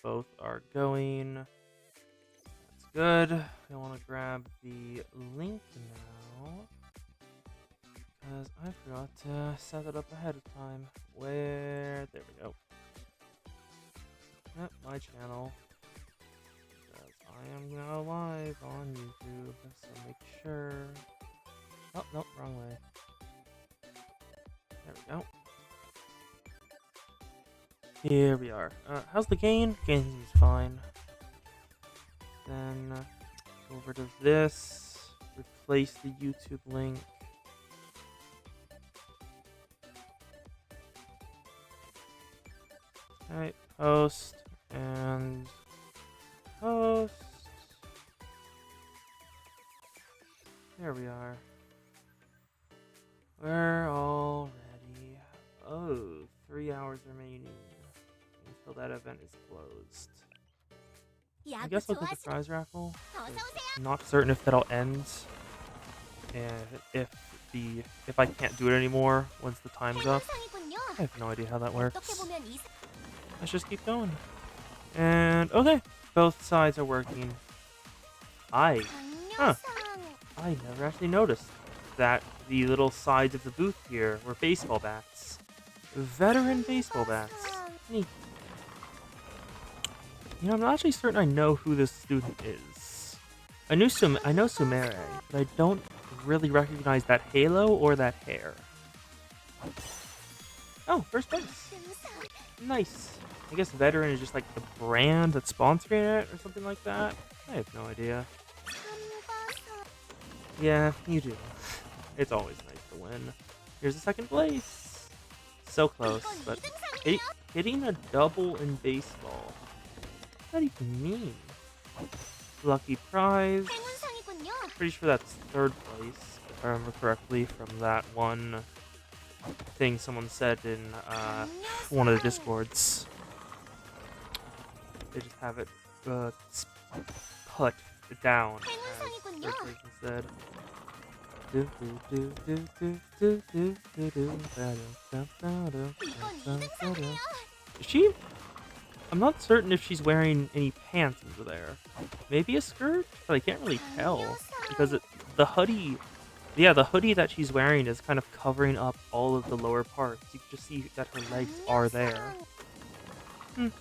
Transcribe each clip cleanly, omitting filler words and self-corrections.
both are going. That's good. I want to grab the link now because I forgot to set it up ahead of time. There we go. Yep, my channel. Because I am now live on YouTube, so make sure. Oh, nope, wrong way. There we go. Here we are. How's the gain? Gain seems fine. Then go over to this. Replace the YouTube link. Okay, post and post. There we are. We're all ready. Oh, 3 hours remaining until that event is closed. I guess I'll do the prize raffle. I'm not certain if that'll end, and if I can't do it anymore once the time's up. I have no idea how that works. Let's just keep going. And okay, both sides are working. I never actually noticed that the little sides of the booth here were baseball bats. Veteran baseball bats. Neat. You know, I'm not actually certain I know who this student is. I know Sumere, but I don't really recognize that halo or that hair. Oh, first place. Nice. I guess Veteran is just like the brand that's sponsoring it or something like that. I have no idea. Yeah, you do. It's always nice to win. Here's the second place. So close, but hitting a double in baseball. What does that even mean? Lucky prize. Pretty sure that's third place, if I remember correctly, from that one thing someone said in one of the discords. They just have it put down as third place instead. Is she? I'm not certain if she's wearing any pants under there. Maybe a skirt, but I can't really tell because the hoodie. Yeah, the hoodie that she's wearing is kind of covering up all of the lower parts. You can just see that her legs are there. There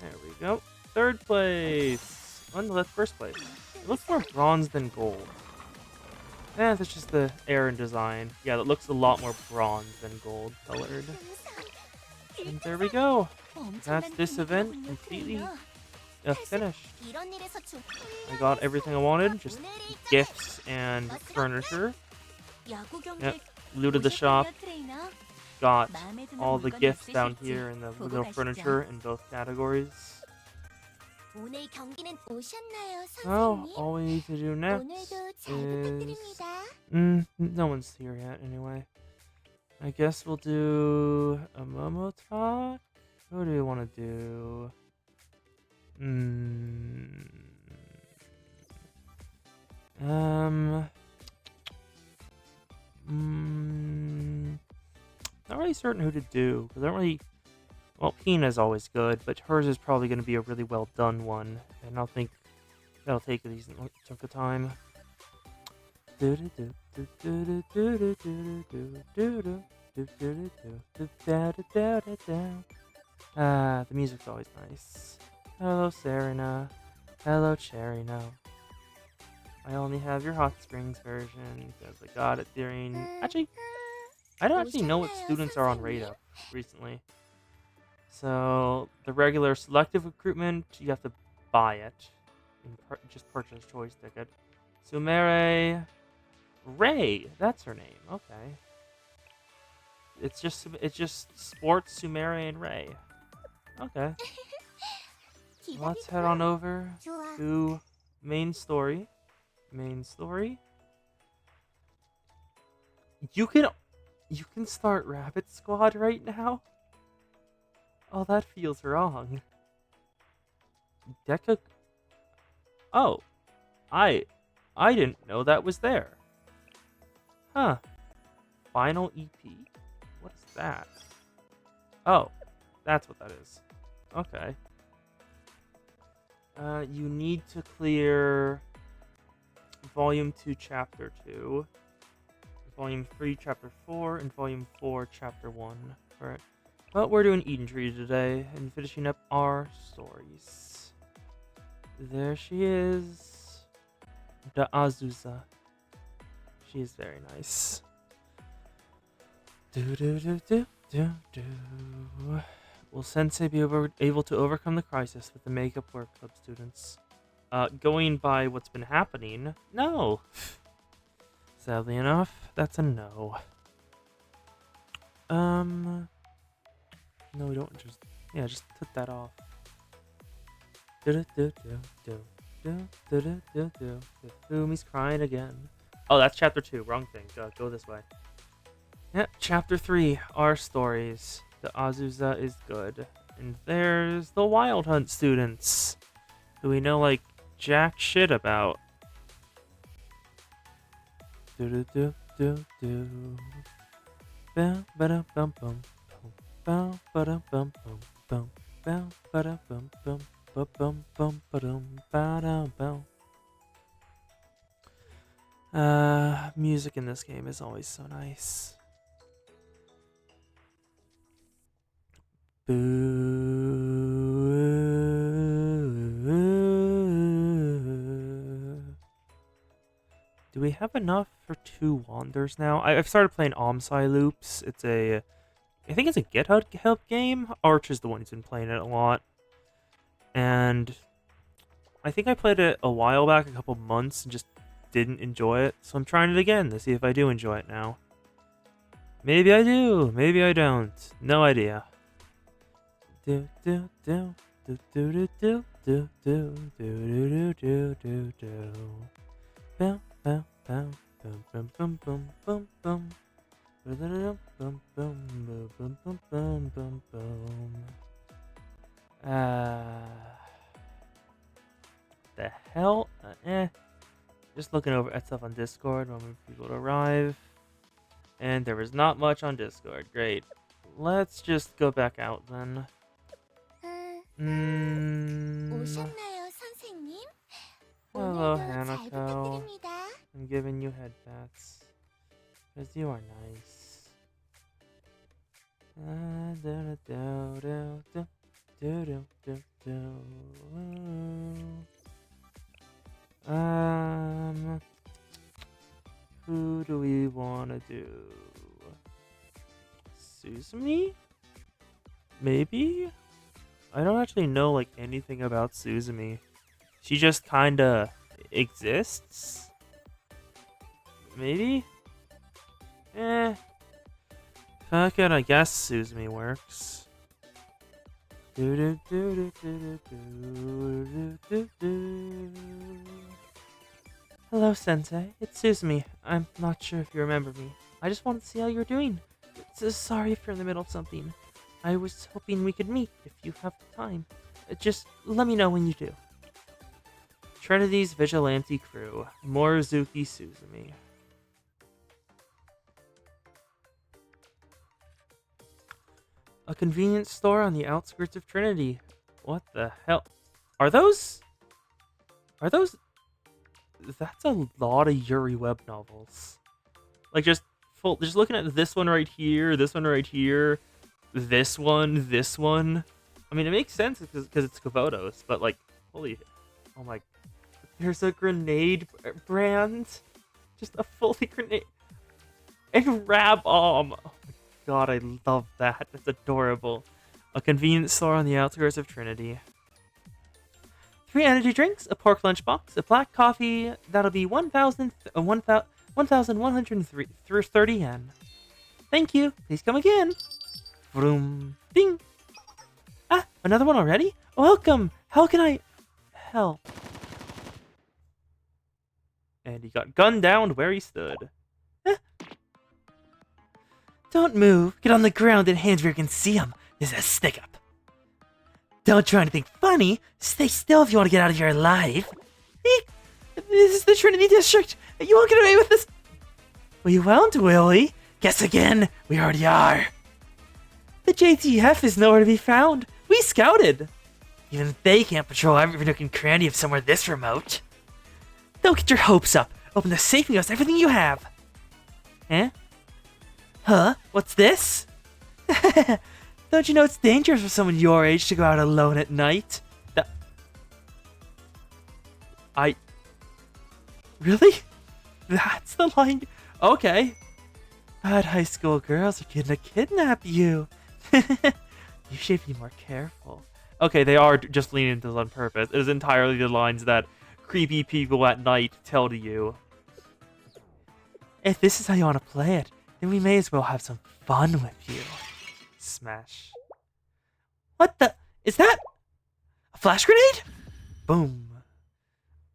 we go. Third place. Oh no, that's first place. It looks more bronze than gold. That's just the air and design. Yeah, that looks a lot more bronze than gold colored. And there we go. That's this event completely finished. I got everything I wanted, just gifts and furniture. Yep, looted the shop. Got all the gifts down here and the little furniture in both categories. Well, all we need to do next is... no one's here yet, anyway. I guess we'll do a Momo talk. What do we want to do? Not really certain who to do, because I don't really... Well, Pina's always good, but hers is probably going to be a really well done one, and I'll think that'll take a decent chunk of time. The music's always nice. Hello, Serena. Hello, Cherry. No. I only have your Hot Springs version because I got it during... Actually, I don't actually know what students are on Radar recently. So, the regular selective recruitment, you have to buy it. Just purchase choice ticket. Sumere... Ray! That's her name. Okay. It's just Sports, Sumere, and Ray. Okay. Let's head on over to main story. Main story. You can start Rabbit Squad right now? Oh, that feels wrong. Deca... Oh. I didn't know that was there. Huh. Final EP? What is that? Oh. That's what that is. Okay. You need to clear Volume 2, Chapter 2, Volume 3, Chapter 4, and Volume 4, Chapter 1. Alright. But we're doing Eden Tree today and finishing up our stories. There she is. The Azusa. She is very nice. Will Sensei be able to overcome the crisis with the Makeup Work Club students? Going by what's been happening, no. Sadly enough, that's a no. No, we don't just put that off. Fumi's crying again. Oh, that's chapter 2. Wrong thing. Go this way. Yep, chapter 3. Our stories. The Azusa is good. And there's the Wild Hunt students, who we know like jack shit about. Music in this game is always so nice. Do we have enough for 2 Wanders now? I've started playing Omsai Loops. I think it's a GitHub game. Arch is the one who's been playing it a lot. And I think I played it a while back, a couple months, and just didn't enjoy it. So I'm trying it again to see if I do enjoy it now. Maybe I do. Maybe I don't. No idea. Do do do do do do do do do do do do. Bum bum bum bum bum bum bum bum. Bum bum bum bum bum bum bum bum. The hell? Just looking over at stuff on Discord, waiting for people to arrive. And there was not much on Discord. Great. Let's just go back out then. Hello, Hanako. I'm giving you head pats. Because you are nice. Who do we want to do? Suzumi? Maybe? I don't actually know like anything about Suzumi. She just kinda exists? Maybe? Fuck it, I guess Suzumi works. Hello, Sensei. It's Suzumi. I'm not sure if you remember me. I just wanted to see how you're doing. Sorry if you're in the middle of something. I was hoping we could meet if you have the time. Just let me know when you do. Trinity's Vigilante Crew. Morizuki Suzumi. A convenience store on the outskirts of Trinity. What the hell? Are those... That's a lot of Yuri web novels. Like, just looking at this one right here, this one right here, this one. I mean, it makes sense because it's Kobodos, but like, holy... Oh my... There's a grenade brand. Just a fully grenade... And Rab-Om. Oh my god, I love that. That's adorable. A convenience store on the outskirts of Trinity. 3 energy drinks, a pork lunchbox, a black coffee. That'll be 1,130 yen. Thank you. Please come again. Vroom. Ding. Ah, another one already? Welcome. How can I help? And he got gunned down where he stood. Don't move. Get on the ground and hands where you can see him. This is a stick up. Don't try anything funny. Stay still if you want to get out of here alive. This is the Trinity District. You won't get away with this. We won't, will we? Guess again. We already are. The JTF is nowhere to be found. We scouted. Even they can't patrol every nook and cranny of somewhere this remote. Don't get your hopes up. Open the safe and give us everything you have. Eh? Huh? What's this? Don't you know it's dangerous for someone your age to go out alone at night? Really? That's the line? Okay. Bad high school girls are gonna kidnap you. You should be more careful. Okay, they are just leaning into this on purpose. It is entirely the lines that creepy people at night tell to you. If this is how you want to play it, then we may as well have some fun with you. Smash. What the? Is that a flash grenade? Boom.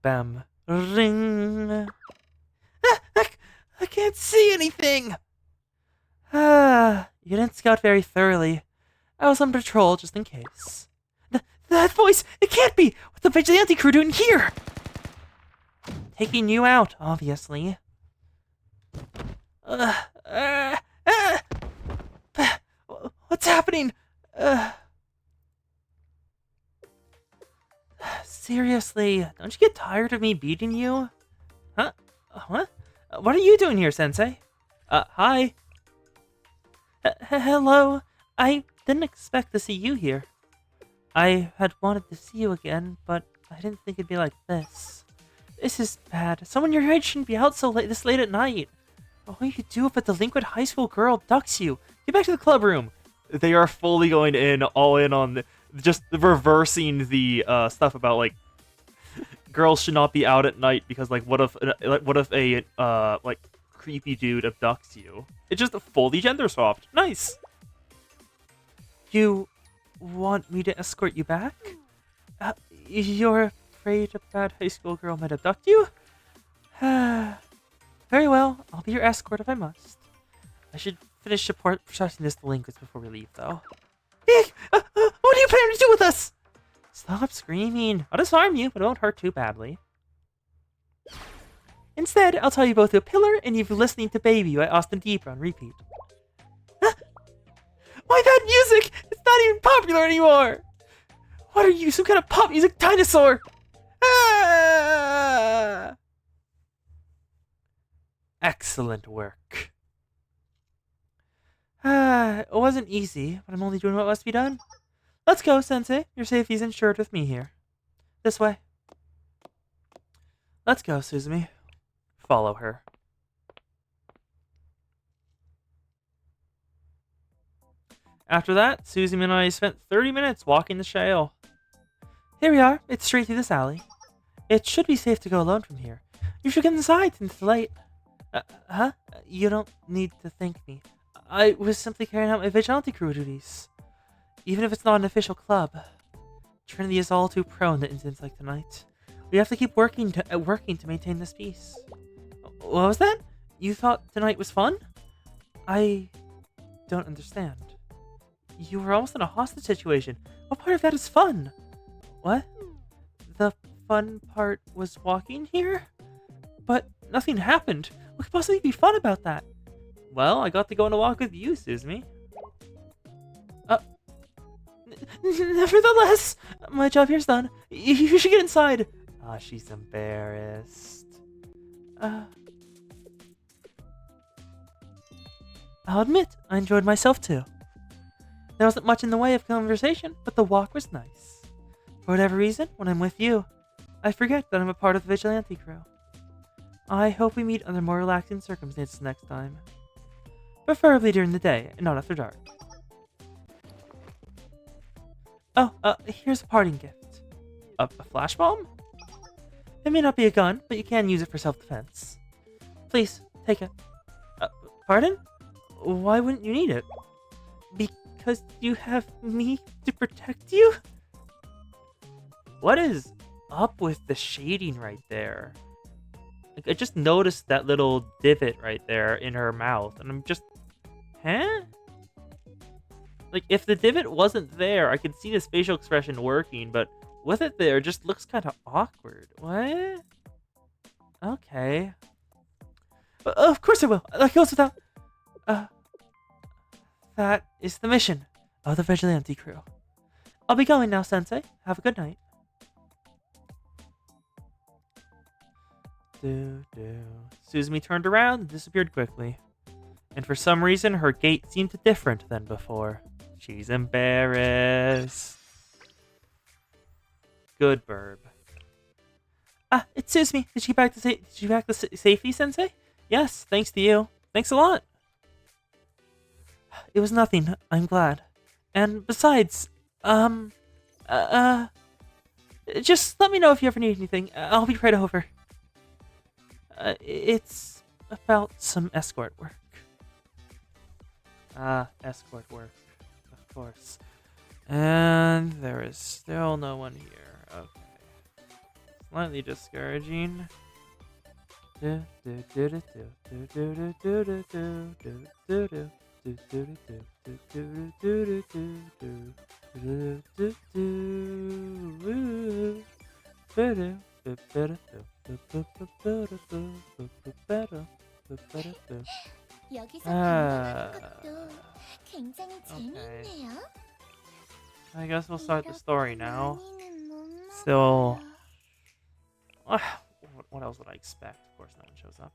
Bam. Ring. Ah, I can't see anything. You didn't scout very thoroughly. I was on patrol just in case. That voice! It can't be! What's the vigilante crew doing here? Taking you out, obviously. What's happening? Seriously, don't you get tired of me beating you? Huh? What? What are you doing here, Sensei? Hi. Hello. I didn't expect to see you here. I had wanted to see you again, but I didn't think it'd be like this. This is bad. Someone your age shouldn't be out so late, this late at night. What will you do if a delinquent high school girl abducts you? Get back to the club room. They are fully going all in on just reversing the stuff about like girls should not be out at night because like what if a like creepy dude abducts you? It's just fully gender swapped. Nice. You want me to escort you back? You're afraid a bad high school girl might abduct you? Very well, I'll be your escort if I must. I should finish processing this delinquents before we leave, though. What do you plan to do with us? Stop screaming. I'll disarm you, but it won't hurt too badly. Instead, I'll tell you both a pillar and you've listening to Baby by Austin Deeper on repeat. Why that music? It's not even popular anymore! What are you, some kind of pop music dinosaur? Ah! Excellent work. It wasn't easy, but I'm only doing what must be done. Let's go, Sensei. Your safety's insured with me here. This way. Let's go, Suzumi. Follow her. After that, Suzumi and I spent 30 minutes walking the shale. Here we are. It's straight through this alley. It should be safe to go alone from here. You should get inside since it's late. Huh? You don't need to thank me. I was simply carrying out my vigilante crew duties. Even if it's not an official club. Trinity is all too prone to incidents like tonight. We have to keep working to maintain this peace. What was that? You thought tonight was fun? I don't understand. You were almost in a hostage situation. What part of that is fun? What? The fun part was walking here? But nothing happened. What could possibly be fun about that? Well, I got to go on a walk with you, Suzumi. Nevertheless, my job here's done. You should get inside. Ah, she's embarrassed. I'll admit, I enjoyed myself too. There wasn't much in the way of conversation, but the walk was nice. For whatever reason, when I'm with you, I forget that I'm a part of the vigilante crew. I hope we meet under more relaxing circumstances next time. Preferably during the day, and not after dark. Oh, here's a parting gift. A flash bomb? It may not be a gun, but you can use it for self-defense. Please, take it. Pardon? Why wouldn't you need it? Because you have me to protect you? What is up with the shading right there? Like, I just noticed that little divot right there in her mouth, and I'm just... Huh? Like, if the divot wasn't there, I could see this facial expression working, but with it there, it just looks kind of awkward. What? Okay. Of course I will. That goes without... That is the mission of the vigilante crew. I'll be going now, Sensei. Have a good night. Suzumi turned around and disappeared quickly. And for some reason, her gait seemed different than before. She's embarrassed. Good burb. It's Suzumi. Did she back the safety, Sensei? Yes, thanks to you. Thanks a lot. It was nothing. I'm glad. And besides, just let me know if you ever need anything. I'll be right over. It's about some escort work. Escort work. Of course. And there is still no one here. Okay. Slightly discouraging. 여기서 방문하는 것도 굉장히 재미있네요. I guess we'll start the story now. 많이는 못 Still, 먹어요. what else would I expect? Of course, no one shows up.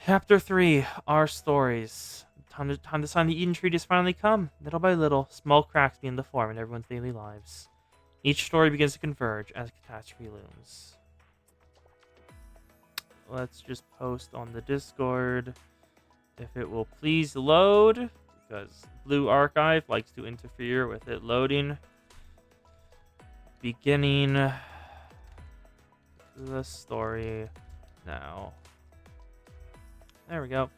Chapter 3, Our Stories. Time to sign the Eden Treaty has finally come. Little by little, small cracks begin to form in everyone's daily lives. Each story begins to converge as catastrophe looms. Let's just post on the Discord if it will please load, because Blue Archive likes to interfere with it loading. Beginning the story now. There we go.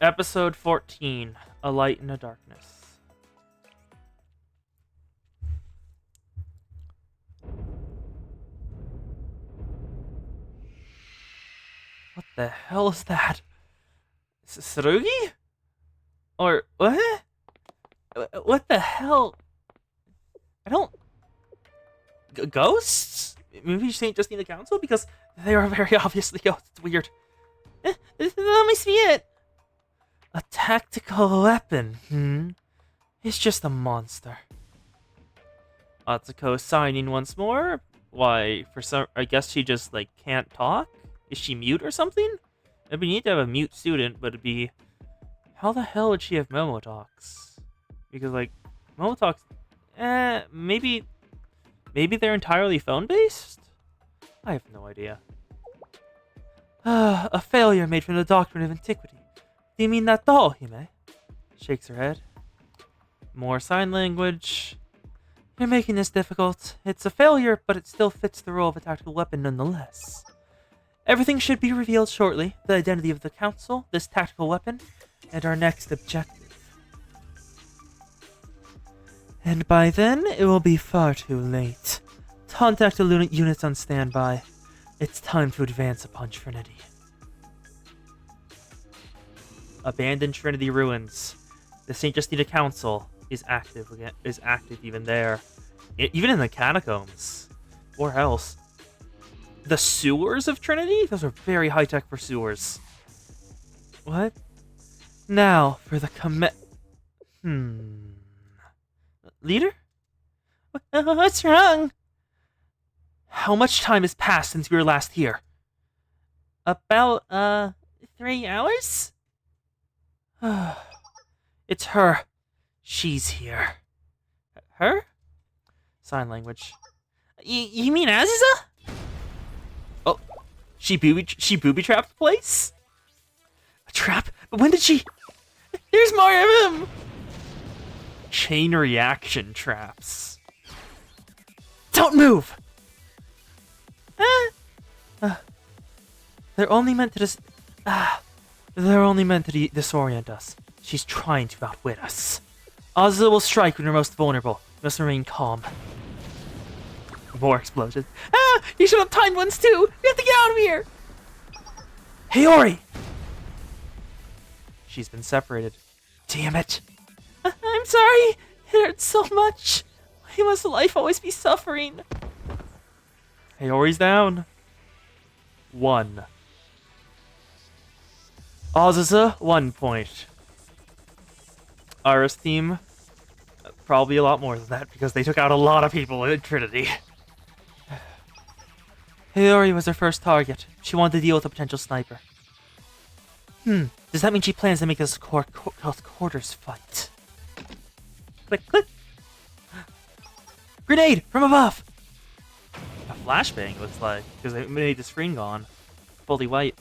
Episode 14, A Light in the Darkness. What the hell is that? Tsurugi? Or what? What the hell? I don't... Ghosts? Maybe you just need the council? Because they are very obviously ghosts. It's weird. Let me see it. A tactical weapon, It's just a monster. Atsuko signing once more. Why, I guess she just, can't talk? Is she mute or something? It'd be neat to have a mute student, but it'd be... How the hell would she have Momotalks? Because, Momotalks... maybe they're entirely phone-based? I have no idea. A failure made from the doctrine of antiquity. Do you mean that doll, Hime? Shakes her head. More sign language. You're making this difficult. It's a failure, but it still fits the role of a tactical weapon nonetheless. Everything should be revealed shortly. The identity of the council, this tactical weapon, and our next objective. And by then, it will be far too late. Contact the units on standby. It's time to advance upon Trinity. Abandoned Trinity ruins. The Saint Justina Council is active again. Is active even there, even in the catacombs, or else. The sewers of Trinity? Those are very high tech for sewers. What? Now for the Leader? What's wrong? How much time has passed since we were last here? About, 3 hours? It's her. She's here. Her? Sign language. You mean Aziza? Oh, she booby trapped the place? A trap? But when did she... There's more of him! Chain reaction traps. Don't move! They're only meant to disorient us. She's trying to outwit us. Aziza will strike when we're most vulnerable. We must remain calm. More explosions. You should have timed ones too! We have to get out of here! Hiyori! She's been separated. Damn it! I'm sorry! It hurts so much! Why must life always be suffering? Hiyori's down. 1. Aziza, 1 point. Aris team, probably a lot more than that because they took out a lot of people in Trinity. Hiyori was her first target. She wanted to deal with a potential sniper. Does that mean she plans to make this close quarters fight? Click, click. Grenade from above! A flashbang, it looks like, because they made the screen gone. Fully white.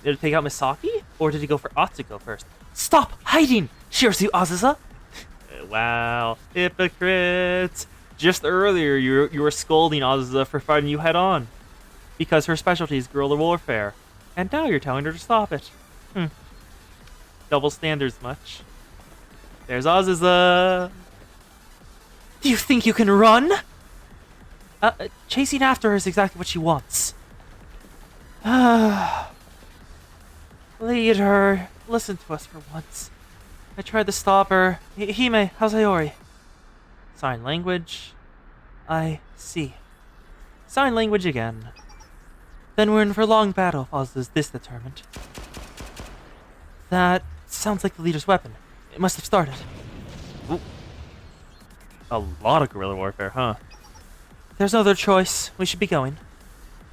Did it take out Misaki? Or did he go for Atsuko first? Stop hiding! Shirazu Azusa! Wow, hypocrites! Just earlier, you were scolding Azusa for fighting you head on. Because her specialty is guerrilla warfare. And now you're telling her to stop it. Double standards much. There's Azusa! Do you think you can run? Chasing after her is exactly what she wants. Leader, listen to us for once. I tried to stop her. Hime, how's Hiyori? Sign language. I see. Sign language again. Then we're in for a long battle if Azusa's this determined. That sounds like the leader's weapon. It must have started. Ooh. A lot of guerrilla warfare, huh? There's no other choice. We should be going.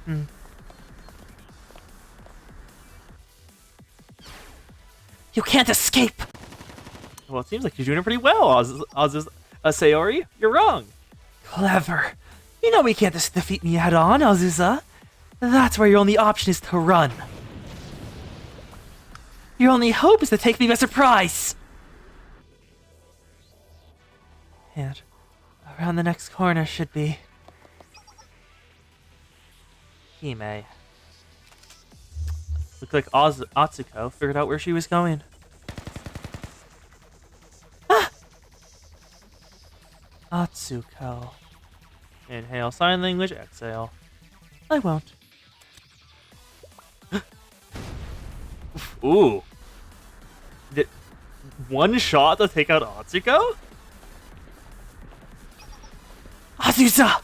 You can't escape! Well, it seems like you're doing it pretty well, Sayori. You're wrong. Clever. You know we can't just defeat me head on, Azusa. That's where your only option is to run. Your only hope is to take me by surprise! And around the next corner should be... Hime. Looked like Atsuko figured out where she was going. Ah! Atsuko. Inhale sign language, exhale. I won't. Ooh. Did one shot to take out Atsuko? Azusa!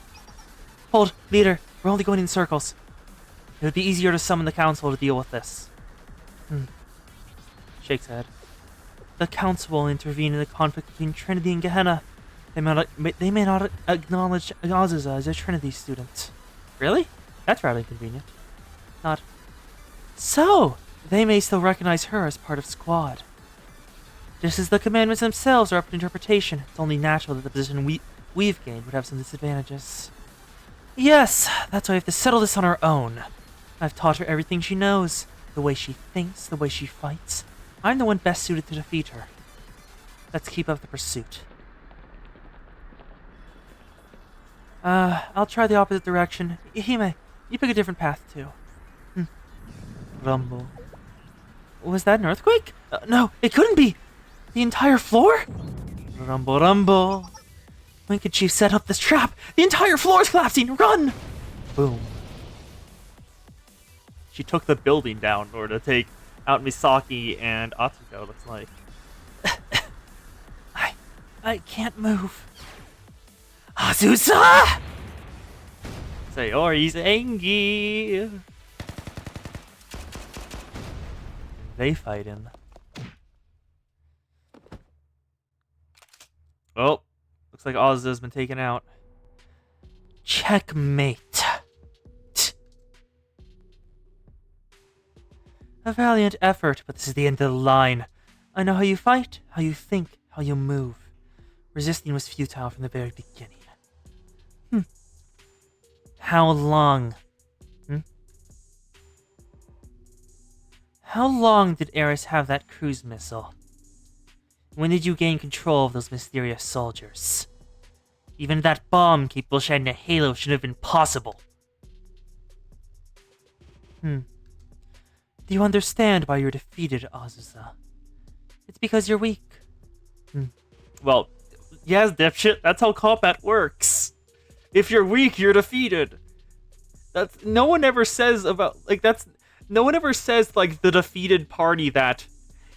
Hold, leader. We're only going in circles. It would be easier to summon the council to deal with this. Shakes head. The council will intervene in the conflict between Trinity and Gehenna. They may not acknowledge Azusa as a Trinity student. Really? That's rather inconvenient. Not. So, they may still recognize her as part of Squad. Just as the commandments themselves are up to interpretation, it's only natural that the position we've gained would have some disadvantages. Yes, that's why we have to settle this on our own. I've taught her everything she knows, the way she thinks, the way she fights. I'm the one best suited to defeat her. Let's keep up the pursuit. I'll try the opposite direction. Hime, you pick a different path too. Rumble. Was that an earthquake? No, it couldn't be! The entire floor? Rumble, rumble. When could she set up this trap? The entire floor is collapsing! Run! Boom. She took the building down in order to take out Misaki and Atsuko, looks like. I can't move. Azusa! Sayori's angry. They fight him. Oh, looks like Azusa's been taken out. Checkmate. A valiant effort, but this is the end of the line. I know how you fight, how you think, how you move. Resisting was futile from the very beginning. How long? How long did Eris have that cruise missile? When did you gain control of those mysterious soldiers? Even that bomb capable of shining a halo should have been possible. Do you understand why you're defeated, Azusa? It's because you're weak. Well, yes, dipshit, that's how combat works. If you're weak, you're defeated. That's no one ever says about no one ever says like the defeated party that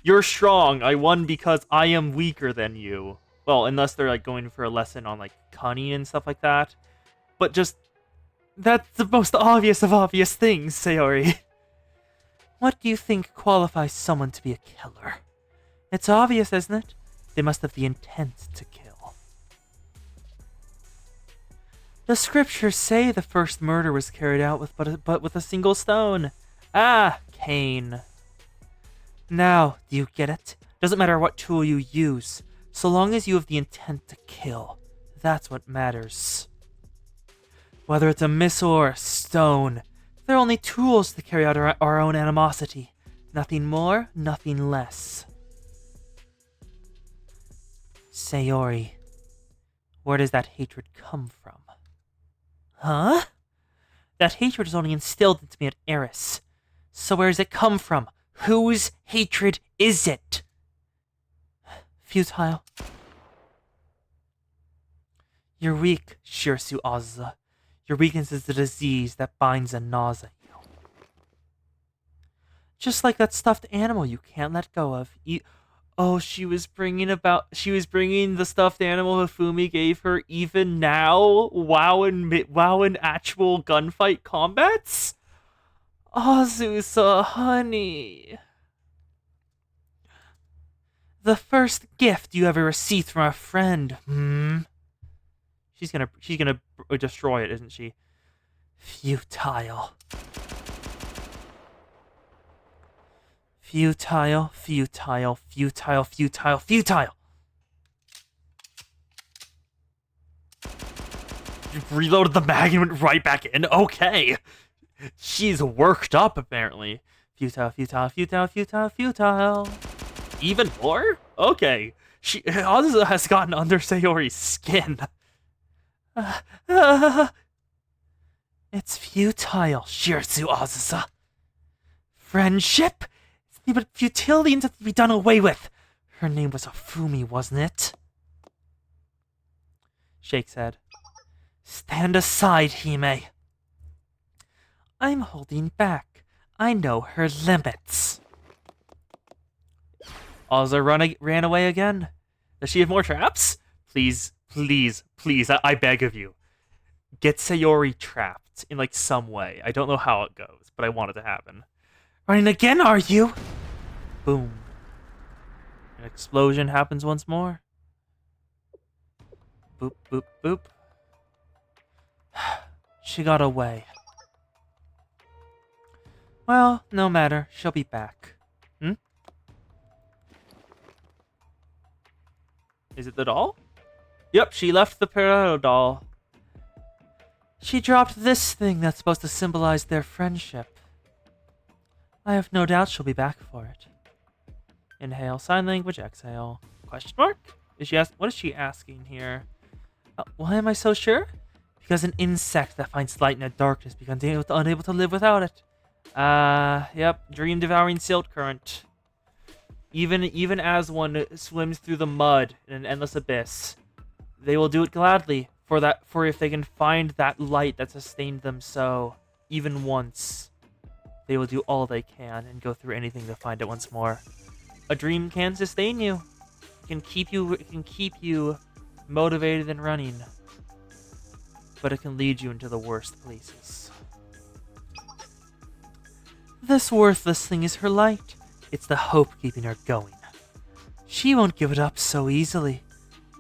you're strong, I won because I am weaker than you. Well, unless they're like going for a lesson on like cunning and stuff like that. But just that's the most obvious of obvious things, Sayori. What do you think qualifies someone to be a killer? It's obvious, isn't it? They must have the intent to kill. The scriptures say the first murder was carried out but with a single stone. Ah, Cain. Now, do you get it? Doesn't matter what tool you use, so long as you have the intent to kill. That's what matters. Whether it's a missile or a stone, they're only tools to carry out our own animosity. Nothing more, nothing less. Sayori, where does that hatred come from? Huh? That hatred is only instilled into me at Eris. So where does it come from? Whose hatred is it? Futile. You're weak, Shirasu Azusa. Your weakness is the disease that binds and gnaws at you. Just like that stuffed animal you can't let go of. Oh, she was bringing the stuffed animal Hifumi gave her even now, while in actual gunfight combats? Azusa, honey. The first gift you ever received from a friend, She's gonna destroy it, isn't she? Futile. Futile, futile, futile, futile, futile. You reloaded the mag and went right back in? Okay. She's worked up, apparently. Futile, futile, futile, futile, futile. Even more? Okay. Azusa has gotten under Sayori's skin. It's futile, Shirasu Azusa. Friendship? But futility needs to be done away with. Her name was Hifumi, wasn't it? Shakes head. Stand aside, Hime. I'm holding back. I know her limits. Azusa ran away again. Does she have more traps? Please, please, please, I beg of you. Get Sayori trapped in like some way. I don't know how it goes, but I want it to happen. Running again, are you? Boom. An explosion happens once more. Boop, boop, boop. She got away. Well, no matter. She'll be back. Is it the doll? Yep, she left the Pereiro doll. She dropped this thing that's supposed to symbolize their friendship. I have no doubt she'll be back for it. Inhale, sign language, exhale. Question mark? What is she asking here? Why am I so sure? Because an insect that finds light in the darkness becomes unable to live without it. Yep, dream-devouring silt current. Even as one swims through the mud in an endless abyss, they will do it gladly for if they can find that light that sustained them so, even once. They will do all they can and go through anything to find it once more. A dream can sustain you. It can keep you motivated and running. But it can lead you into the worst places. This worthless thing is her light. It's the hope keeping her going. She won't give it up so easily.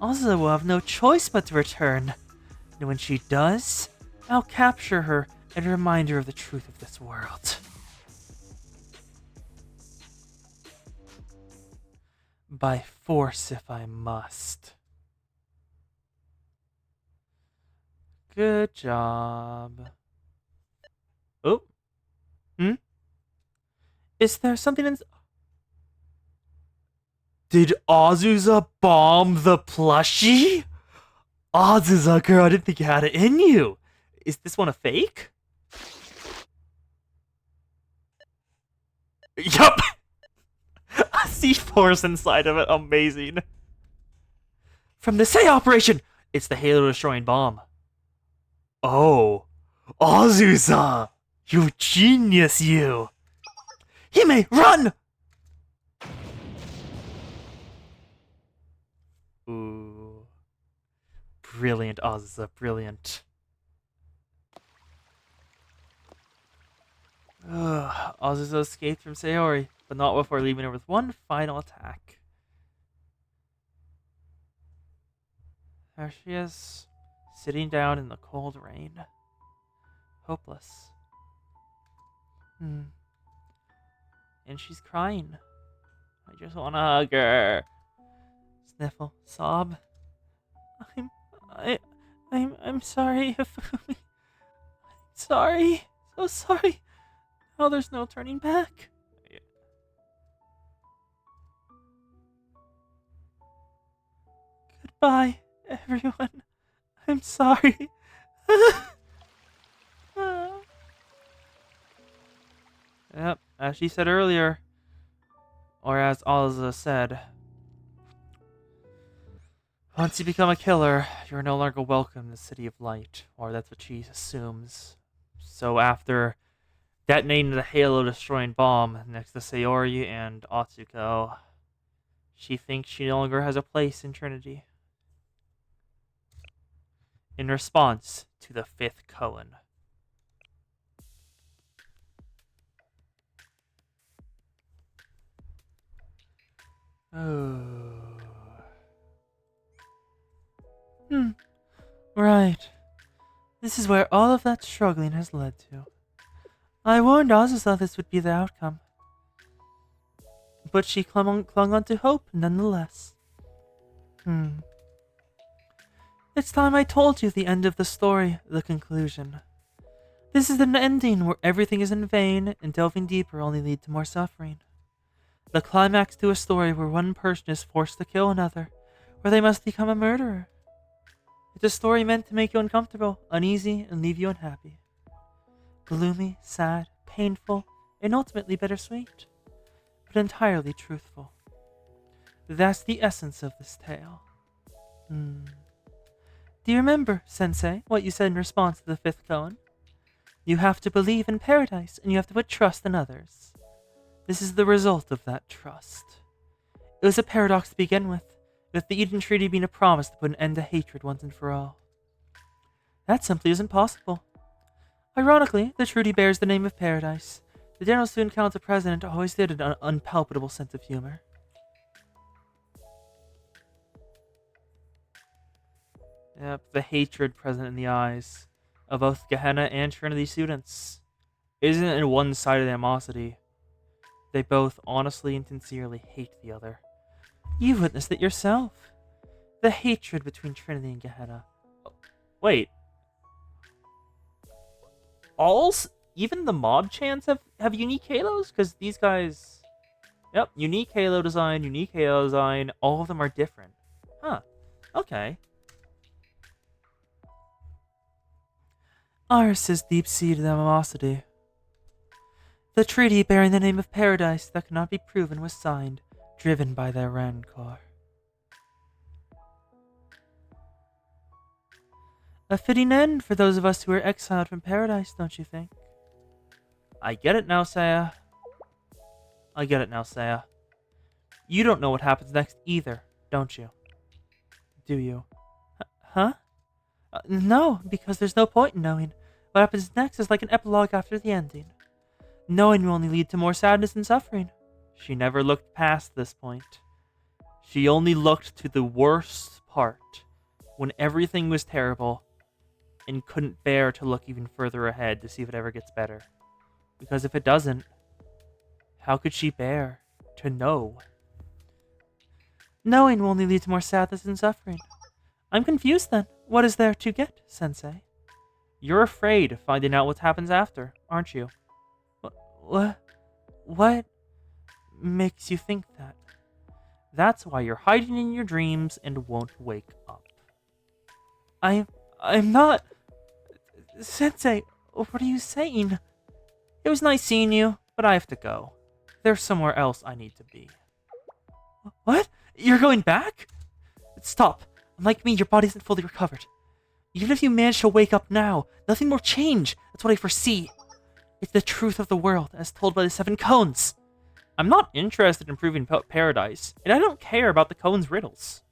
Azusa will have no choice but to return. And when she does, I'll capture her and remind her of the truth of this world. By force if I must. Good job. Oh. Is there something in... Did Azusa bomb the plushie? Azusa, girl, I didn't think you had it in you. Is this one a fake? Yup! A C4's inside of it. Amazing. From the Sei operation! It's the Halo-destroying bomb. Oh. Azusa! You genius, you! Hime, run! Ooh. Brilliant, Azusa, brilliant. Azusa escaped from Sayori, but not before leaving her with one final attack. There she is. sitting down in the cold rain. Hopeless. And she's crying. I just want to hug her. Sniffle, sob. I'm sorry if sorry, so sorry. Oh, there's no turning back. Goodbye, everyone. I'm sorry. Yep, as she said earlier, or as Alza said, once you become a killer, you're no longer welcome in the City of Light, or that's what she assumes. So after detonating the Halo-destroying bomb next to Sayori and Atsuko, she thinks she no longer has a place in Trinity. In response to the fifth Cohen. Oh. Right. This is where all of that struggling has led to. I warned Azazel this would be the outcome. But she clung on to hope nonetheless. It's time I told you the end of the story, the conclusion. This is an ending where everything is in vain and delving deeper only lead to more suffering. The climax to a story where one person is forced to kill another, where they must become a murderer. It's a story meant to make you uncomfortable, uneasy, and leave you unhappy. Gloomy, sad, painful, and ultimately bittersweet, but entirely truthful. That's the essence of this tale. Do you remember, Sensei, what you said in response to the fifth koan? You have to believe in paradise, and you have to put trust in others. This is the result of that trust. It was a paradox to begin with the Eden Treaty being a promise to put an end to hatred once and for all. That simply isn't possible. Ironically, the treaty bears the name of paradise. The General Student Council president always did an unpalpable sense of humor. Yep, the hatred present in the eyes of both Gehenna and Trinity students isn't in one-sided animosity. They both honestly and sincerely hate the other. You witnessed it yourself. The hatred between Trinity and Gehenna. Wait. Even the mod chants have unique halos? Because these guys... Yep, unique halo design, all of them are different. Huh. Okay. Ours is deep-seated animosity. The treaty bearing the name of paradise that cannot be proven was signed, driven by their rancor. A fitting end for those of us who are exiled from paradise, don't you think? I get it now, Saya. You don't know what happens next either, don't you? Do you? Huh? No, because there's no point in knowing. What happens next is like an epilogue after the ending. Knowing will only lead to more sadness and suffering. She never looked past this point. She only looked to the worst part, when everything was terrible, and couldn't bear to look even further ahead to see if it ever gets better. Because if it doesn't, how could she bear to know? Knowing will only lead to more sadness and suffering. I'm confused then. What is there to get, Sensei? You're afraid of finding out what happens after, aren't you? What makes you think that? That's why you're hiding in your dreams and won't wake up. I'm not... Sensei, what are you saying? It was nice seeing you, but I have to go. There's somewhere else I need to be. What? You're going back? Stop. Unlike me, your body isn't fully recovered. Even if you manage to wake up now, nothing will change. That's what I foresee. It's the truth of the world, as told by the 7 cones. I'm not interested in proving paradise, and I don't care about the cones' riddles.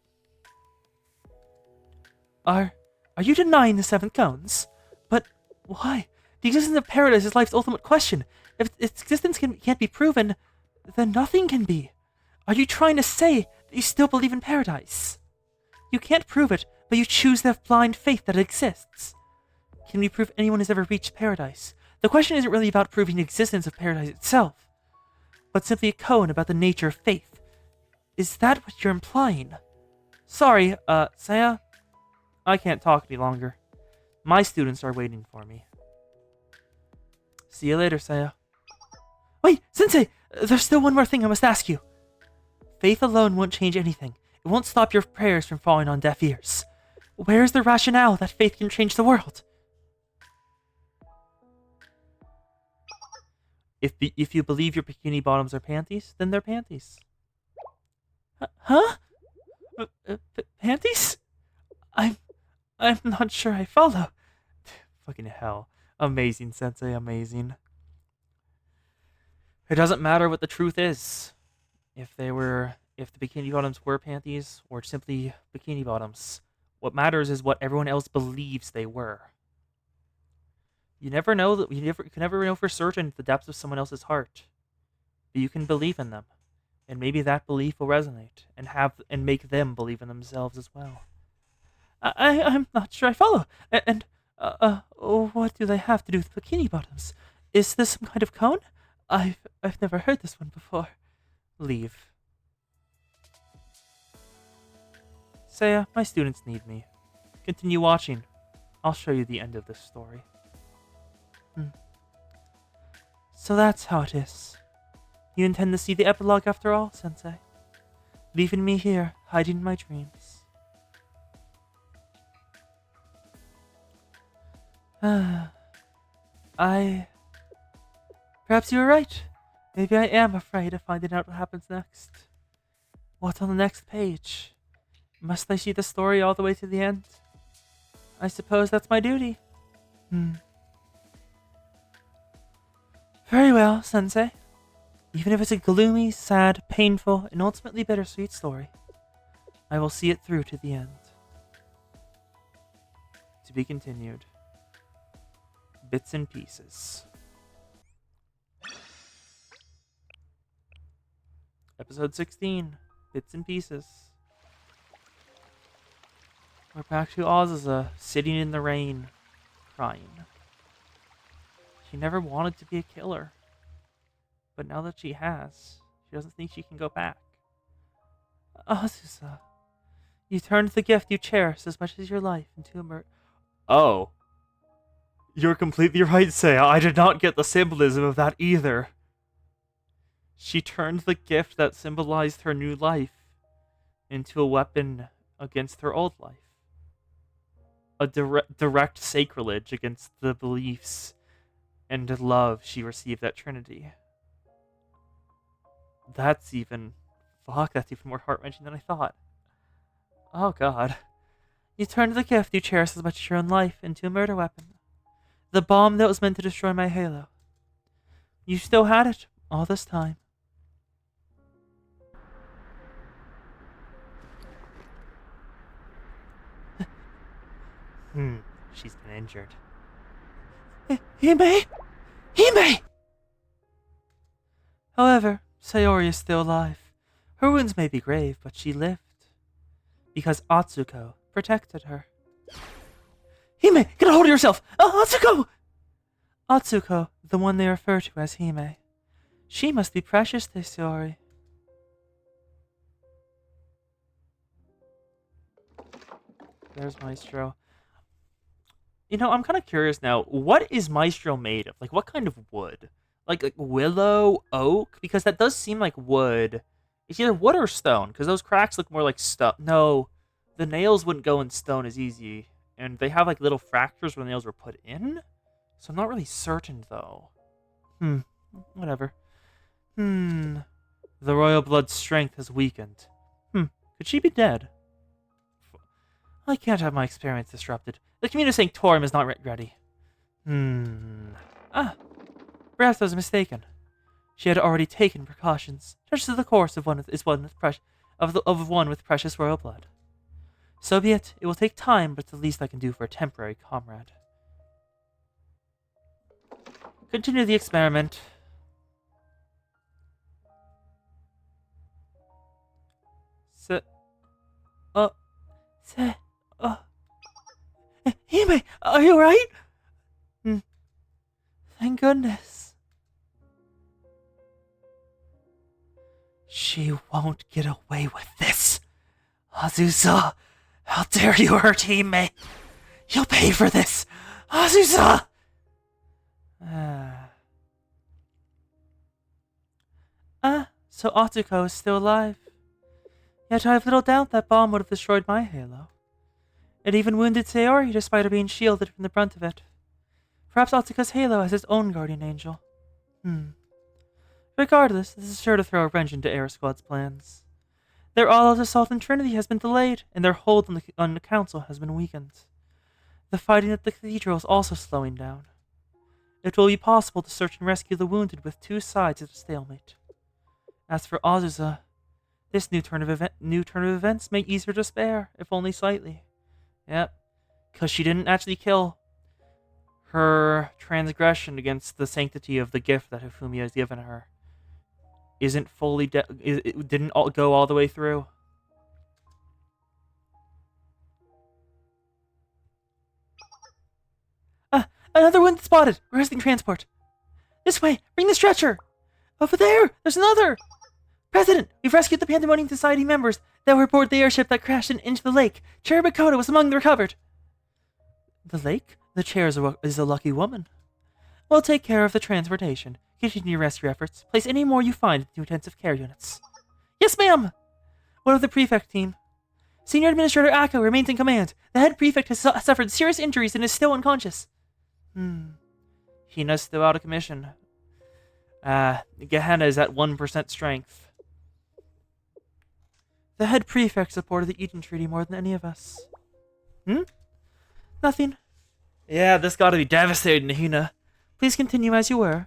Are you denying the 7 cones? But why? The existence of paradise is life's ultimate question. If its existence can't be proven, then nothing can be. Are you trying to say that you still believe in paradise? You can't prove it, but you choose to have blind faith that it exists. Can we prove anyone has ever reached paradise? The question isn't really about proving the existence of paradise itself, but simply a koan about the nature of faith. Is that what you're implying? Sorry, Saya? I can't talk any longer. My students are waiting for me. See you later, Saya. Wait, Sensei! There's still one more thing I must ask you. Faith alone won't change anything. It won't stop your prayers from falling on deaf ears. Where is the rationale that faith can change the world? If you believe your bikini bottoms are panties, then they're panties. Huh? Panties? I'm not sure I follow. Fucking hell. Amazing, Sensei, amazing. It doesn't matter what the truth is. If the bikini bottoms were panties or simply bikini bottoms. What matters is what everyone else believes they were. You never know that you can never know for certain the depths of someone else's heart. But you can believe in them. And maybe that belief will resonate and make them believe in themselves as well. I'm not sure I follow. What do they have to do with bikini bottoms? Is this some kind of koan? I've never heard this one before. Leave. Saya, my students need me. Continue watching. I'll show you the end of this story. So that's how it is. You intend to see the epilogue after all, Sensei? Leaving me here, hiding my dreams. Perhaps you were right. Maybe I am afraid of finding out what happens next. What's on the next page? Must I see the story all the way to the end? I suppose that's my duty. Very well, Sensei. Even if it's a gloomy, sad, painful, and ultimately bittersweet story, I will see it through to the end. To be continued. Bits and pieces. Episode 16. Bits and pieces. We're back to Azusa, sitting in the rain, crying. She never wanted to be a killer. But now that she has, she doesn't think she can go back. Azusa, you turned the gift you cherish as much as your life into a murder. Oh. You're completely right, Saya. I did not get the symbolism of that either. She turned the gift that symbolized her new life into a weapon against her old life. A direct sacrilege against the beliefs and love she received at Trinity. That's even more heart-wrenching than I thought. Oh god. You turned the gift you cherish as much as your own life into a murder weapon. The bomb that was meant to destroy my halo. You still had it all this time. She's been injured. Hime! Hime! However, Sayori is still alive. Her wounds may be grave, but she lived. Because Atsuko protected her. Hime! Get a hold of yourself! Atsuko! Atsuko, the one they refer to as Hime. She must be precious to Sayori. There's Maestro. You know, I'm kind of curious now. What is Maestro made of? Like, what kind of wood? Like willow, oak? Because that does seem like wood. It's either wood or stone, because those cracks look more like stone. No, the nails wouldn't go in stone as easy. And they have, like, little fractures where the nails were put in? So I'm not really certain, though. Whatever. The royal blood's strength has weakened. Could she be dead? I can't have my experiments disrupted. The community saying Torim is not ready. Perhaps I was mistaken. She had already taken precautions, just as the course of one with precious royal blood. So be it. It will take time, but it's the least I can do for a temporary comrade. Continue the experiment. Hime, are you alright? Thank goodness. She won't get away with this. Azusa, how dare you hurt Hime? You'll pay for this. Azusa! So Atsuko is still alive. Yet I have little doubt that bomb would have destroyed my halo. It even wounded Sayori despite her being shielded from the brunt of it. Perhaps Atsuko's halo has its own guardian angel. Regardless, this is sure to throw a wrench into Air Squad's plans. Their all-out assault on Trinity has been delayed, and their hold on the Council has been weakened. The fighting at the Cathedral is also slowing down. It will be possible to search and rescue the wounded with two sides at a stalemate. As for Azusa, this new turn of events may ease her despair, if only slightly. Yep, because she didn't actually kill. Her transgression against the sanctity of the gift that Hifumi has given her isn't fully it didn't go all the way through. Another one spotted. Requesting transport. This way. Bring the stretcher. Over there. There's another. President, we've rescued the Pandemonium Society members that were aboard the airship that crashed into the lake. Chair Makoto was among the recovered. The lake? The chair is a lucky woman. We'll take care of the transportation. Continue your rescue efforts. Place any more you find into intensive care units. Yes, ma'am! What of the prefect team? Senior Administrator Ako remains in command. The head prefect has suffered serious injuries and is still unconscious. Hina's still out of commission. Gehenna is at 1% strength. The head prefect supported the Eden Treaty more than any of us. Nothing. Yeah, this gotta be devastating to Hina. Please continue as you were.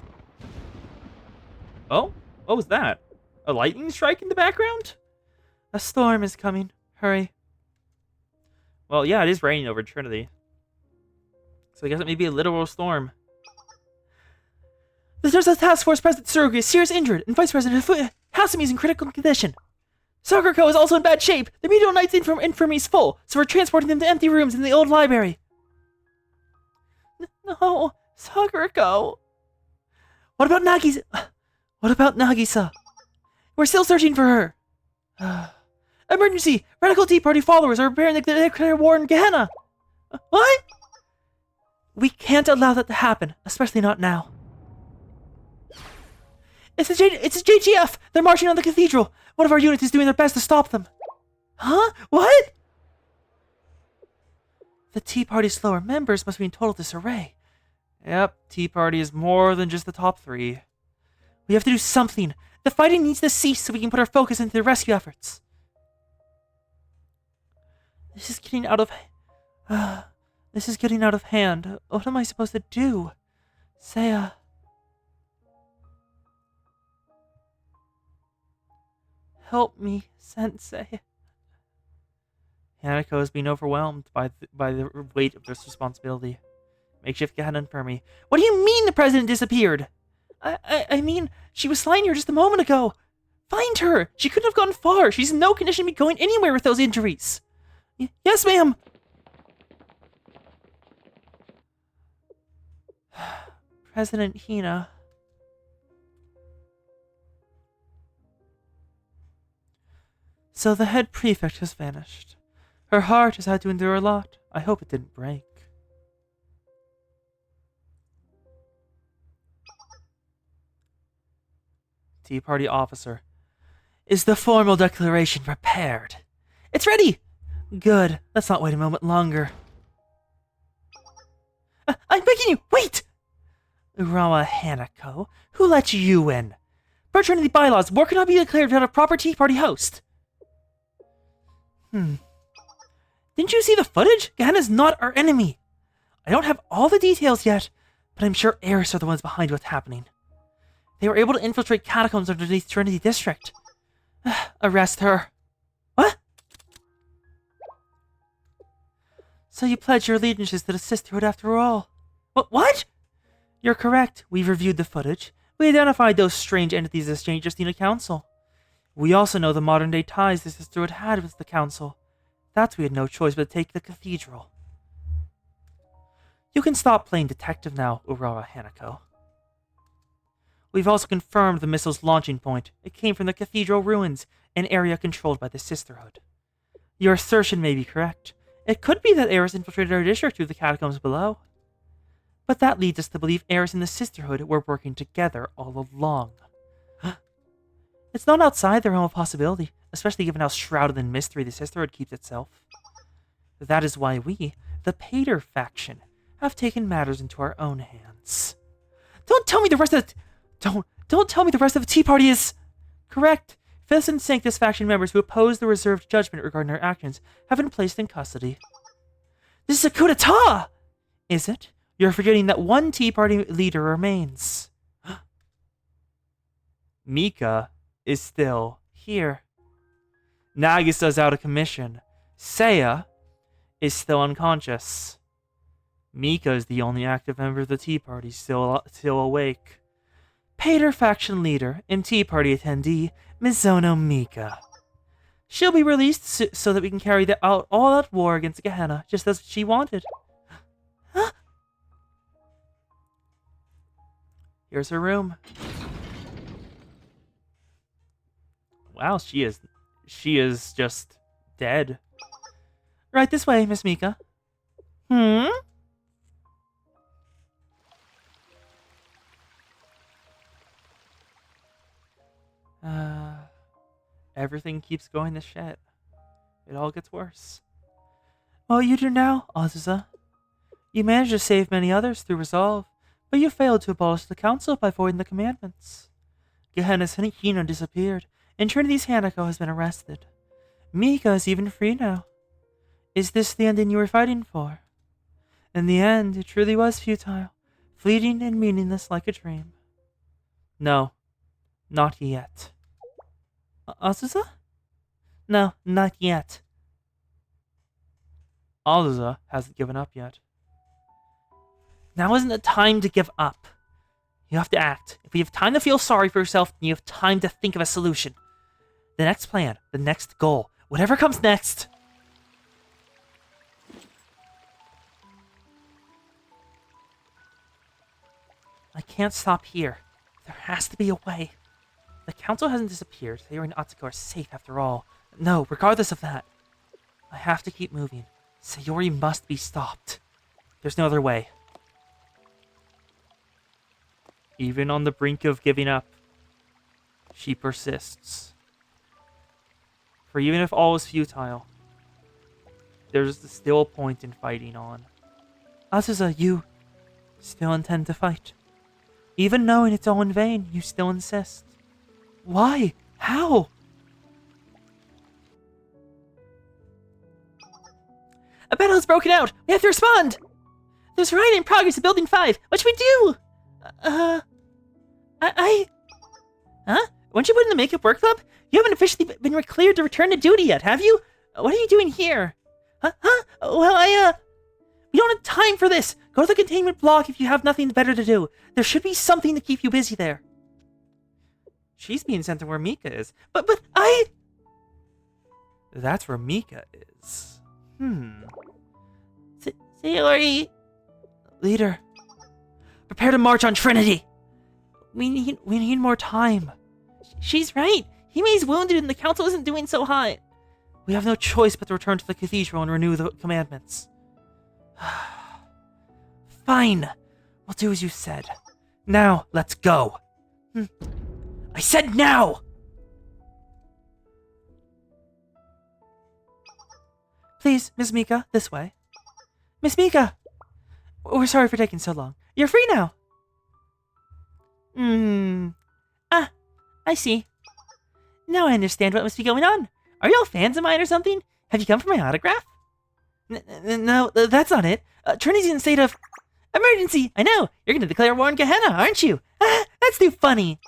Oh? What was that? A lightning strike in the background? A storm is coming. Hurry. Well, yeah, it is raining over Trinity. So I guess it may be a literal storm. There's a task force president Tsurugi is seriously injured, and Vice President Hasumi is in critical condition. Sakurako is also in bad shape. The Meteor Knight's infirmary is full, so we're transporting them to empty rooms in the old library. No, Sakurako. What about Nagisa? We're still searching for her. Emergency! Radical Tea Party followers are preparing to declare war in Gehenna. What? We can't allow that to happen, especially not now. It's a JTF! They're marching on the cathedral! One of our units is doing their best to stop them. Huh? What? The Tea Party's lower members must be in total disarray. Yep, Tea Party is more than just the top 3. We have to do something. The fighting needs to cease so we can put our focus into the rescue efforts. This is getting out of hand. What am I supposed to do? Seiya. Help me, Sensei. Hanako is being overwhelmed by the weight of this responsibility. Makeshift Gehenna Infirmary. What do you mean the president disappeared? I mean, she was flying here just a moment ago. Find her! She couldn't have gone far. She's in no condition to be going anywhere with those injuries. Yes, ma'am! President Hina. So the head prefect has vanished. Her heart has had to endure a lot. I hope it didn't break. Tea Party officer. Is the formal declaration prepared? It's ready! Good. Let's not wait a moment longer. I'm begging you, wait! Urawa Hanako, who let you in? Per Trinity bylaws, war cannot be declared without a proper Tea Party host. Didn't you see the footage? Gehenna's not our enemy. I don't have all the details yet, but I'm sure Eris are the ones behind what's happening. They were able to infiltrate catacombs underneath Trinity District. Arrest her. What? So you pledged your allegiances to the sisterhood after all. What? You're correct. We've reviewed the footage. We identified those strange entities as strangers in the council. We also know the modern-day ties the sisterhood had with the council. That's why we had no choice but to take the cathedral. You can stop playing detective now, Aurora Hanako. We've also confirmed the missile's launching point. It came from the cathedral ruins, an area controlled by the Sisterhood. Your assertion may be correct. It could be that Eris infiltrated our district through the catacombs below. But that leads us to believe Eris and the Sisterhood were working together all along. It's not outside the realm of possibility, especially given how shrouded in mystery the Sisterhood keeps itself. That is why we, the Pater faction, have taken matters into our own hands. Don't tell me the rest of the Tea Party is correct. Fifth and Sanctus faction members who oppose the reserved judgment regarding our actions have been placed in custody. This is a coup d'etat! Is it? You're forgetting that one Tea Party leader remains. Mika is still here. Nagisa's out of commission. Seiya is still unconscious. Mika is the only active member of the Tea Party still awake. Pater faction leader and Tea Party attendee, Mizono Mika. She'll be released so that we can carry out all-out war against Gehenna, just as she wanted. Huh? Here's her room. Wow, she is just dead. Right this way, Miss Mika. Everything keeps going to shit. It all gets worse. What you do now, Azusa? You managed to save many others through resolve, but you failed to abolish the council by voiding the commandments. Gehenna's Hino disappeared, and Trinity's Hanako has been arrested. Mika is even free now. Is this the ending you were fighting for? In the end, it truly was futile, fleeting and meaningless like a dream. No, not yet. Azusa? No, not yet. Azusa hasn't given up yet. Now isn't the time to give up. You have to act. If you have time to feel sorry for yourself, then you have time to think of a solution. The next plan, the next goal, whatever comes next. I can't stop here. There has to be a way. The council hasn't disappeared. Sayori and Atsuko are safe after all. No, regardless of that. I have to keep moving. Sayori must be stopped. There's no other way. Even on the brink of giving up, she persists. For even if all is futile, there's still a point in fighting on. Azusa, you still intend to fight. Even knowing it's all in vain, you still insist. Why? How? A battle has broken out! We have to respond! There's a riot in progress at Building 5! What should we do? Huh? Weren't you put in the makeup work club? You haven't officially been cleared to return to duty yet, have you? What are you doing here? Well, we don't have time for this! Go to the containment block if you have nothing better to do. There should be something to keep you busy there. She's being sent to where Mika is. But That's where Mika is. Sayori... Leader. Prepare to march on Trinity! We need more time. She's right. Hime's wounded and the council isn't doing so hot. We have no choice but to return to the cathedral and renew the commandments. Fine. We'll do as you said. Now, let's go. I said now! Please, Miss Mika, this way. Miss Mika! We're sorry for taking so long. You're free now. I see. Now I understand what must be going on. Are y'all fans of mine or something? Have you come for my autograph? No, that's not it. Trinity's in a state of emergency. I know. You're going to declare war on Gehenna, aren't you? That's too funny.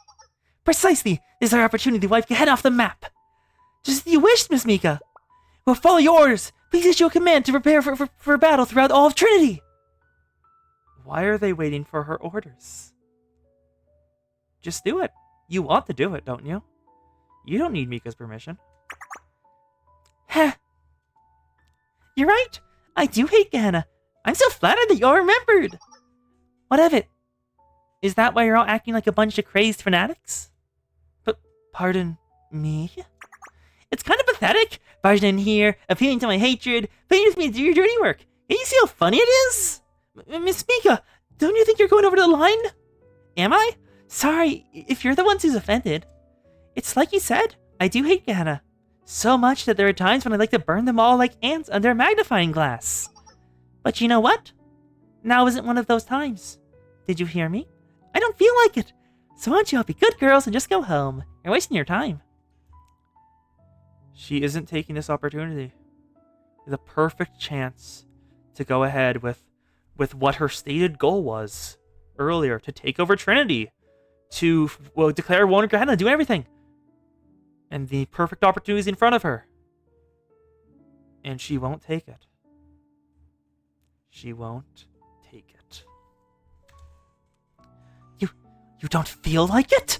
Precisely. This is our opportunity to wipe Gehenna off the map. Just as you wished, Miss Mika. We'll follow your orders. Please issue a command to prepare for battle throughout all of Trinity. Why are they waiting for her orders? Just do it. You want to do it, don't you? You don't need Mika's permission. Heh. You're right. I do hate Gehenna. I'm so flattered that you're remembered. What of it? Is that why you're all acting like a bunch of crazed fanatics? But pardon me? It's kind of pathetic, barging in here, appealing to my hatred, paying with me to do your dirty work. Can you see how funny it is? Miss Mika, don't you think you're going over the line? Am I? Sorry, if you're the ones who's offended. It's like you said, I do hate Gehenna. So much that there are times when I'd like to burn them all like ants under a magnifying glass. But you know what? Now isn't one of those times. Did you hear me? I don't feel like it. So why don't you all be good girls and just go home? You're wasting your time. She isn't taking this opportunity. The perfect chance to go ahead with what her stated goal was earlier, to take over Trinity, to declare war on Gehenna, do everything. And the perfect opportunity is in front of her. And she won't take it. She won't take it. You don't feel like it?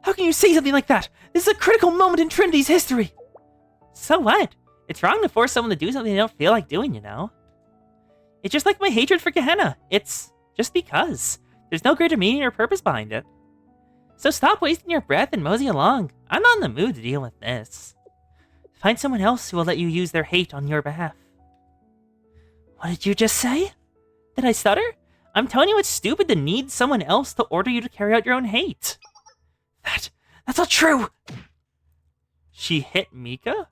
How can you say something like that? This is a critical moment in Trinity's history. So what? It's wrong to force someone to do something they don't feel like doing, you know? It's just like my hatred for Gehenna. It's just because. There's no greater meaning or purpose behind it. So stop wasting your breath and mosey along. I'm not in the mood to deal with this. Find someone else who will let you use their hate on your behalf. What did you just say? Did I stutter? I'm telling you it's stupid to need someone else to order you to carry out your own hate. That's not true! She hit Mika?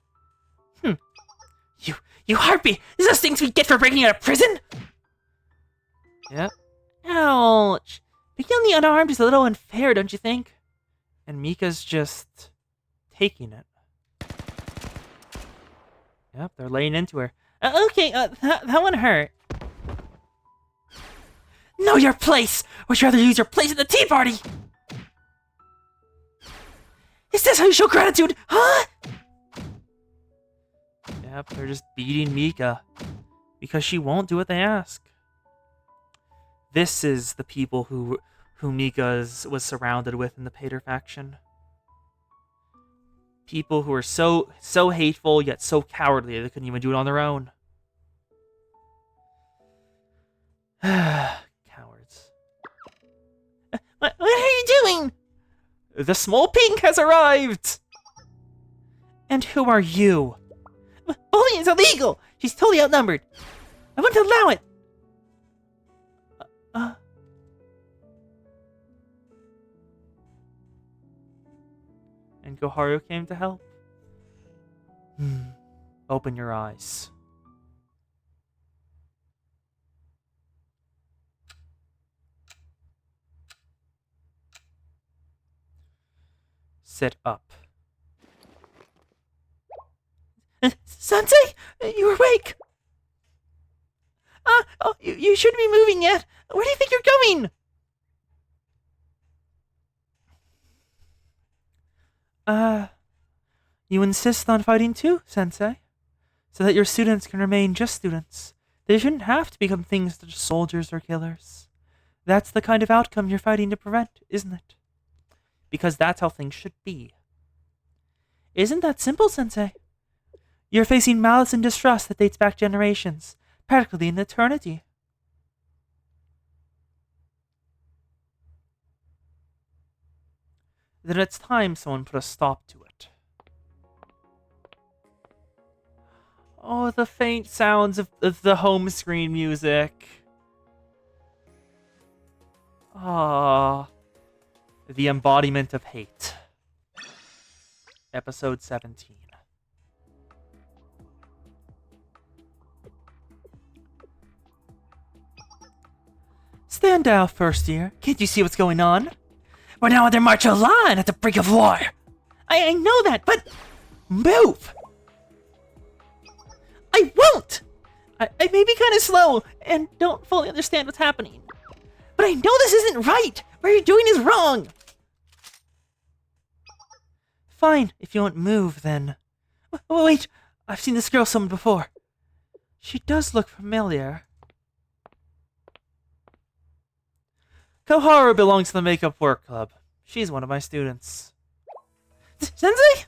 You harpy! Is those things we get for breaking out of prison? Yep. Ouch. Being the unarmed is a little unfair, don't you think? And Mika's just taking it. Yep, they're laying into her. Okay, that one hurt. Know your place! Would you rather use your place at the tea party? Is this how you show gratitude, huh? Yep, they're just beating Mika because she won't do what they ask. This is the people who Mika was surrounded with in the Pater faction. People who are so hateful yet so cowardly they couldn't even do it on their own. Cowards. What are you doing? The small pink has arrived! And who are you? Bullying is illegal! She's totally outnumbered. I won't allow it! And Koharu came to help. Open your eyes. Sit up. Sensei! You're awake! You shouldn't be moving yet! Where do you think you're going? You insist on fighting too, Sensei? So that your students can remain just students. They shouldn't have to become things such as soldiers or killers. That's the kind of outcome you're fighting to prevent, isn't it? Because that's how things should be. Isn't that simple, Sensei? You're facing malice and distrust that dates back generations, practically an eternity. Then it's time someone put a stop to it. Oh, the faint sounds of the home screen music. Ah, the embodiment of hate. Episode 17. Stand down, first year. Can't you see what's going on? We're now under martial law and at the brink of war. I know that, but move! I won't! I may be kind of slow and don't fully understand what's happening. But I know this isn't right! What you're doing is wrong! Fine, if you won't move, then. Wait, I've seen this girl somewhere before. She does look familiar. Koharu belongs to the Makeup Work Club. She's one of my students. Sensei?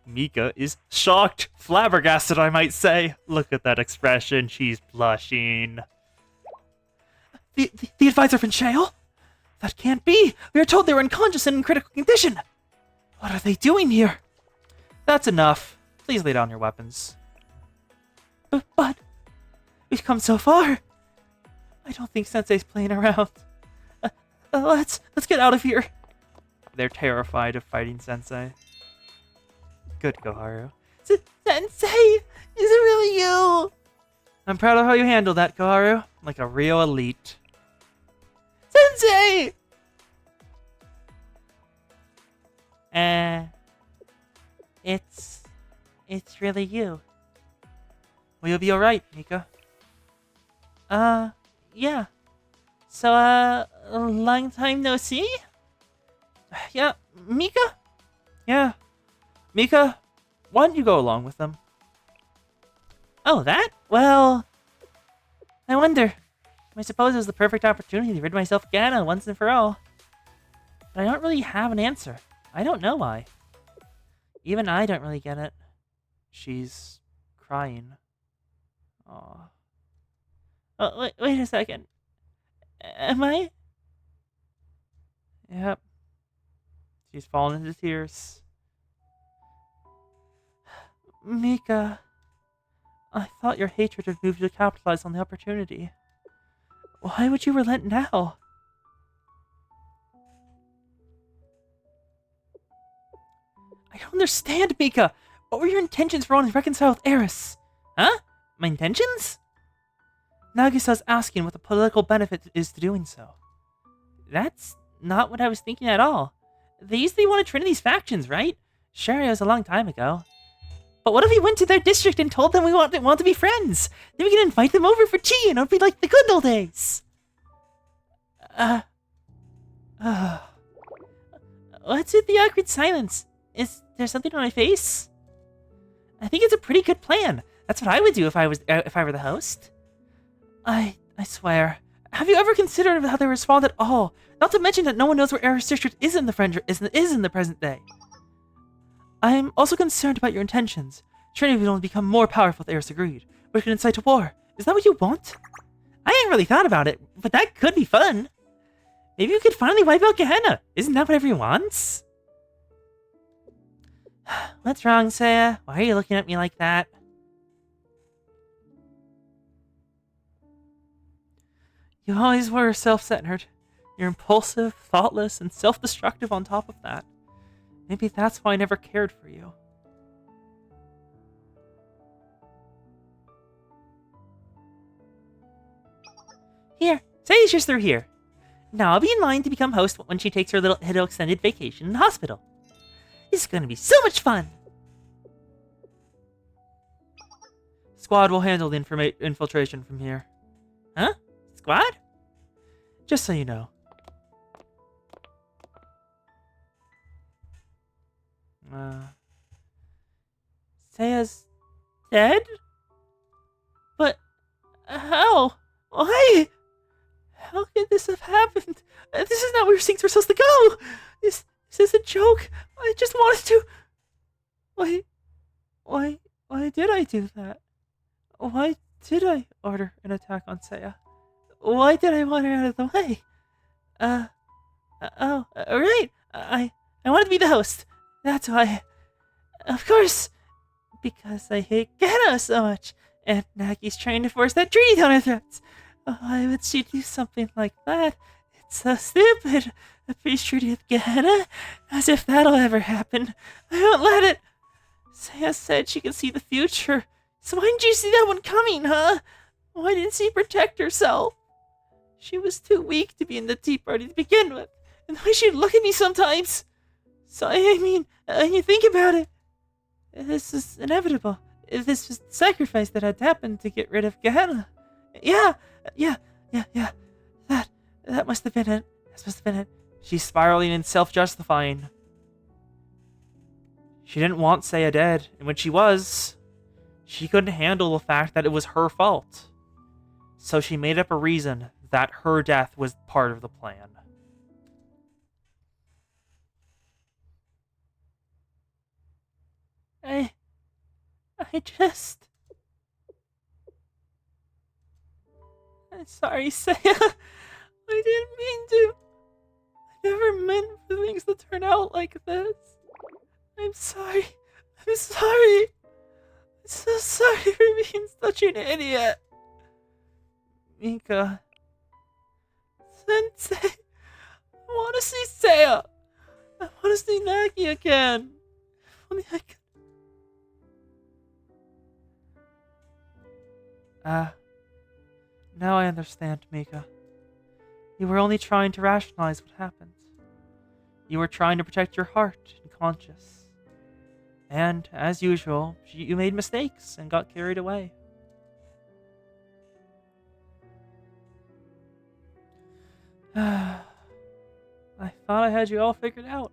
Mika is shocked, flabbergasted, I might say. Look at that expression. She's blushing. The advisor from Shale? That can't be! We are told they were unconscious and in critical condition! What are they doing here? That's enough. Please lay down your weapons. But we've come so far. I don't think Sensei's playing around. Let's get out of here. They're terrified of fighting Sensei. Good, Koharu. Sensei! Is it really you? I'm proud of how you handled that, Koharu. Like a real elite. Sensei! It's really you. Will you be alright, Mika? Yeah. So, a long time no see? Yeah, Mika? Yeah. Mika, why don't you go along with them? Oh, that? Well, I wonder. I suppose it was the perfect opportunity to rid myself of Gaena once and for all. But I don't really have an answer. I don't know why. Even I don't really get it. She's crying. Aw. Oh, wait a second. Am I? Yep. She's fallen into tears. Mika, I thought your hatred would move you to capitalize on the opportunity. Why would you relent now? I don't understand, Mika. What were your intentions for wanting to reconcile with Eris? Huh? My intentions? Nagisa's asking what the political benefit is to doing so. That's not what I was thinking at all. They used to be one of Trinity's factions, right? Sure, it was a long time ago. But what if we went to their district and told them we want to be friends? Then we can invite them over for tea and it would be like the good old days. What's with the awkward silence? Is there something on my face? I think it's a pretty good plan. That's what I would do if I were the host. I swear. Have you ever considered how they respond at all? Not to mention that no one knows where Eris District is in the present day. I'm also concerned about your intentions. Trinity will only become more powerful if Eris agreed, which could incite a war. Is that what you want? I ain't really thought about it, but that could be fun. Maybe we could finally wipe out Gehenna. Isn't that what everyone wants? What's wrong, Seiya? Why are you looking at me like that? You always were self-centered. You're impulsive, thoughtless, and self-destructive on top of that. Maybe that's why I never cared for you. Here, Seiya's just through here. Now I'll be in line to become host when she takes her little extended vacation in the hospital. This is gonna be so much fun! Squad will handle the infiltration from here. Huh? Squad? Just so you know. Seiya's dead? But how? Why? How could this have happened? This is not where things were supposed to go! Is this a joke? I just wanted to... Why did I do that? Why did I order an attack on Seiya? Why did I want her out of the way? Right. I wanted to be the host. That's why. Of course. Because I hate Gehenna so much. And Nagi's trying to force that treaty down her throats. Why would she do something like that? It's so stupid. A peace treaty with Gehenna? As if that'll ever happen. I won't let it. Seiya said she could see the future. So why didn't you see that one coming, huh? Why didn't she protect herself? She was too weak to be in the tea party to begin with. And the way she'd look at me sometimes. So, I mean, when you think about it, this is inevitable. This was the sacrifice that had happened to get rid of Gehenna. Yeah. That must have been it. That must have been it. She's spiraling and self-justifying. She didn't want Seiya dead, and when she was, she couldn't handle the fact that it was her fault. So she made up a reason that her death was part of the plan. I just... I'm sorry, Saya. I didn't mean to. I never meant for things to turn out like this. I'm sorry. I'm sorry. I'm so sorry for being such an idiot. Mika. Sensei. I want to see Saya. I want to see Nagi again. If only I could. Now I understand, Mika. You were only trying to rationalize what happened. You were trying to protect your heart and conscience. And, as usual, you made mistakes and got carried away. I thought I had you all figured out.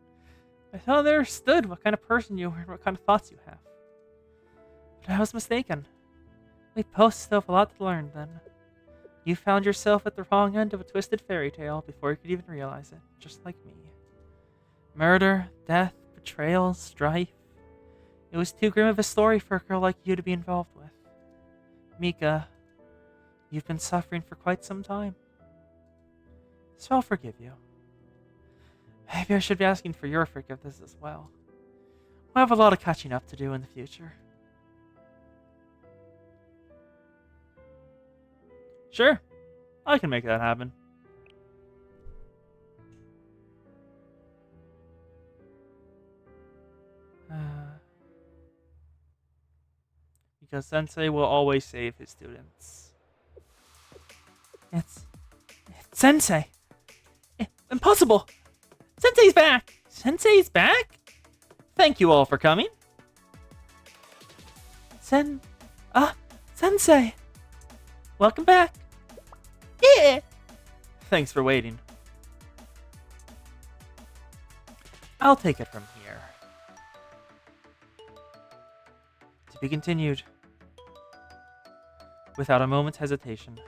I thought I understood what kind of person you were and what kind of thoughts you have. But I was mistaken. We both still have a lot to learn, then. You found yourself at the wrong end of a twisted fairy tale before you could even realize it, just like me. Murder, death, betrayal, strife. It was too grim of a story for a girl like you to be involved with. Mika, you've been suffering for quite some time. So I'll forgive you. Maybe I should be asking for your forgiveness as well. We'll have a lot of catching up to do in the future. Sure, I can make that happen. Because Sensei will always save his students. It's Sensei! Impossible! Sensei's back! Sensei's back? Thank you all for coming. Sensei! Welcome back! Yeah! Thanks for waiting. I'll take it from here. To be continued. Without a moment's hesitation.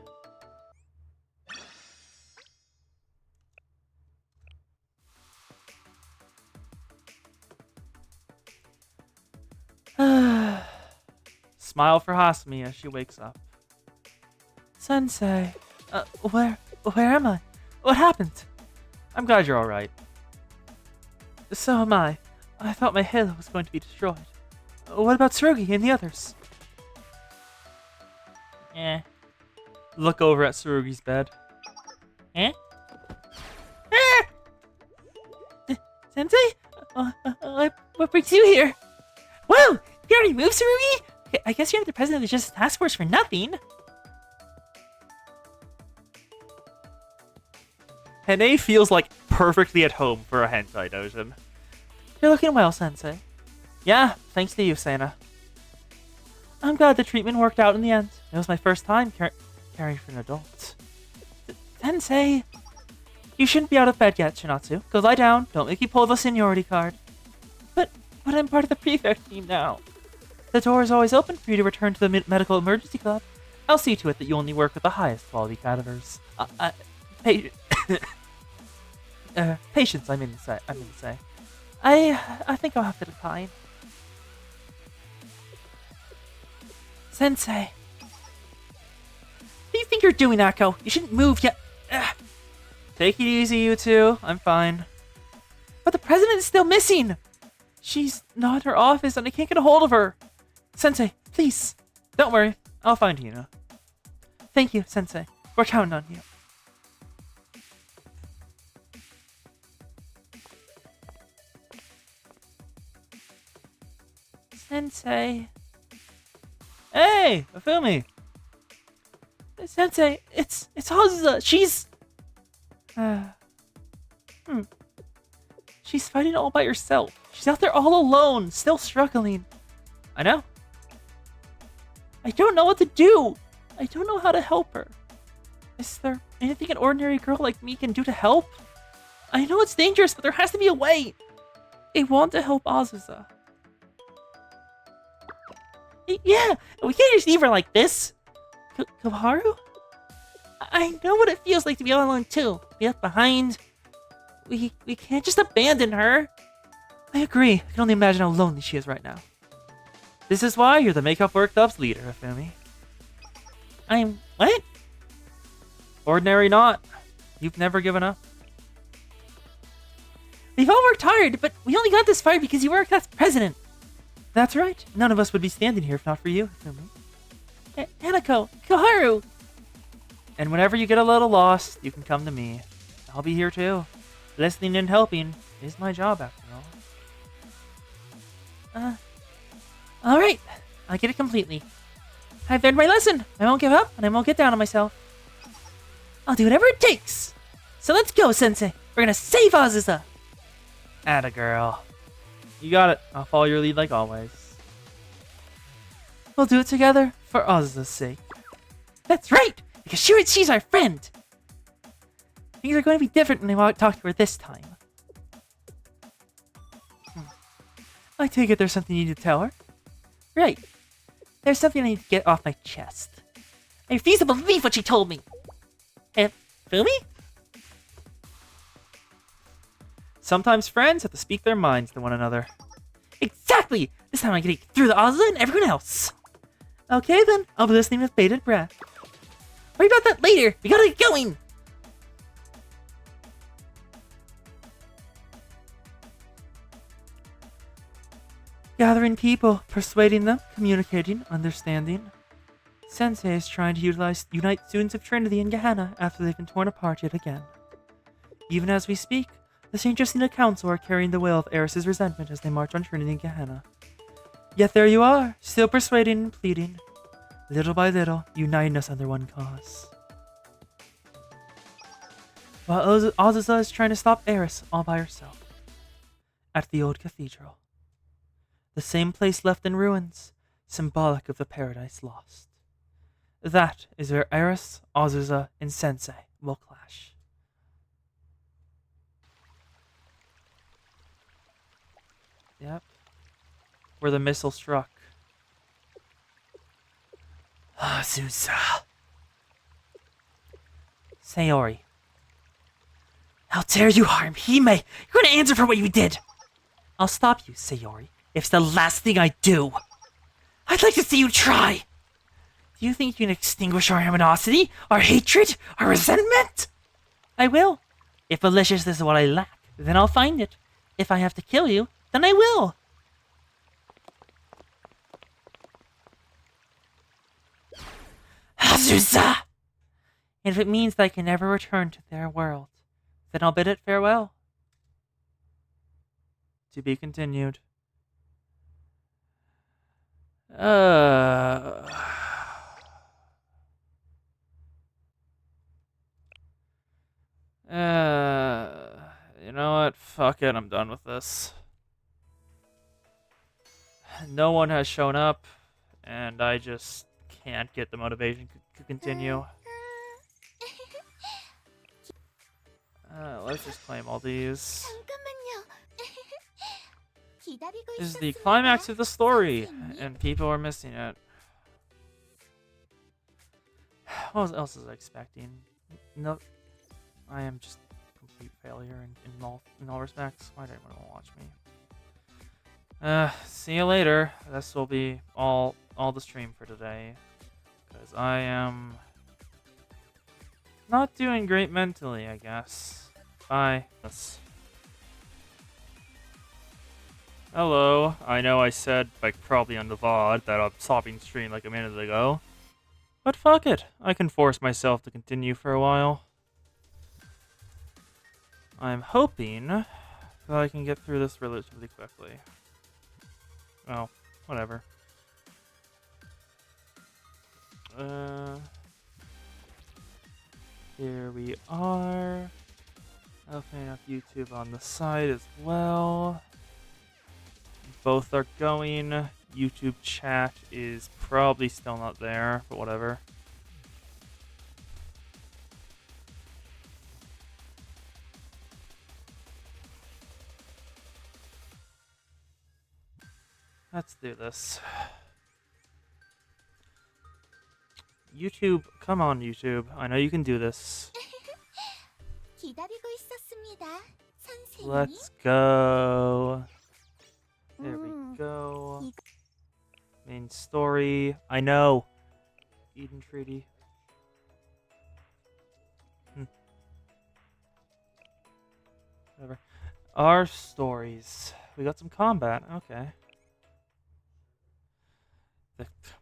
Smile for Hasumi as she wakes up. Sensei, where am I? What happened? I'm glad you're alright. So am I. I thought my halo was going to be destroyed. What about Tsurugi and the others? Look over at Tsurugi's bed. Sensei? What brings you here? Whoa! You already moved, Tsurugi? I guess you're not the president of the Justice Task Force for nothing. Hene feels like perfectly at home for a hentai doujin. You're looking well, Sensei. Yeah, thanks to you, Sana. I'm glad the treatment worked out in the end. It was my first time caring for an adult. Sensei! You shouldn't be out of bed yet, Shinatsu. Go lie down. Don't make me pull the seniority card. But I'm part of the prefect team now. The door is always open for you to return to the medical emergency club. I'll see to it that you only work with the highest quality cadavers. Patience, I mean to say. I think I'll have to decline. Sensei. What do you think you're doing, Akko? You shouldn't move yet. Take it easy, you two. I'm fine. But the president is still missing. She's not at her office and I can't get a hold of her. Sensei, please. Don't worry. I'll find Hina. Thank you, Sensei. We're counting on you. Sensei. Hey, Afumi. Sensei, it's Hazusa. She's... She's fighting all by herself. She's out there all alone, still struggling. I know. I don't know what to do. I don't know how to help her. Is there anything an ordinary girl like me can do to help? I know it's dangerous, but there has to be a way. I want to help Azusa. Yeah, we can't just leave her like this. Koharu? I know what it feels like to be all alone too. Be left behind. We can't just abandon her. I agree. I can only imagine how lonely she is right now. This is why you're the Makeup Worktop's leader, Afumi. I'm... what? Ordinary not. You've never given up. We've all worked hard, but we only got this far because you worked as president. That's right. None of us would be standing here if not for you, Afumi. Hanako, Koharu! And whenever you get a little lost, you can come to me. I'll be here too. Listening and helping is my job, after all. Alright. I get it completely. I've learned my lesson. I won't give up, and I won't get down on myself. I'll do whatever it takes. So let's go, Sensei. We're gonna save Azusa. Atta girl. You got it. I'll follow your lead like always. We'll do it together for Azusa's sake. That's right, because she's our friend. Things are going to be different when I talk to her this time. I take it there's something you need to tell her. Right. There's something I need to get off my chest. I refuse to believe what she told me. Fumi? Sometimes friends have to speak their minds to one another. Exactly! This time I can get through the Azusa and everyone else. Okay then, I'll be listening with bated breath. Worry about that later. We gotta get going! Gathering people, persuading them, communicating, understanding. Sensei is trying to unite students of Trinity and Gehenna after they've been torn apart yet again. Even as we speak, the St. Justina Council are carrying the will of Eris's resentment as they march on Trinity and Gehenna. Yet there you are, still persuading and pleading, little by little, uniting us under one cause. While Azusa is trying to stop Eris all by herself. At the old cathedral. The same place left in ruins, symbolic of the paradise lost. That is where Eris, Azusa, and Sensei will clash. Yep. Where the missile struck. Azusa. Sayori. How dare you harm Hime! You're gonna answer for what you did! I'll stop you, Sayori, if it's the last thing I do. I'd like to see you try! Do you think you can extinguish our animosity, our hatred, our resentment? I will. If maliciousness is what I lack, then I'll find it. If I have to kill you, then I will. Azusa! And if it means that I can never return to their world, then I'll bid it farewell. To be continued. You know what? Fuck it, I'm done with this. No one has shown up, and I just can't get the motivation to continue. Let's just claim all these. This is the climax of the story, and people are missing it. What else was I expecting? No, I am just a complete failure in all respects. Why did anyone watch me? See you later. This will be all the stream for today, because I am not doing great mentally, I guess. Bye. Hello. I know I said, like, probably on the VOD that I'm stopping stream like a minute ago. But fuck it. I can force myself to continue for a while. I'm hoping that I can get through this relatively quickly. Oh, whatever. Here we are. Opening up YouTube on the side as well. Both are going. YouTube chat is probably still not there, but whatever. Let's do this. YouTube, come on YouTube. I know you can do this. Let's go. There we go. Main story. I know. Eden Treaty. Whatever. Our stories. We got some combat. Okay.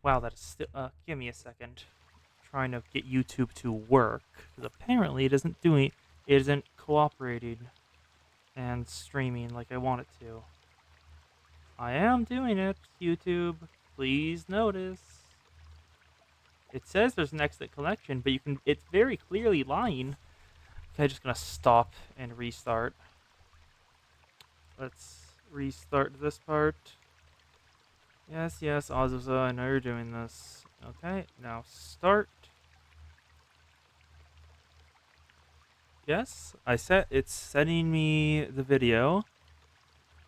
Wow, that is still. Give me a second. Trying to get YouTube to work because apparently it isn't doing. It isn't cooperating and streaming like I want it to. I am doing it, YouTube. Please notice. It says there's an exit connection, but you can. It's very clearly lying. Okay, just gonna stop and restart. Let's restart this part. Yes, Azusa, I know you're doing this. Okay, now start. Yes, it's sending me the video.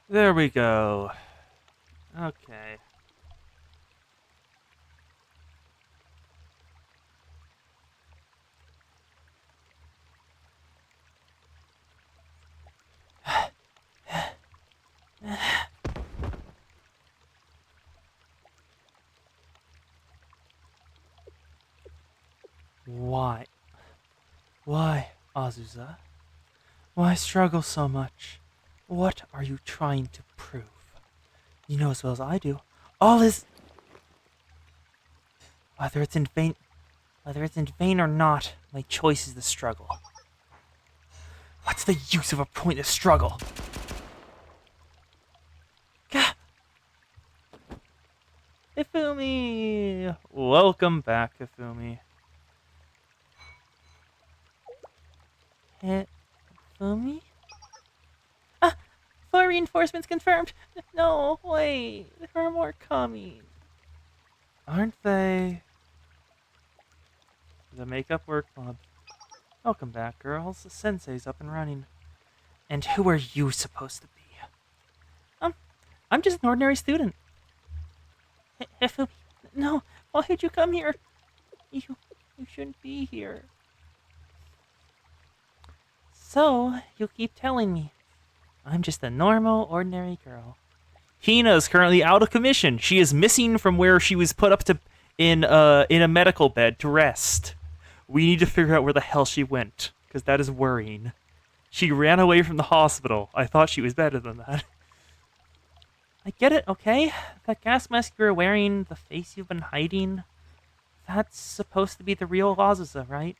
There we go. Okay. Why? Why, Azusa? Why struggle so much? What are you trying to prove? You know as well as I do, all is... Whether it's in vain or not, my choice is the struggle. What's the use of a pointless struggle? Gah! Ifumi! Welcome back, Ifumi. Ifumi? Ah! 4 reinforcements confirmed! No, wait, there are more coming. Aren't they? The Makeup Work Club. Welcome back, girls. The sensei's up and running. And who are you supposed to be? I'm just an ordinary student. Ifumi, no, why did you come here? You shouldn't be here. So, you keep telling me. I'm just a normal, ordinary girl. Hina is currently out of commission. She is missing from where she was put up to in a medical bed to rest. We need to figure out where the hell she went, because that is worrying. She ran away from the hospital. I thought she was better than that. I get it, okay? That gas mask you're wearing, the face you've been hiding, that's supposed to be the real Azusa, right?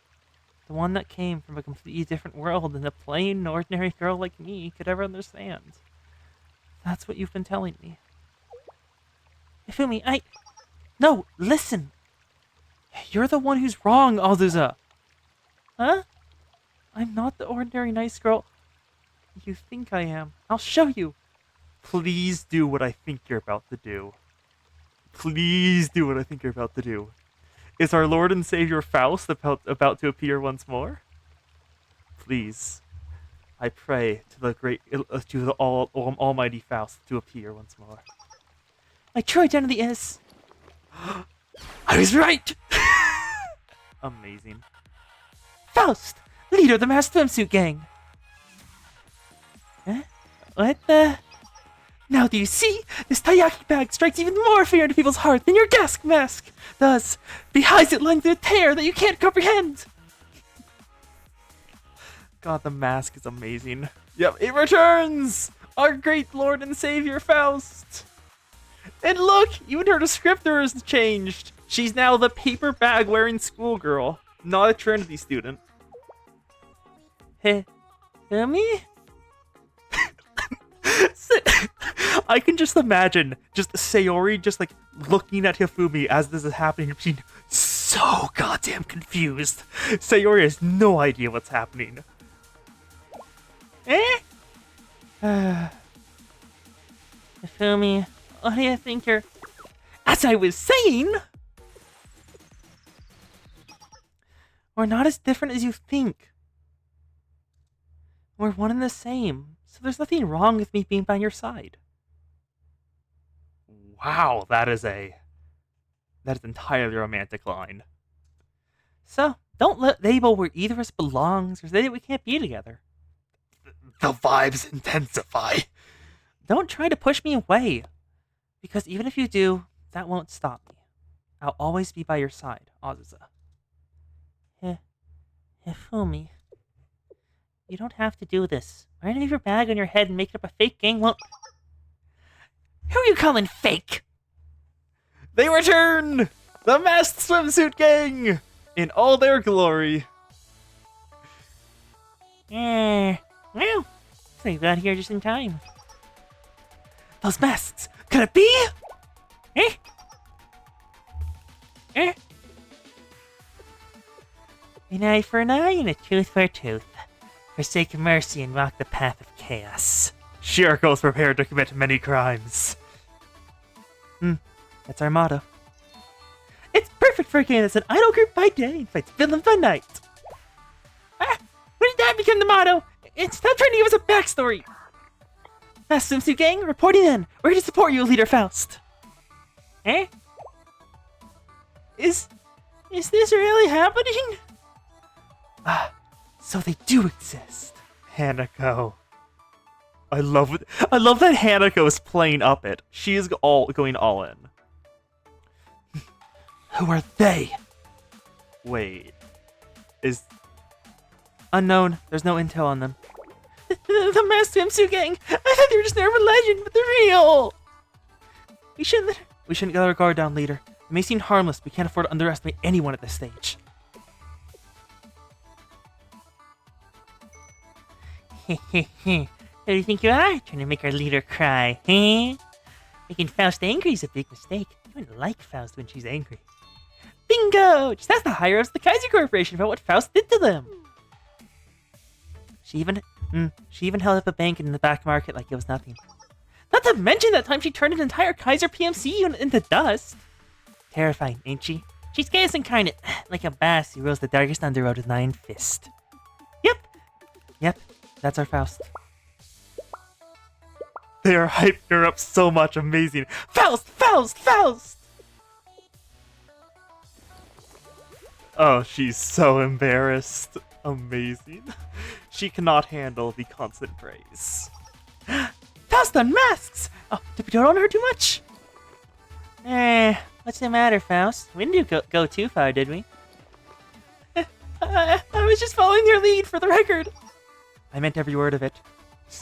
The one that came from a completely different world than a plain, ordinary girl like me could ever understand. That's what you've been telling me. Ifumi, No, listen! You're the one who's wrong, Azusa! Huh? I'm not the ordinary nice girl you think I am. I'll show you! Please do what I think you're about to do. Please do what I think you're about to do. Is our Lord and Savior Faust about to appear once more? Please, I pray to the almighty Faust to appear once more. My true identity is... I was right! Amazing. Faust, leader of the masked swimsuit gang. Huh? What the... Now do you see? This taiyaki bag strikes even more fear into people's hearts than your gas mask does. Behind it lies a tear that you can't comprehend. God, the mask is amazing. Yep, it returns! Our great Lord and Savior Faust! And look, even her descriptor has changed. She's now the paper bag wearing schoolgirl, not a Trinity student. Hey, me? I can just imagine just Sayori just like looking at Hifumi as this is happening, being so goddamn confused. Sayori has no idea what's happening. Hifumi, what do you think you're... As I was saying, we're not as different as you think. We're one and the same. So there's nothing wrong with me being by your side. Wow, that is entirely romantic line. So, don't label where either of us belongs or say that we can't be together. The vibes intensify. Don't try to push me away. Because even if you do, that won't stop me. I'll always be by your side, Azusa. Hifumi, you don't have to do this. Wearing your bag on your head and making up a fake gang won't... Who are you calling fake? They return! The masked swimsuit gang! In all their glory. Well, they got here just in time. Those masks! Could it be? An eye for an eye and a tooth for a tooth. Forsake mercy and walk the path of chaos. Shiriko's prepared to commit many crimes. That's our motto. It's perfect for a gang that's an idol group by day and fights villains by night. When did that become the motto? And stop trying to give us a backstory. Masked Swimsuit Gang, reporting in. We're here to support you, Leader Faust. Is this really happening? So they do exist. Hanako. I love that Hanako is playing up it. She is going all in. Who are they? Wait. Is... Unknown. There's no intel on them. The Masked Swimsuit Gang! I thought they were just an urban legend, but they're real! We shouldn't get our guard down, Leader. They may seem harmless, but we can't afford to underestimate anyone at this stage. Who do you think you are? Trying to make our leader cry, huh? Making Faust angry is a big mistake. You wouldn't like Faust when she's angry. Bingo! Just ask the higher-ups of the Kaiser Corporation about what Faust did to them. She even held up a bank in the back market like it was nothing. Not to mention that time she turned an entire Kaiser PMC unit into dust. Terrifying, ain't she? She's chaos incarnate, like a bass who rules the darkest underworld with an iron fist. Yep, that's our Faust. they are hyping her up so much, amazing. Faust! Faust! Faust! Oh, she's so embarrassed. Amazing. She cannot handle the constant praise. Faust on masks! Oh, did we don't on her too much? What's the matter, Faust? We didn't go too far, did we? I was just following your lead, for the record. I meant every word of it.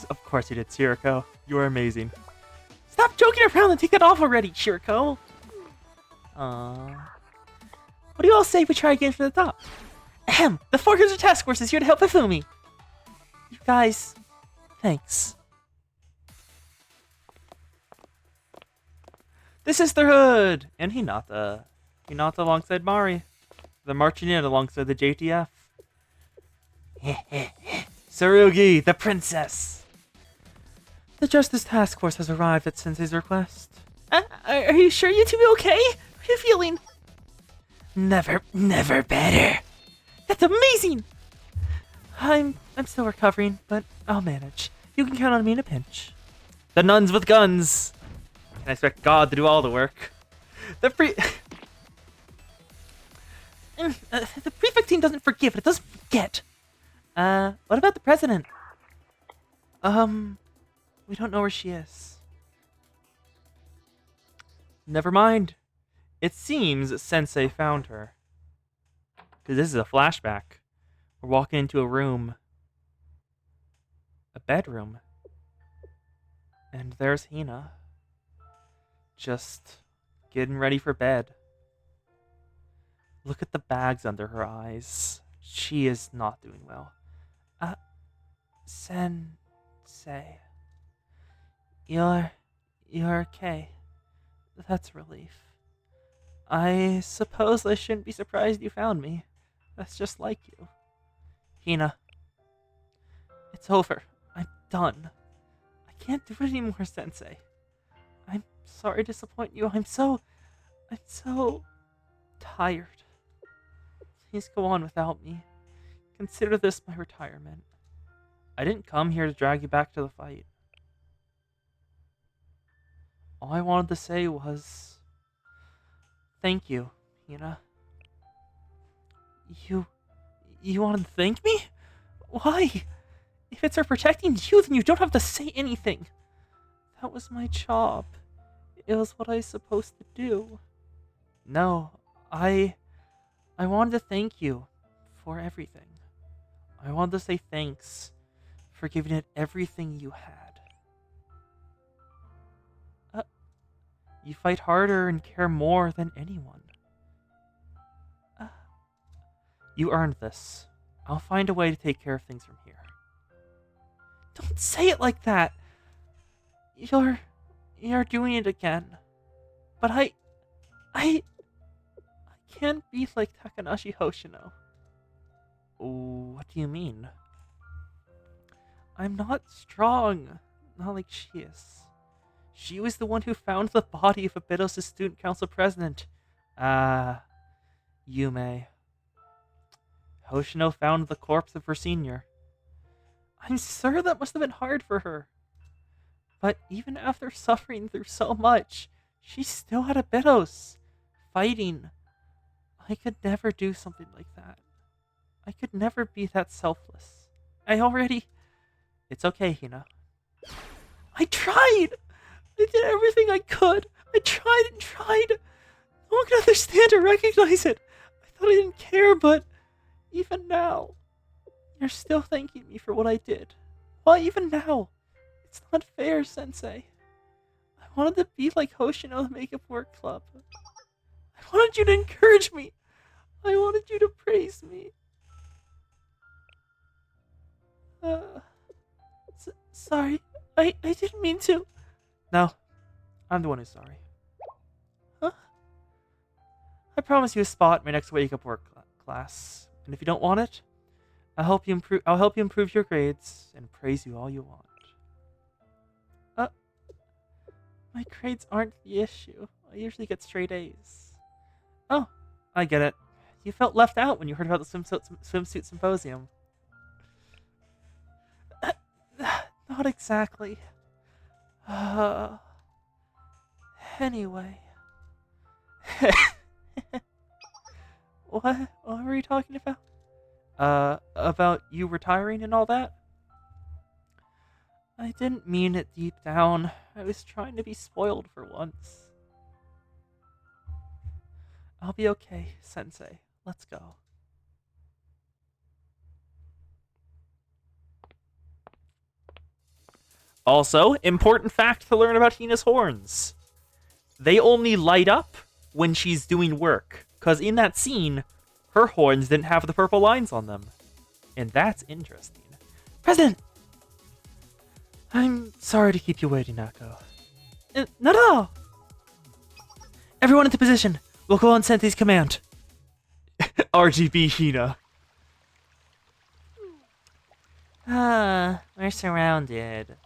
Of course you did, Shiriko. You are amazing. Stop joking around and take that off already, Shiriko. Aww. What do you all say if we try again from the top? Ahem! The Forkers Task Force is here to help Hifumi. You guys, thanks. The Sisterhood! And Hinata. Hinata alongside Mari. They're marching in alongside the JTF. Tsurugi, the princess! The Justice Task Force has arrived at Sensei's request. Are you sure you two be okay? How are you feeling? Never better. That's amazing! I'm still recovering, but I'll manage. You can count on me in a pinch. The nuns with guns! Can I expect God to do all the work? The prefect team doesn't forgive, it doesn't forget. What about the president? We don't know where she is. Never mind. It seems Sensei found her. Because this is a flashback. We're walking into a room. A bedroom. And there's Hina. Just getting ready for bed. Look at the bags under her eyes. She is not doing well. Sensei. You're okay. That's a relief. I suppose I shouldn't be surprised you found me. That's just like you. Hina. It's over. I'm done. I can't do it anymore, Sensei. I'm sorry to disappoint you. I'm so tired. Please go on without me. Consider this my retirement. I didn't come here to drag you back to the fight. All I wanted to say was... thank you, Hina. You want to thank me? Why? If it's for protecting you, then you don't have to say anything. That was my job. it was what I was supposed to do. No, I wanted to thank you for everything. I wanted to say thanks for giving it everything you had. You fight harder and care more than anyone. You earned this. I'll find a way to take care of things from here. Don't say it like that! You're doing it again. But I can't be like Takanashi Hoshino. What do you mean? I'm not strong. Not like she is. She was the one who found the body of Abydos' student council president. Yume. Hoshino found the corpse of her senior. I'm sure that must have been hard for her. But even after suffering through so much, she still had Abydos. Fighting. I could never do something like that. I could never be that selfless. It's okay, Hina. I tried! I did everything I could. I tried and tried. No one can understand or recognize it. I thought I didn't care, but even now, you're still thanking me for what I did. Why even now? It's not fair, Sensei. I wanted to be like Hoshino, the Makeup Work Club. I wanted you to encourage me. I wanted you to praise me. Sorry. I didn't mean to. No, I'm the one who's sorry. Huh? I promise you a spot in my next wake-up work class, and if you don't want it, I'll help you improve your grades and praise you all you want. My grades aren't the issue. I usually get straight A's. Oh, I get it. You felt left out when you heard about the swimsuit symposium. Not exactly. Anyway. What were you talking about? About you retiring and all that? I didn't mean it deep down. I was trying to be spoiled for once. I'll be okay, Sensei. Let's go. Also, important fact to learn about Hina's horns. They only light up when she's doing work, because in that scene, her horns didn't have the purple lines on them. And that's interesting. President! I'm sorry to keep you waiting, Nako. Not at all! Everyone into position. We'll go on Sensei's command. RGB Hina. We're surrounded.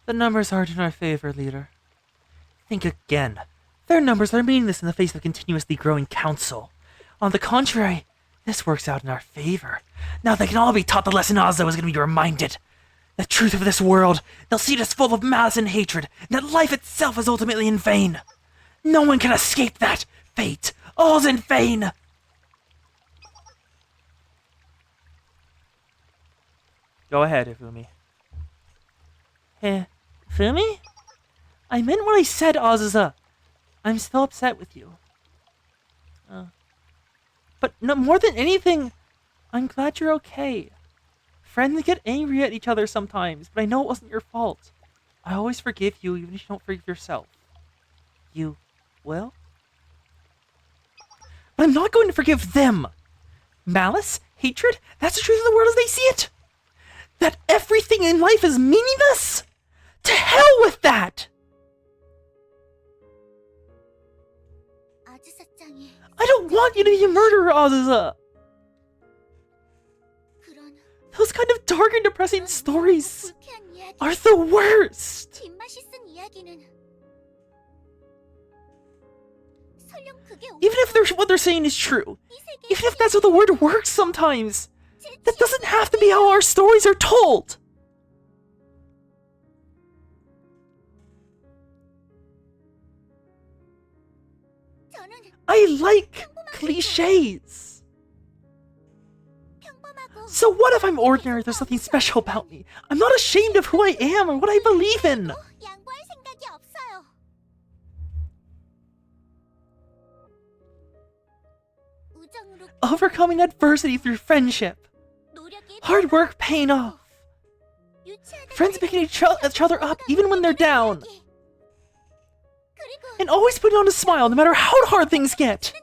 The numbers aren't in our favor, leader. Think again. Their numbers are meaningless in the face of a continuously growing council. On the contrary, this works out in our favor. Now they can all be taught the lesson Ozo is going to be reminded. The truth of this world, they'll see it as full of malice and hatred, and that life itself is ultimately in vain. No one can escape that fate. All's in vain. Go ahead, Ifumi. Fumi? I meant what I said, Azusa. I'm still upset with you. But no, more than anything, I'm glad you're okay. Friends get angry at each other sometimes, but I know it wasn't your fault. I always forgive you, even if you don't forgive yourself. You will? But I'm not going to forgive them. Malice? Hatred? That's the truth of the world as they see it. That everything in life is meaningless? To hell with that! I don't want you to be a murderer, Azusa! Those kind of dark and depressing stories are the worst! Even if what they're saying is true, even if that's how the word works sometimes, that doesn't have to be how our stories are told! I like cliches! So what if I'm ordinary, there's nothing special about me? I'm not ashamed of who I am or what I believe in! Overcoming adversity through friendship. Hard work paying off. Friends picking each other up even when they're down. And always putting on a smile no matter how hard things get.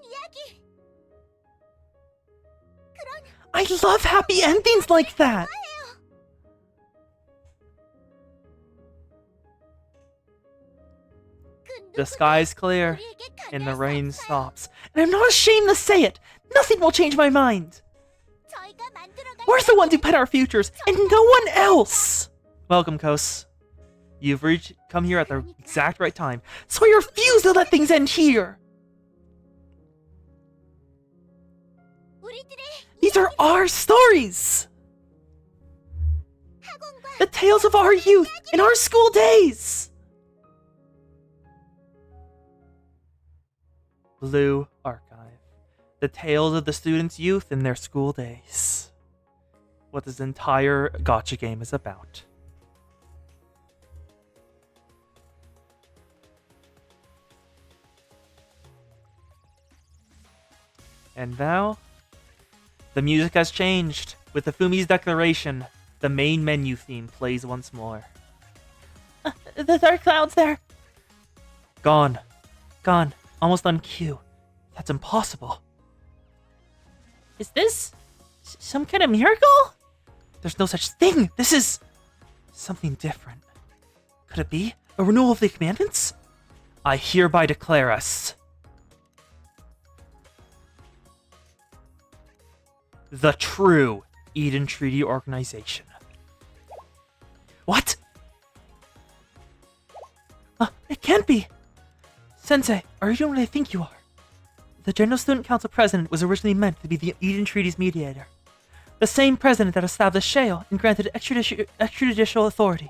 I love happy endings like that. The sky's clear, and the rain stops. And I'm not ashamed to say it. Nothing will change my mind. We're the ones who pet our futures, and no one else. Welcome, Kos. You've come here at the exact right time, so I refuse to let things end here. These are our stories. The tales of our youth and our school days. Blue Archive. The tales of the students' youth and their school days. What this entire gacha game is about. And now, the music has changed. With the Fumi's declaration, the main menu theme plays once more. The dark clouds there. Gone. Gone. Almost on cue. That's impossible. Is this some kind of miracle? There's no such thing. This is something different. Could it be a renewal of the commandments? I hereby declare us the true Eden Treaty Organization. What? It can't be! Sensei, are you doing what I think you are? The General Student Council President was originally meant to be the Eden Treaty's mediator. The same president that established Shale and granted extrajudicial authority.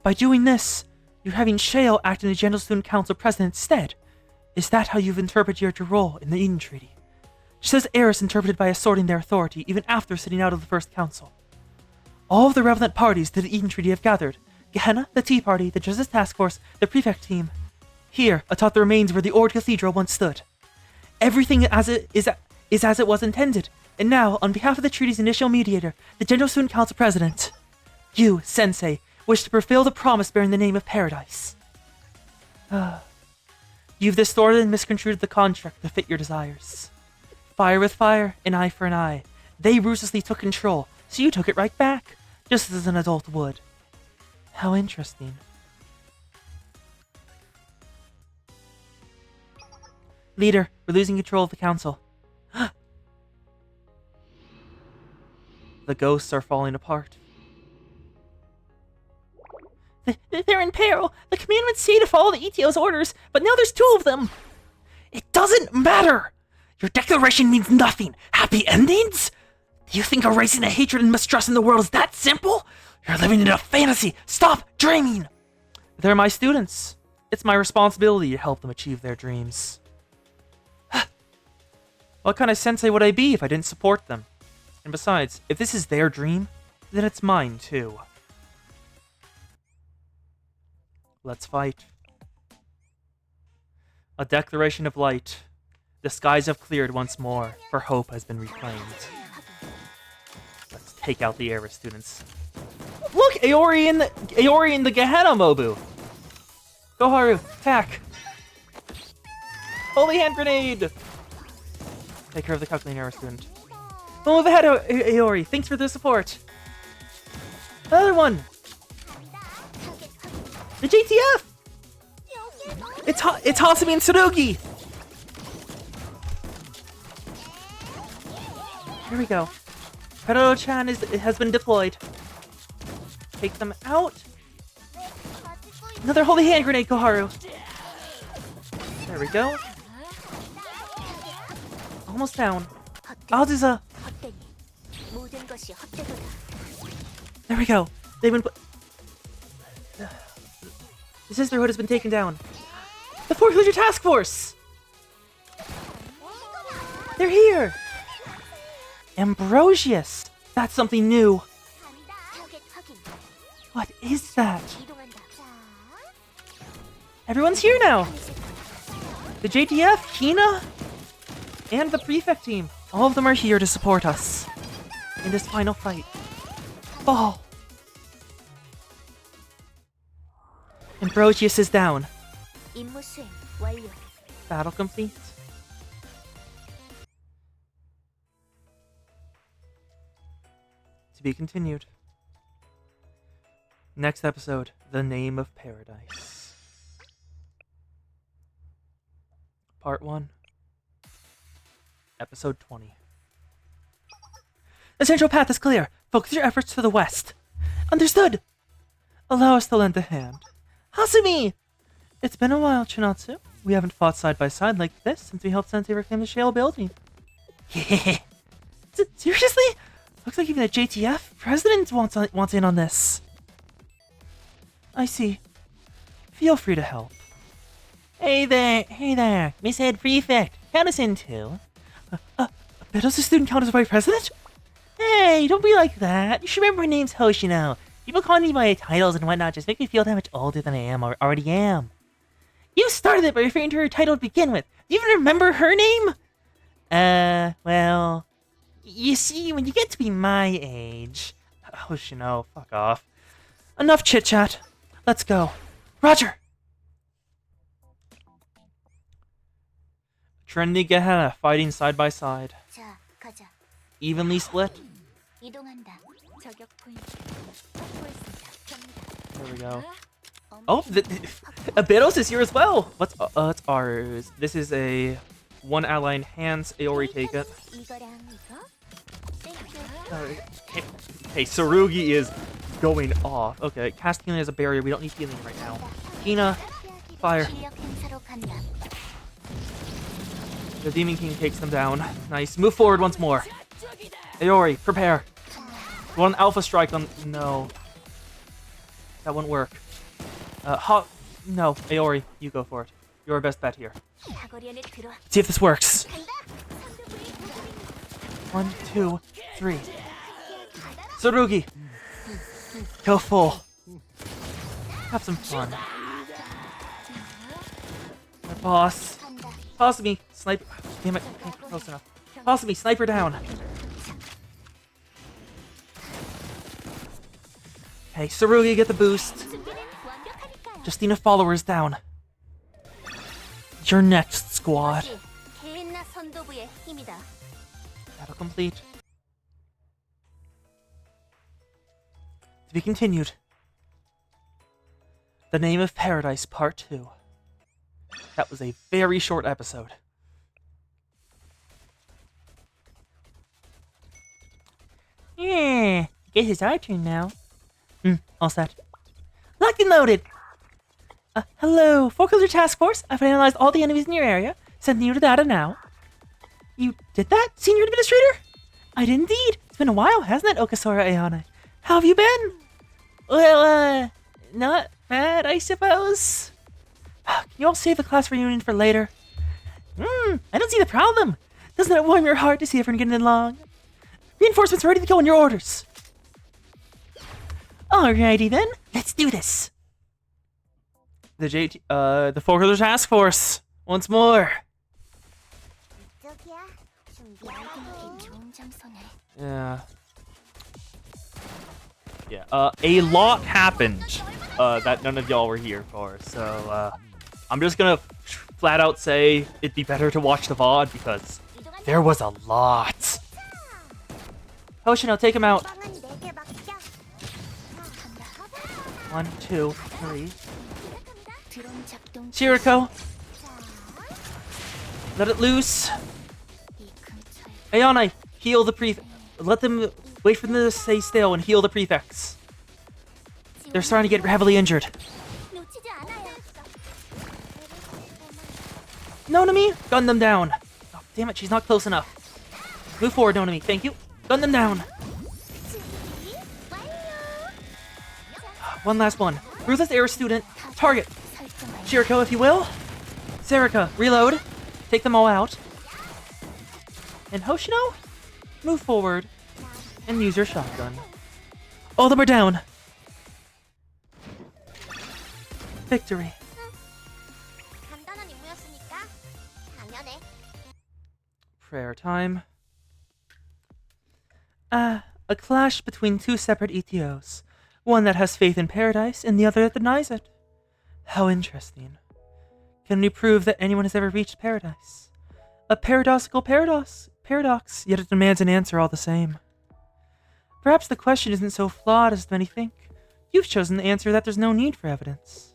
By doing this, you're having Shale act in the General Student Council President instead. Is that how you've interpreted your role in the Eden Treaty? Just as Eris interpreted by asserting their authority even after sitting out of the First Council. All of the relevant parties to the Eden Treaty have gathered. Gehenna, the Tea Party, the Justice Task Force, the Prefect Team. Here, atop the remains where the Ord Cathedral once stood. Everything is as it was intended. And now, on behalf of the treaty's initial mediator, the General Student Council President, you, Sensei, wish to fulfill the promise bearing the name of Paradise. You've distorted and misconstrued the contract to fit your desires. Fire with fire, an eye for an eye. They ruthlessly took control, so you took it right back, just as an adult would. How interesting. Leader, we're losing control of the council. The ghosts are falling apart. They're in peril. The commandments say to follow the ETO's orders, but now there's 2 of them. It doesn't matter. Your declaration means nothing. Happy endings? Do you think erasing the hatred and mistrust in the world is that simple? You're living in a fantasy. Stop dreaming. They're my students. It's my responsibility to help them achieve their dreams. What kind of sensei would I be if I didn't support them? And besides, if this is their dream, then it's mine too. Let's fight. A declaration of light. The skies have cleared once more, for hope has been reclaimed. Let's take out the Eris students. Look, Aori in the Gehenna Mobu. Koharu, attack! Holy hand grenade! Take care of the Cuckling Eris student. Don't move ahead, Aori. Thanks for the support. Another one. The JTF. It's Hasumi and Tsurugi. Here we go. Predator-chan has been deployed. Take them out. Another holy hand grenade, Koharu. There we go. Almost down. Aldiza. There we go. They've been the Sisterhood has been taken down. The Fourth Legion Task Force! They're here! Ambrosius! That's something new. What is that? Everyone's here now! The JTF, Hina, and the Prefect Team. All of them are here to support us in this final fight. Fall! Ambrosius is down. 임무 수행 완료. Battle complete. To be continued. Next episode, The Name of Paradise. Part 1. Episode 20. The central path is clear. Focus your efforts to the west. Understood! Allow us to lend a hand. Hasumi! It's been a while, Chinatsu. We haven't fought side by side like this since we helped Sensei reclaim the Shale building. Seriously? Looks like even the JTF president wants in on this. I see. Feel free to help. Hey there, Miss Head Prefect. Count us in too. Does the student count as vice president? Hey, don't be like that. You should remember my name's Hoshino. People calling me by titles and whatnot just make me feel that much older than I already am. You started it by referring to her title to begin with. Do you even remember her name? Well... You see, when you get to be my age... Hoshino, fuck off. Enough chit-chat. Let's go. Roger! Trinity Gehenna fighting side by side. 자, 가자. Evenly split. 이동한다. 저격 포인트. 확보했습니다. 갑니다. There we go. Oh, Abydos is here as well! What's ours? This is a one ally enhance. Aori take it. 이거랑 이거? Hey, Tsurugi is going off. Okay, cast healing as a barrier. We don't need healing right now. Hina, fire. 실력 행사로 간다. The Demon King takes them down. Nice. Move forward once more. Aori, prepare. One Alpha Strike on... No. That won't work. No. Aori, you go for it. You're our best bet here. 사거리 안에 들어. See if this works. 1, 2, 3. Tsurugi! Go full. Have some fun. My boss. Possibly sniper. Damn it, can't get close enough. Possibly sniper down. Okay, Tsurugi, get the boost. Justina followers down. Your next squad. 개인나 선도부의 힘이다. Battle complete. To be continued. The Name of Paradise Part 2. That was a very short episode. Yeah, guess it's our turn now. All set. Locked and loaded! Hello, Foreclosure Task Force. I've analyzed all the enemies in your area. Sending you the data now. You did that, Senior Administrator? I did indeed. It's been a while, hasn't it, Okasora Ayane? How have you been? Well, not bad, I suppose. Can you all save the class reunion for later? I don't see the problem. Doesn't it warm your heart to see everyone getting along? Reinforcements are ready to go on your orders. Alrighty then, let's do this. The Foreclosure Task Force, once more. 이쪽이야. 준비하기 좋은 장소네. Yeah, a lot happened that none of y'all were here for, so I'm just gonna flat out say it'd be better to watch the VOD because there was a lot. Hoshino, take him out. 빵은 내게 맡겨. 1, 2, 3. 드론 작동. Chiriko, let it loose. 이 근처에 Ayane, heal the prefect. Let them wait for them to stay still and heal the prefects. They're starting to get heavily injured. 놓치지 않아요. Nonami, gun them down. Oh, damn it, she's not close enough. Move forward, Nonami. Thank you. Gun them down. One last one. Ruthless Air student. Target. 설정할. Chiriko, if you will. Serika, reload. Take them all out. And Hoshino, move forward and use your shotgun. All of them are down. Victory. 간단한 임무였으니까 당연해. Prayer time. A clash between two separate ETOs. One that has faith in paradise, and the other that denies it. How interesting. Can we prove that anyone has ever reached paradise? A paradoxical paradox, yet it demands an answer all the same. Perhaps the question isn't so flawed as many think. You've chosen the answer that there's no need for evidence.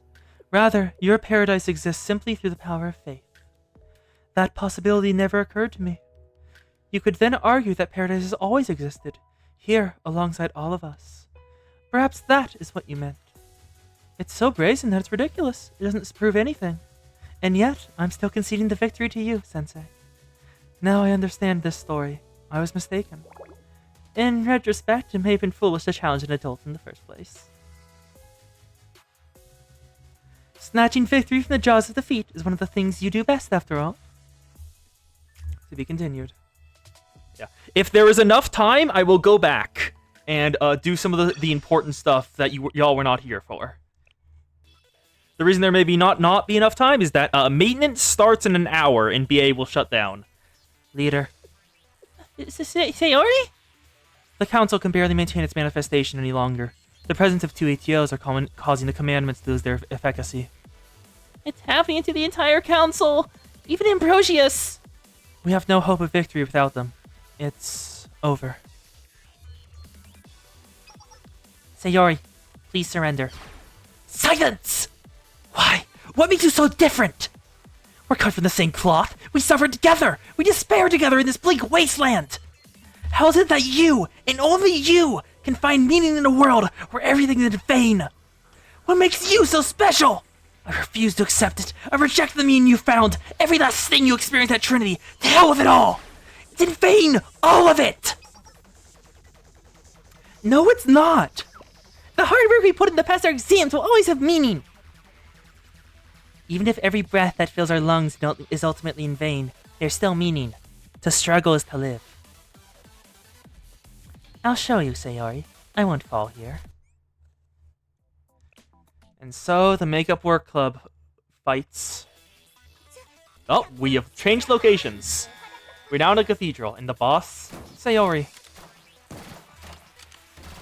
Rather, your paradise exists simply through the power of faith. That possibility never occurred to me. You could then argue that paradise has always existed, here alongside all of us. Perhaps that is what you meant. It's so brazen that it's ridiculous. It doesn't prove anything. And yet, I'm still conceding the victory to you, Sensei. Now I understand this story. I was mistaken. In retrospect, it may have been foolish to challenge an adult in the first place. Snatching victory from the jaws of defeat is one of the things you do best, after all. To be continued. Yeah. If there is enough time, I will go back and do some of the important stuff that y'all were not here for. The reason there may be not be enough time is that maintenance starts in an hour and BA will shut down. Leader. Sayori? The council can barely maintain its manifestation any longer. The presence of two ATOs are causing the commandments to lose their efficacy. It's happening to the entire council! Even Ambrosius! We have no hope of victory without them. It's over. Sayori, please surrender. Silence! Why? What makes you so different? We're cut from the same cloth. We suffered together. We despair together in this bleak wasteland. How is it that you, and only you, can find meaning in a world where everything is in vain? What makes you so special? I refuse to accept it. I reject the meaning you found. Every last thing you experienced at Trinity. To hell with it all. It's in vain. All of it. No, it's not. The hard work we put in the past our exams will always have meaning. Even if every breath that fills our lungs is ultimately in vain, there's still meaning. To struggle is to live. I'll show you, Sayori. I won't fall here. And so the Makeup Work Club fights. Oh, we have changed locations. We're now in a cathedral, and the boss, Sayori.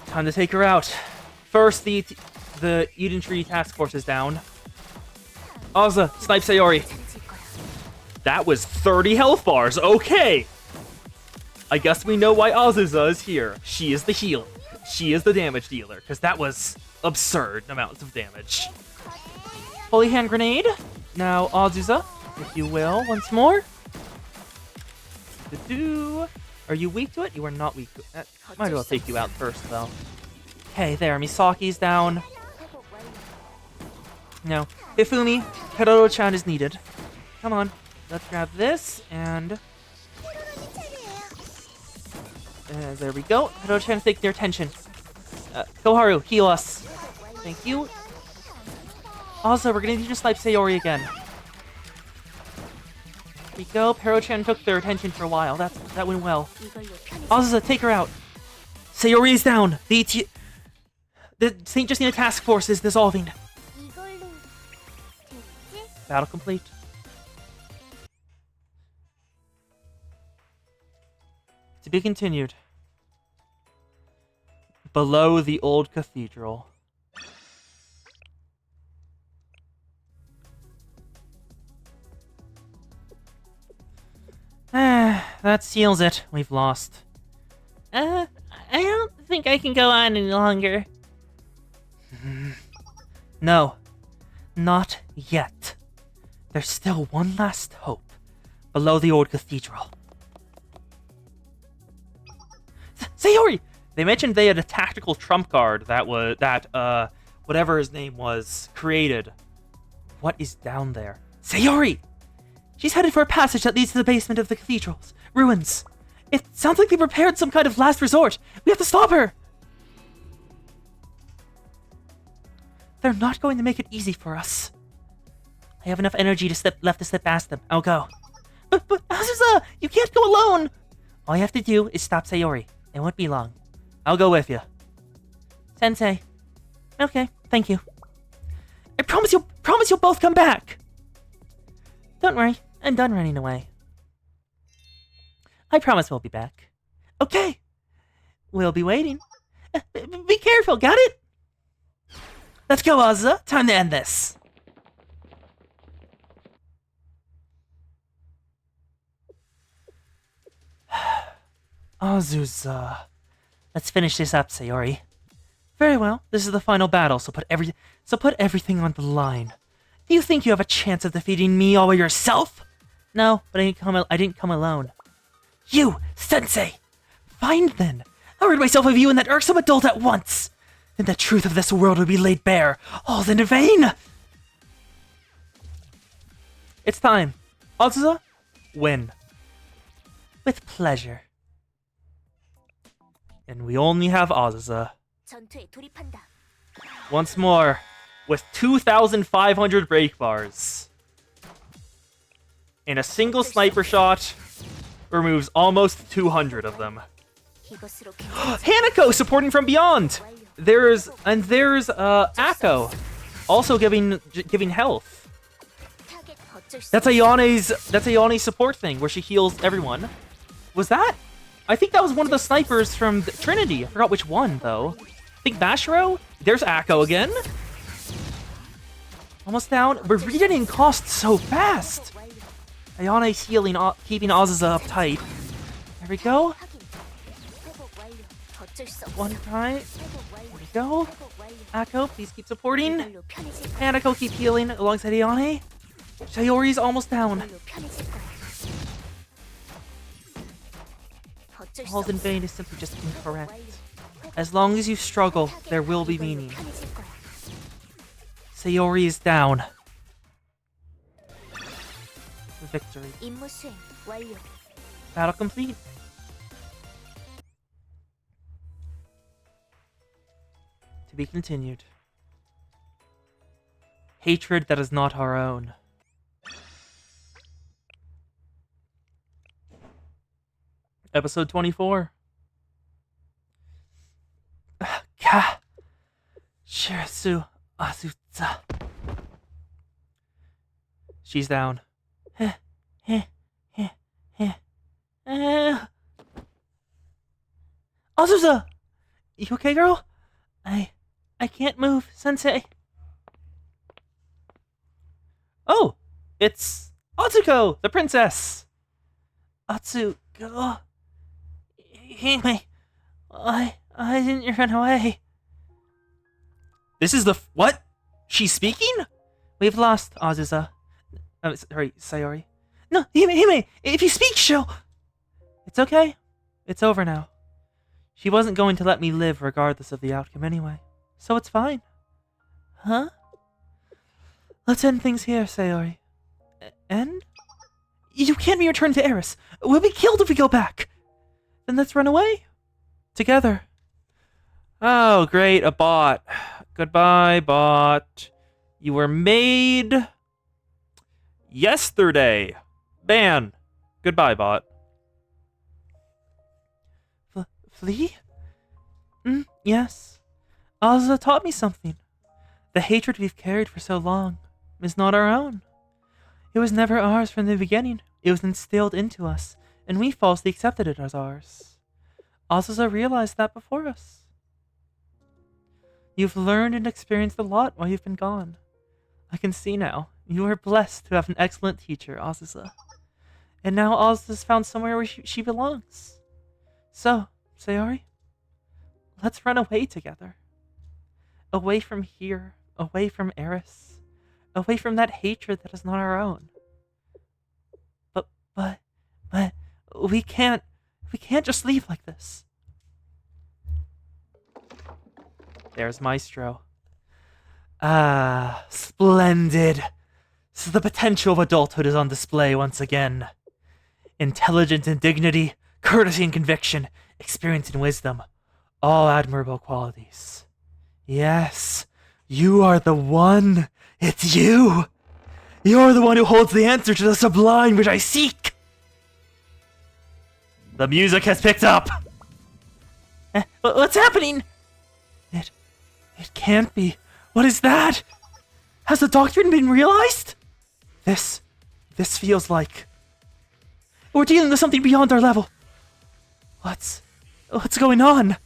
Time to take her out. First, the Eden Tree Task Force is down. Aza, snipe Sayori. That was 30 health bars. Okay. I guess we know why Azusa is here. She is the healer. She is the damage dealer, because that was absurd amounts of damage. Holy Hand Grenade. Now, Azusa, if you will, once more. Are you weak to it? You are not weak to it. That might as well take you out first, though. Okay, there. Misaki's down. No. Hifumi, Hiroto-chan is needed. Come on. Let's grab this, and... there we go. Hiroto-chan, take their attention. Koharu, heal us. Thank you. Also, we're gonna need to snipe Sayori again. There we go. Hiroto-chan took their attention for a while. That went well. Azusa, take her out. Sayori is down. The St. Justina Task Force is dissolving. Battle complete. To be continued. Below the old cathedral. That seals it. We've lost. I don't think I can go on any longer. No. Not yet. There's still one last hope. Below the old cathedral. Sayori! They mentioned they had a tactical trump card that whatever his name was, created. What is down there? Sayori! She's headed for a passage that leads to the basement of the cathedral's ruins. It sounds like they prepared some kind of last resort. We have to stop her! They're not going to make it easy for us. I have enough energy left to slip past them. I'll go. But Azusa, you can't go alone! All you have to do is stop Sayori. It won't be long. I'll go with you. Sensei. Okay, thank you. I promise you'll both come back! Don't worry, I'm done running away. I promise we'll be back. Okay! We'll be waiting. Be careful, got it? Let's go, Azusa. Time to end this. Azusa. Let's finish this up, Sayori. Very well. This is the final battle, so put everything on the line. Do you think you have a chance of defeating me all by yourself? No, but I didn't come alone. You, Sensei! Fine then. I'll rid myself of you and that irksome adult at once. Then the truth of this world will be laid bare, all in vain. It's time. Azusa, win. With pleasure. And we only have Azusa. 전투에 돌입한다. Once more, with 2,500 break bars. And a single sniper shot removes almost 200 of them. 이것으로 Hanako supporting from beyond! There's Akko also giving health. 타겟 어쩔 수 That's Ayane's support thing where she heals everyone. Was that? I think that was one of the snipers from Trinity. I forgot which one though. I think Bashiro? There's Akko again. Almost down. We're regenerating costs so fast. Ayane's healing, keeping Azusa uptight. There we go. 확인. 회복 완료. 어쩔 수 없어. One time. 회복 완료. There we go. 회복 완료. Akko, please keep supporting. 이걸로 편해질 거야. Hanako keep healing alongside Ayane. Sayori's almost down. 이걸로 편해질 거야. 어쩔 수 All in 없어. vain is simply just 회복 incorrect. 완료. 회복 As long as you struggle, 타겟 there will be 이걸로 meaning. 편해질 거야. Sayori is down. Victory. 임무 수행 완료. Battle complete. To be continued. Hatred that is not our own. Episode 24. Ka. Shirasu Azusa. She's down. Azusa! You okay, girl? I can't move, Sensei. Oh! It's Atsuko, the princess! Atsuko. Hime. I didn't run away. This is the what? She's speaking? We've lost Azusa. Sorry, Sayori. No, Hime, if you speak, she'll... It's okay. It's over now. She wasn't going to let me live regardless of the outcome anyway. So it's fine. Huh? Let's end things here, Sayori. End? You can't be returned to Eris. We'll be killed if we go back. Then let's run away. Together. Oh, great, a bot. Goodbye, bot. You were made yesterday. Ban. Goodbye, bot. Flee? Yes. Azusa taught me something. The hatred we've carried for so long is not our own. It was never ours from the beginning. It was instilled into us, and we falsely accepted it as ours. Azusa realized that before us. You've learned and experienced a lot while you've been gone. I can see now. You are blessed to have an excellent teacher, Azusa. And now Azusa's found somewhere where she belongs. So, Sayori, let's run away together. Away from here, away from Eris, away from that hatred that is not our own. But, we can't just leave like this. There's Maestro. Ah, splendid. So the potential of adulthood is on display once again. Intelligence and dignity, courtesy and conviction, experience and wisdom. All admirable qualities. Yes, you are the one. It's you. You're the one who holds the answer to the sublime which I seek. The music has picked up. What's happening? It can't be. What is that? Has the doctrine been realized? This feels like we're dealing with something beyond our level. What's going on?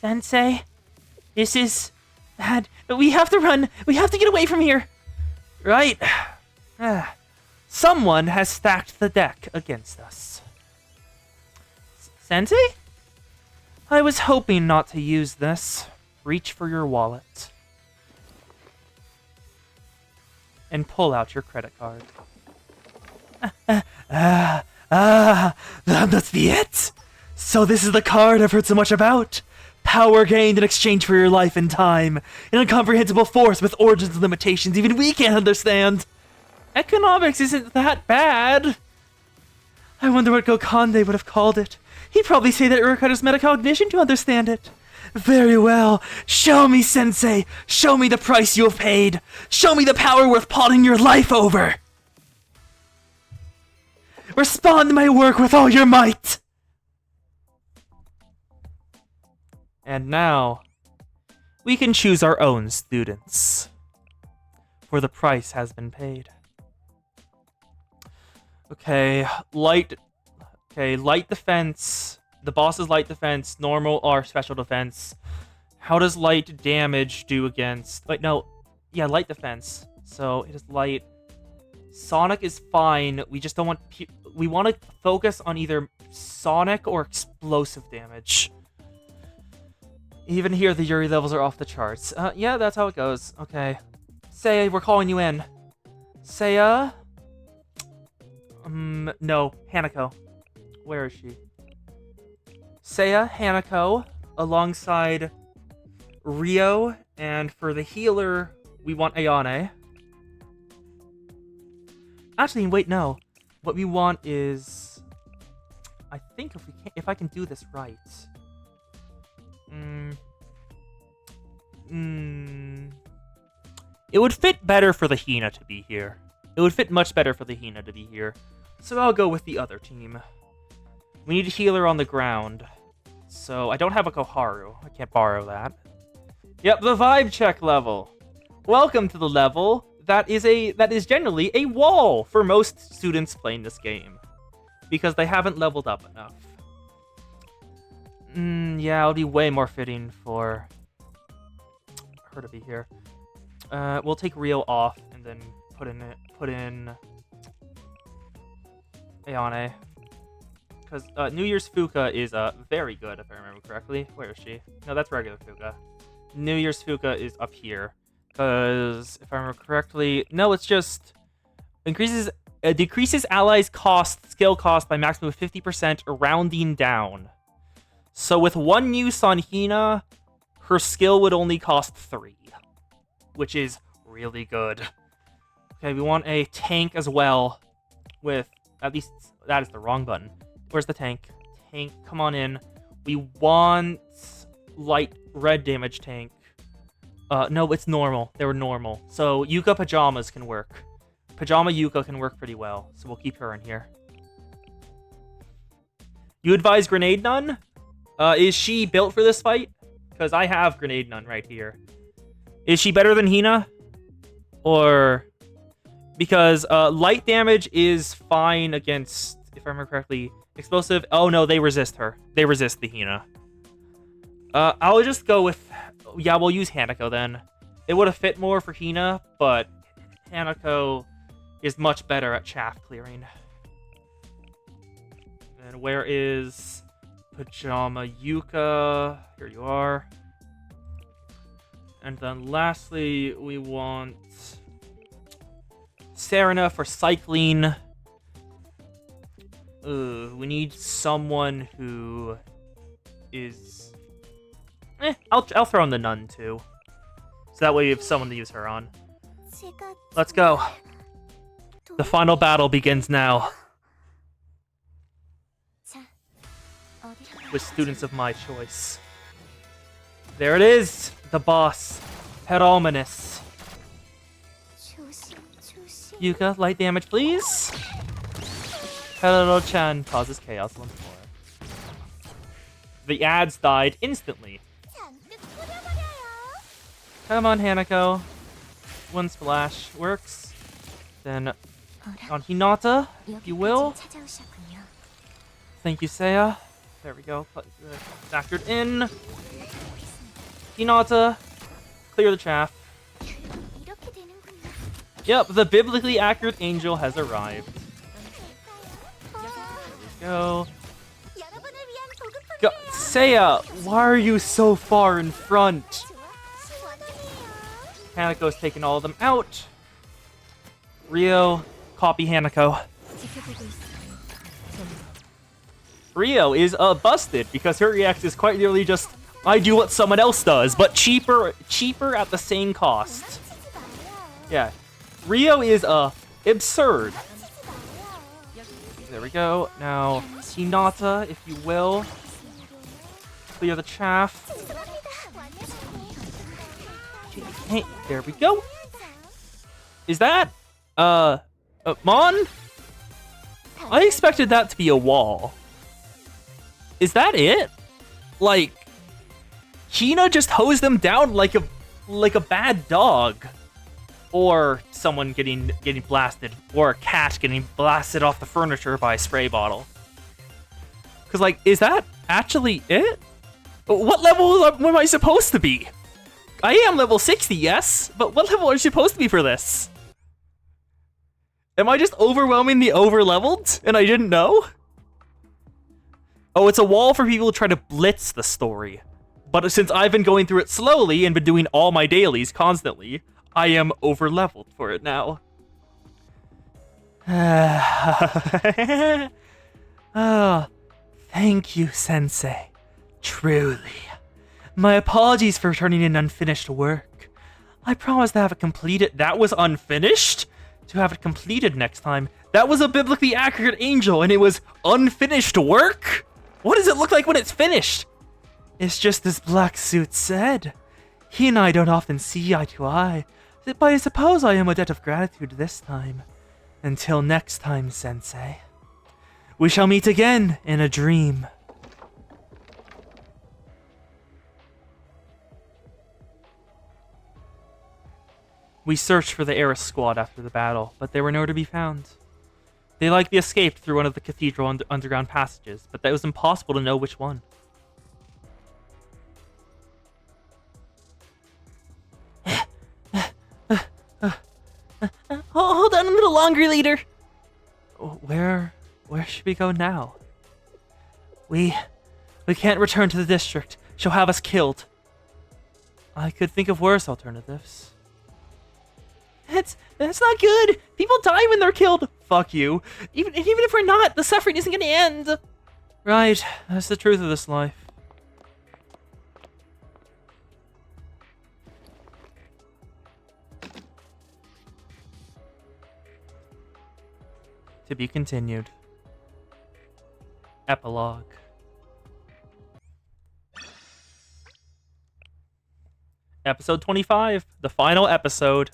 Sensei, this is bad. We have to run. We have to get away from here. Right. Someone has stacked the deck against us. Sensei? I was hoping not to use this. Reach for your wallet. And pull out your credit card. That must be it! So this is the card I've heard so much about. Power gained in exchange for your life and time. An incomprehensible force with origins and limitations even we can't understand. Economics isn't that bad. I wonder what Gokande would have called it. He'd probably say that it requires metacognition to understand it. Very well. Show me, Sensei. Show me the price you have paid. Show me the power worth pawning your life over. Respond to my work with all your might. And now, we can choose our own students. For the price has been paid. Okay, light defense. The boss is light defense, normal or special defense. How does light damage do against... Wait, no. Yeah, light defense. So, it is light. Sonic is fine. We just don't want... We want to focus on either sonic or explosive damage. Even here, the Yuri levels are off the charts. Yeah, that's how it goes. Okay. Seiya, we're calling you in. Seiya? No. Hanako. Where is she? Seiya, Hanako, alongside Rio, and for the healer, we want Ayane. Actually, wait, no. What we want is... I think if I can do this right... It would fit better for the Hina to be here. It would fit much better for the Hina to be here. So I'll go with the other team. We need a healer on the ground. So I don't have a Koharu. I can't borrow that. Yep, the vibe check level. Welcome to the level that is generally a wall for most students playing this game. Because they haven't leveled up enough. Yeah, it'll be way more fitting for her to be here. We'll take Rio off and then put in Ayane. Because New Year's Fuka is very good, if I remember correctly. Where is she? No, that's regular Fuka. New Year's Fuka is up here. Because, if I remember correctly... No, it's just... decreases allies' skill cost by maximum of 50%, rounding down. So with one use on Hina, her skill would only cost 3. Which is really good. Okay, we want a tank as well. With... At least, that is the wrong button. Where's the tank? Tank, come on in. We want light red damage tank. No, it's normal. They were normal. So Yuka Pajamas can work. Pajama Yuka can work pretty well. So we'll keep her in here. You advise Grenade Nun? Is she built for this fight? Because I have Grenade Nun right here. Is she better than Hina? Or... Because light damage is fine against, if I remember correctly... Explosive. Oh no, they resist her. They resist the Hina. I'll just go with... Yeah, we'll use Hanako then. It would have fit more for Hina, but Hanako is much better at chaff clearing. And where is Pajama Yuka? Here you are. And then lastly, we want Serena for cycling. We need someone who is... I'll throw in the nun too. So that way we have someone to use her on. Let's go. The final battle begins now. With students of my choice. There it is! The boss. Heralmanus. Yuka, light damage please. Hello-chan causes chaos once more. The ads died instantly. Come on, Hanako. One splash works. Then on Hinata, if you will. Thank you, Seiya. There we go. Factored in. Hinata, clear the chaff. 이렇게 되는군요. Yep, the biblically accurate angel has arrived. Go. 여러분을 위한 보급품이에요. Go. Seiya, why are you so far in front? 원원이에요. Hanako's taking all of them out. Rio, copy Hanako. 지켜보고 있어요. Rio is busted because her react is quite literally just I do what someone else does, but cheaper at the same cost. Yeah, Rio is absurd. There we go. Now Hinata, if you will, clear the chaff. Hey, there we go. Is that Mon? I expected that to be a wall. Is that it? Like, Hina just hosed them down like a bad dog, or someone getting blasted, or a cat getting blasted off the furniture by a spray bottle. Cause like, is that actually it? What level am I supposed to be? I am level 60, yes, but what level are you supposed to be for this? Am I just overwhelmingly over-leveled and I didn't know? Oh, it's a wall for people to try to blitz the story. But since I've been going through it slowly and been doing all my dailies constantly, I am over-leveled for it now. Oh, thank you, Sensei. Truly. My apologies for turning in unfinished work. I promise to have it completed. That was unfinished? To have it completed next time. That was a biblically accurate angel and it was unfinished work? What does it look like when it's finished? It's just as Black Suit said. He and I don't often see eye to eye, but I suppose I am a debt of gratitude this time. Until next time, Sensei. We shall meet again in a dream. We searched for the Eris squad after the battle, but they were nowhere to be found. They likely escaped through one of the cathedral underground passages, but it was impossible to know which one. Hold on a little longer, leader. Where should we go now? We can't return to the district. She'll have us killed. I could think of worse alternatives. That's not good. People die when they're killed. Fuck you. Even if we're not, the suffering isn't gonna end. Right, that's the truth of this life. To be continued. Epilogue. Episode 25, the final episode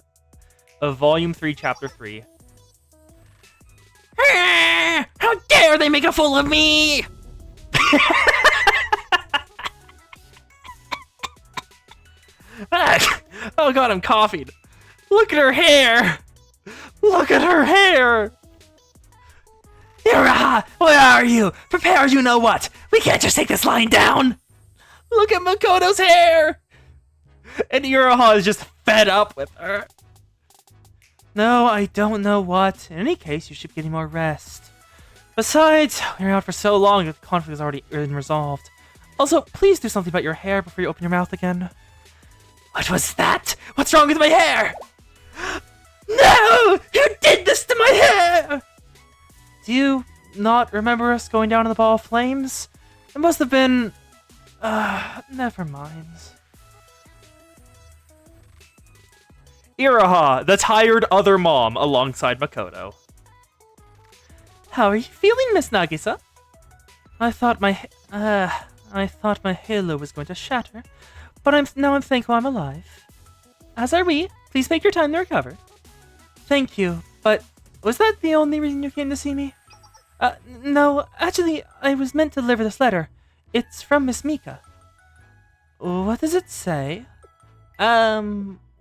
of Volume 3, Chapter 3. How dare they make a fool of me! Oh god, I'm coughing. Look at her hair! Look at her hair! Iraha, where are you? Prepare you know what? We can't just take this lying down! Look at Makoto's hair! And Iraha is just fed up with her. No, I don't know what. In any case, you should be getting more rest. Besides, you're out for so long that the conflict has already been resolved. Also, please do something about your hair before you open your mouth again. What was that? What's wrong with my hair? No! You did this to my hair! Do you not remember us going down in the ball of flames? It must have been... never mind. Iraha, the tired other mom, alongside Makoto. How are you feeling, Miss Nagisa? I thought my halo was going to shatter, but now I'm thankful I'm alive. As are we. Please take your time to recover. Thank you, but was that the only reason you came to see me? No, actually, I was meant to deliver this letter. It's from Miss Mika. What does it say?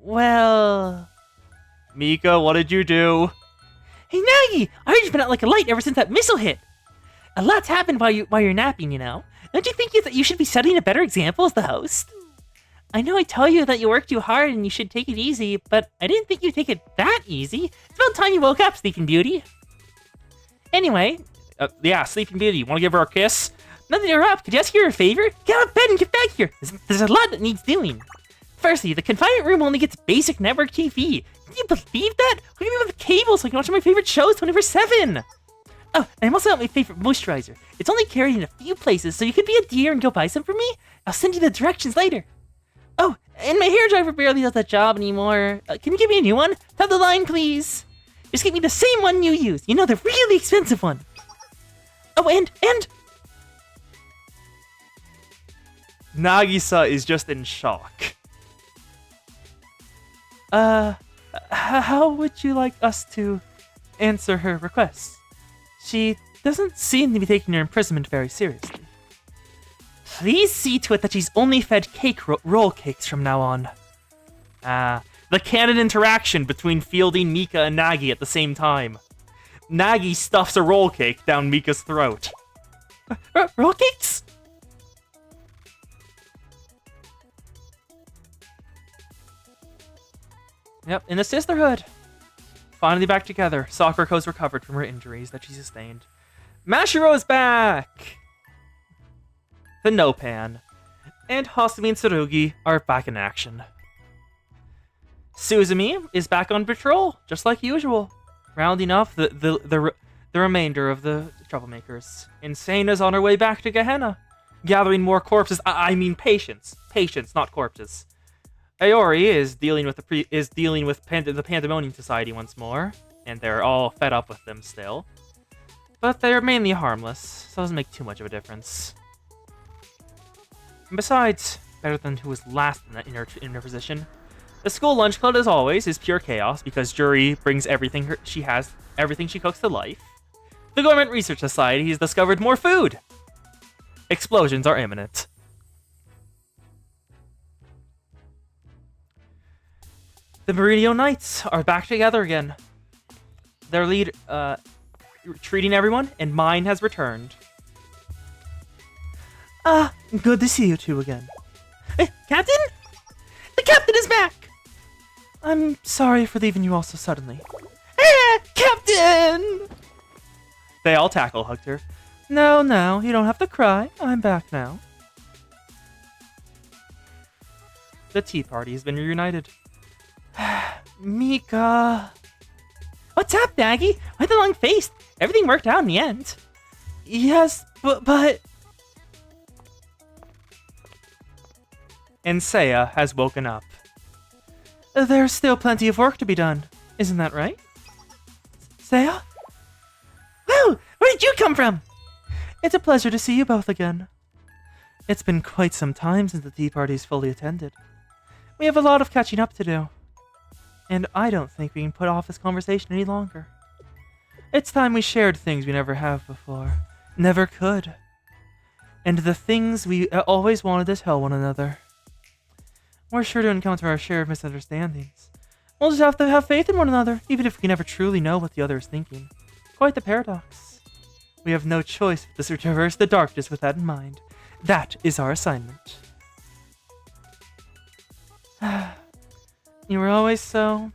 Well... Mika, what did you do? Hey, Nagi! I heard you've been out like a light ever since that missile hit. A lot's happened while you're napping, you know. Don't you think that you should be setting a better example as the host? I know I tell you that you work too hard and you should take it easy, but I didn't think you'd take it that easy. It's about time you woke up, Sleeping Beauty. Anyway, Yeah, Sleeping Beauty. Want to give her a kiss? now that you're up, could you ask her a favor? Get out of bed and get back here. There's a lot that needs doing. Firstly, the confinement room only gets basic network TV. Can you believe that? We don't even have cable so I can watch my favorite shows 24/7. Oh, and I'm also out my favorite moisturizer. It's only carried in a few places, so you could be a dear and go buy some for me? I'll send you the directions later. Oh, and my hairdryer barely does that job anymore. Can you give me a new one? Top the line, please. Just get me the same one you use. You know, the really expensive one. Oh, and... Nagisa is just in shock. How would you like us to answer her requests? She doesn't seem to be taking her imprisonment very seriously. Please see to it that she's only fed roll cakes from now on. The canon interaction between fielding Mika and Nagi at the same time. Nagi stuffs a roll cake down Mika's throat. Roll cakes? Yep, in the sisterhood. Finally back together, Sakuriko's recovered from her injuries that she sustained. Mashiro's back! The Nopan. And Hasumi and Tsurugi are back in action. Suzumi is back on patrol, just like usual, rounding off the remainder of the troublemakers. Insane is on her way back to Gehenna, gathering more corpses. I mean patients. Patients, not corpses. Aori is dealing with the Pandemonium Society once more, and they're all fed up with them still. But they're mainly harmless, so it doesn't make too much of a difference. And besides, better than who was last in her position. The school lunch club, as always, is pure chaos because Juri brings everything she cooks to life. The Government Research Society has discovered more food. Explosions are imminent. The Meridio Knights are back together again. Their lead, treating everyone, and mine has returned. Good to see you two again. Hey, Captain? The captain is back! I'm sorry for leaving you all so suddenly. Captain! They all hugged her. No, you don't have to cry. I'm back now. The tea party has been reunited. Mika. What's up, Nagi? Why the long face? Everything worked out in the end. Yes, but... And Seiya has woken up. There's still plenty of work to be done. Isn't that right? Seiya? Whoa! Where did you come from? It's a pleasure to see you both again. It's been quite some time since the tea party's fully attended. We have a lot of catching up to do. And I don't think we can put off this conversation any longer. It's time we shared things we never have before. Never could. And the things we always wanted to tell one another. We're sure to encounter our share of misunderstandings. We'll just have to have faith in one another, even if we never truly know what the other is thinking. Quite the paradox. We have no choice but to traverse the darkness with that in mind. That is our assignment. You were always so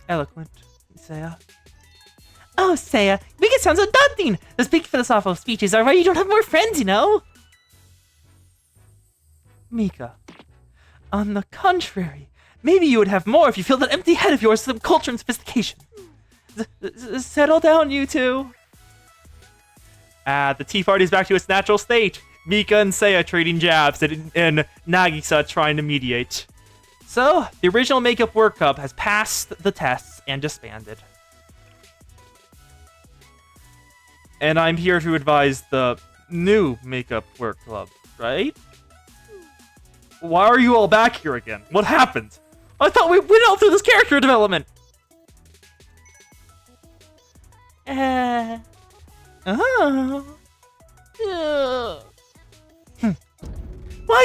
eloquent, Seiya. Oh, Seiya, make it sound so daunting! Those big philosophical speeches are why you don't have more friends, you know? Mika. On the contrary, maybe you would have more if you filled that empty head of yours with some culture and sophistication. Settle down, you two. The tea party's back to its natural state. Mika and Seiya trading jabs and Nagisa trying to mediate. So, the original Makeup Work Club has passed the tests and disbanded. And I'm here to advise the new Makeup Work Club, right? Why are you all back here again? What happened? I thought we went all through this character development! Why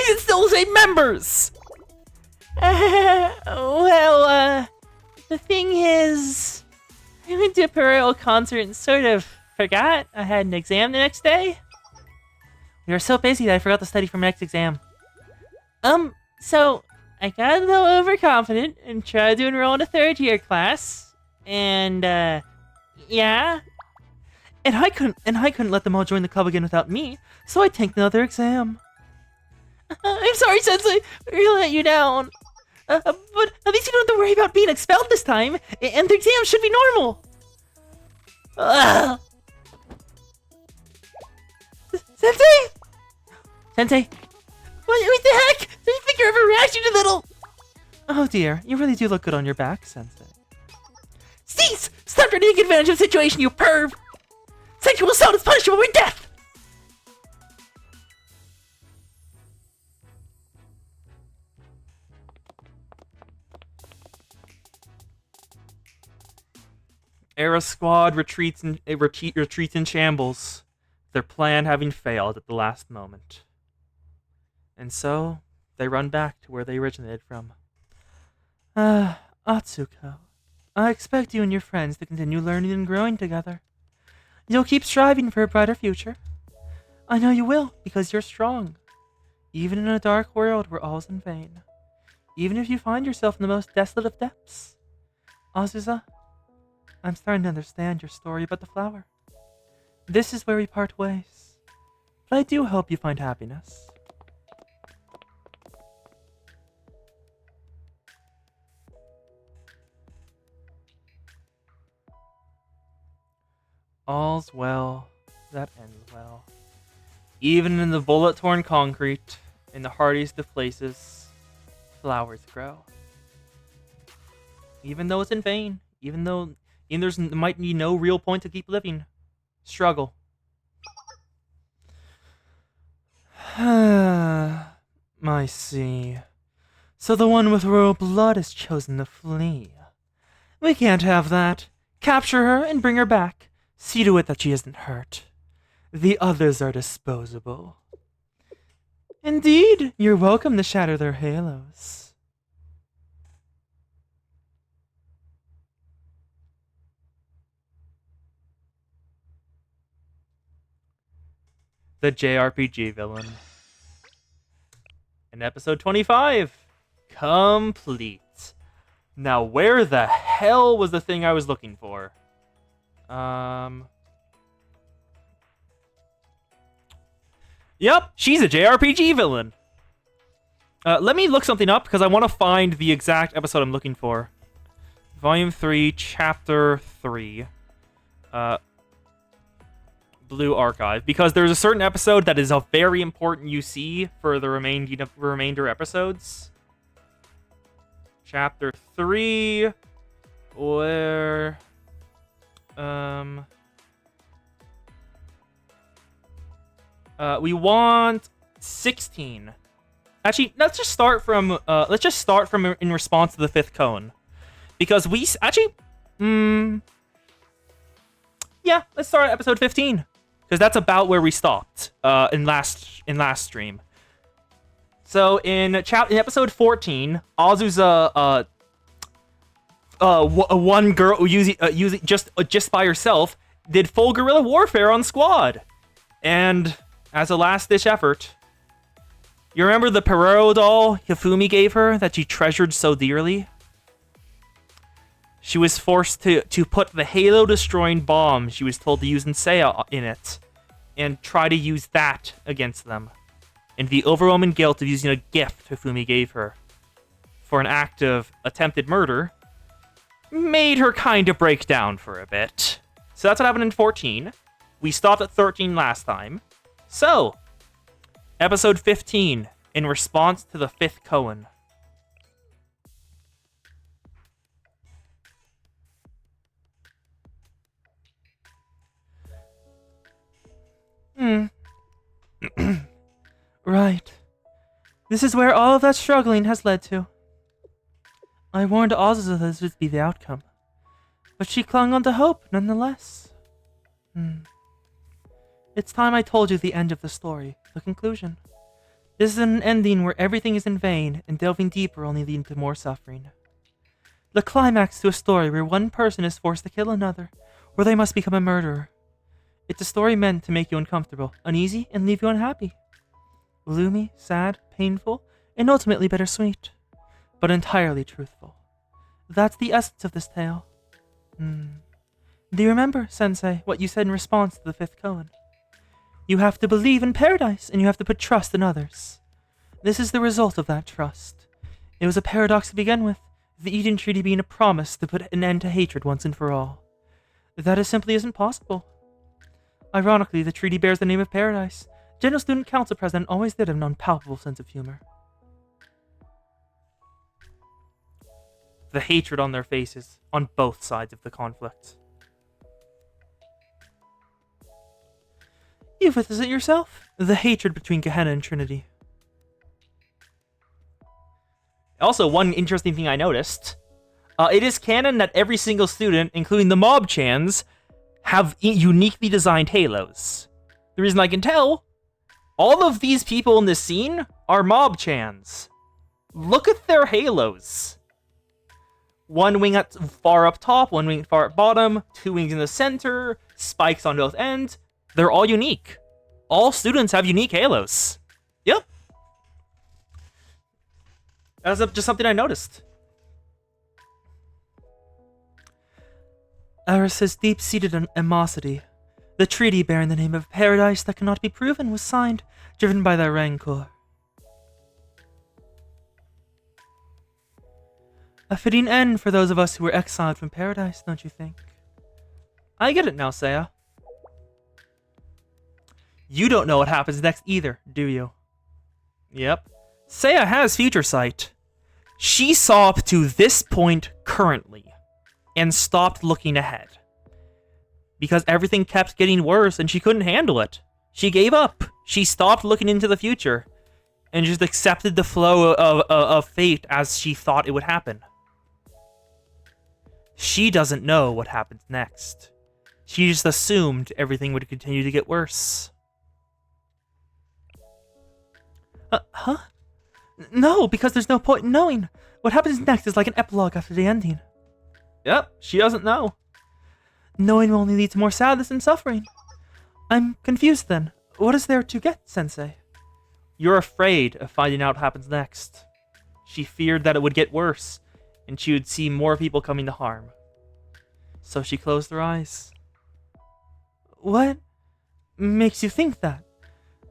is it still the same members? The thing is, I went to a Parallel concert and sort of forgot I had an exam the next day. We were so busy that I forgot to study for my next exam. So, I got a little overconfident and tried to enroll in a third-year class. And, yeah. And I couldn't let them all join the club again without me, so I tanked another exam. I'm sorry, Sensei. I really let you down. But at least you don't have to worry about being expelled this time, and the exam should be normal. Ugh. Sensei? Sensei? What the heck? Do you think you're overreacting a little? Oh dear, you really do look good on your back, Sensei. Cease! Stop trying to take advantage of the situation, you perv! Sexual assault is punishable with death! Era Squad retreats in shambles, their plan having failed at the last moment. And so, they run back to where they originated from. Atsuko, I expect you and your friends to continue learning and growing together. You'll keep striving for a brighter future. I know you will, because you're strong. Even in a dark world where all is in vain. Even if you find yourself in the most desolate of depths. Azusa, I'm starting to understand your story about the flower. This is where we part ways. But I do hope you find happiness. All's well that ends well. Even in the bullet-torn concrete, in the hardest of places, flowers grow. Even though it's in vain, even there might be no real point to keep living. Struggle. I see. So the one with royal blood has chosen to flee. We can't have that. Capture her and bring her back. See to it that she isn't hurt. The others are disposable. Indeed, you're welcome to shatter their halos. The JRPG villain. And episode 25. Complete. Now, where the hell was the thing I was looking for? Yep, she's a JRPG villain. Let me look something up because I want to find the exact episode I'm looking for. Volume 3, Chapter 3. Blue Archive. Because there's a certain episode that is a very important UC for the remainder episodes. Chapter 3, where... we want 16. Actually, let's just start from in response to the fifth cone, because we actually, yeah, let's start at episode 15, because that's about where we stopped in last stream. So in episode 14, Azusa one girl using just by herself did full guerrilla warfare on Squad, and as a last-ditch effort, you remember the Perero doll Hifumi gave her that she treasured so dearly? She was forced to put the Halo-destroying bomb she was told to use in Seiya in it, and try to use that against them. And the overwhelming guilt of using a gift Hifumi gave her for an act of attempted murder made her kind of break down for a bit. So that's what happened in 14. We stopped at 13 last time. So, episode 15, in response to the fifth koan. Right. This is where all of that struggling has led to. I warned Azusa this would be the outcome, but she clung on to hope nonetheless. It's time I told you the end of the story, the conclusion. This is an ending where everything is in vain, and delving deeper only leads to more suffering. The climax to a story where one person is forced to kill another, or they must become a murderer. It's a story meant to make you uncomfortable, uneasy, and leave you unhappy. Gloomy, sad, painful, and ultimately bittersweet. but entirely truthful. That's the essence of this tale. Do you remember, Sensei, what you said in response to the fifth koan? You have to believe in paradise, and you have to put trust in others. This is the result of that trust. It was a paradox to begin with, the Eden Treaty being a promise to put an end to hatred once and for all. That is simply isn't possible. Ironically, the treaty bears the name of paradise. General Student Council President always did have an unpalpable sense of humor. The hatred on their faces, on both sides of the conflict. You've witnessed it yourself. The hatred between Gehenna and Trinity. Also, one interesting thing I noticed. It is canon that every single student, including the Mob-chans, have uniquely designed halos. The reason I can tell, all of these people in this scene are Mob-chans. Look at their halos. One wing at far up top, one wing far at bottom, two wings in the center, spikes on both ends. They're all unique. All students have unique halos. Yep. That's just something I noticed. Eris's deep-seated animosity, the treaty bearing the name of paradise that cannot be proven, was signed, driven by their rancor. A fitting end for those of us who were exiled from paradise, don't you think? I get it now, Seiya. You don't know what happens next either, do you? Yep. Seiya has future sight. She saw up to this point currently, and stopped looking ahead. Because everything kept getting worse and she couldn't handle it. She gave up. She stopped looking into the future, and just accepted the flow of fate as she thought it would happen. She doesn't know what happens next. She just assumed everything would continue to get worse. Huh? No, because there's no point in knowing. What happens next is like an epilogue after the ending. Yep, she doesn't know. Knowing will only lead to more sadness and suffering. I'm confused then. What is there to get, Sensei? You're afraid of finding out what happens next. She feared that it would get worse, and she would see more people coming to harm. So she closed her eyes. What makes you think that?